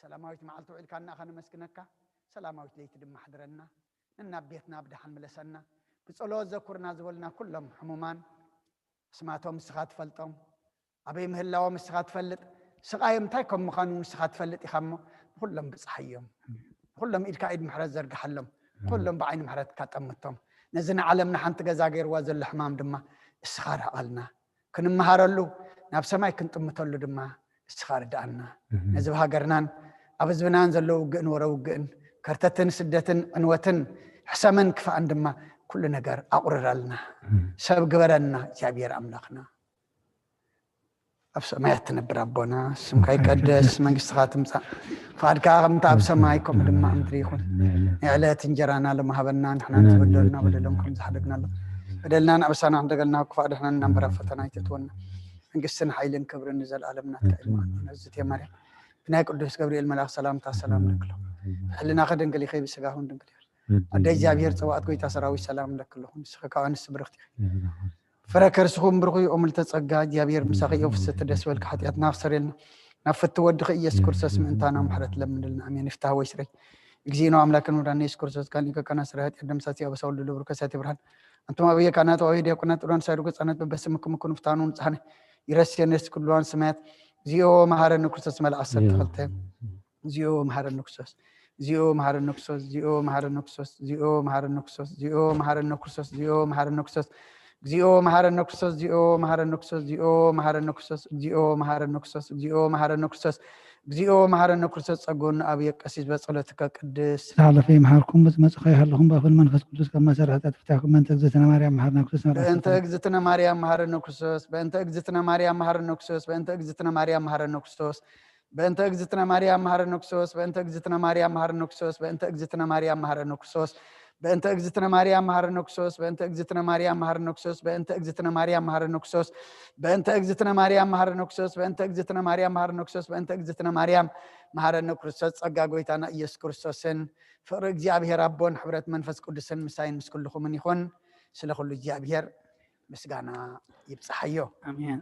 سلاماويت معلتو عيل كان أخنا مسكنك سلاماويت ليت دم حضرنا إن بيتنا بدحن ملسنا بتصلوا ذكرنا زولنا كلهم حمومان سمعتهم سخات فلتهم أبي مهلاهم سخات فلت سقايم تايكم مخانون سخات فلت يخمو كلهم بصحيهم كلهم إلكايد محرز زرق حلهم كلهم بعين محرز كاتمتهم نزنا علمنا حنت جزاجير وازل الحمام دما السخار قالنا كن مهارلو ناب سماي كنت متولو دما السخار دعنا نزبها قرنان أبزبنان زلو وقن ورا وقن كرتتن سدتن عنوتن حسمن كفا عندما كل نجار أقرر لنا سبق برنا جابير أملاقنا أبس ما يتنبر ربنا سمكاي قدس من قصاتهم فاد كاغم تاب سمايكم لما أمتريخون إعلات انجرانا لما هبنا نحن نتبدلنا بدلنكم زحدقنا بدلنا أبسانا عندنا كفاد احنا نمبر فتنا يتتونا نقصن حيلن كبر نزل عالمنا كإيمان نزت يا مريم بناي قدس جبريل ملاك سلام لك له حلنا خدن قلي خيب سقاهون دنقلي أدي جابير سوات كوي تسراوي سلام لك له سخكاون السبرختي فركر سخوم برغي أمل تسقى جابير مساقي يوف ستدس والكحتيات نافسر لنا نفت ودخ إيس كورسس من أنتنا محرت لمن لنا أمين افتح ويسري إجزينو أملاك نورانيس كورسس كان يك كنا سرهت قدم ساتي أبسول للو بركساتي برهان أنتم أبي كانت وعيد يكونت أوران سيروكس أنا ببسمكم كن فتانون صحني يرسينس كلوان سمات زيو مهارن كورسس مال أسر تخلته زيو مهارن نكسس زيو مهارن نكسس زيو مهارن نكسس زيو مهارن نكسس زيو مهارن نكسس زيو مهارن نكسس زيو مهارن نكسس زيو مهارن نكسس زيو مهارن نكسس زيو مهارن نكسس زيو مهارن نكسس زيو مهارن نكسس أقول أبي أسيس بصلتك قدس على في محاركم بس ما تخيل لهم بقى المنفس قدس كما سرعت تفتحكم من تجزتنا مريم مهارن نكسس بأنت أجزتنا مريم مهارن نكسس بأنت أجزتنا مريم مهارن نكسس بأنت أجزتنا مريم مهارن نكسس بأنت أجزتنا مريم مهارن نكسس بأنت أجزتنا مريم مهارن نكسس بأنت أجزتنا مريم مهارن نكسس بأنت أجزتنا مريم مهار نكسوس بأنت أجزتنا مريم مهار نكسوس بأنت أجزتنا مريم مهار نكسوس بأنت أجزتنا مريم مهار نكسوس بأنت أجزتنا مريم مهار نكسوس بأنت أجزتنا مريم مهار نكسوس أجاقويتنا إيس كرسوسن فرق جابير ربون حبرت منفس قدسن مساين مسكلكم من يخون سلخلو جابير مسقانا يبصحيو آمين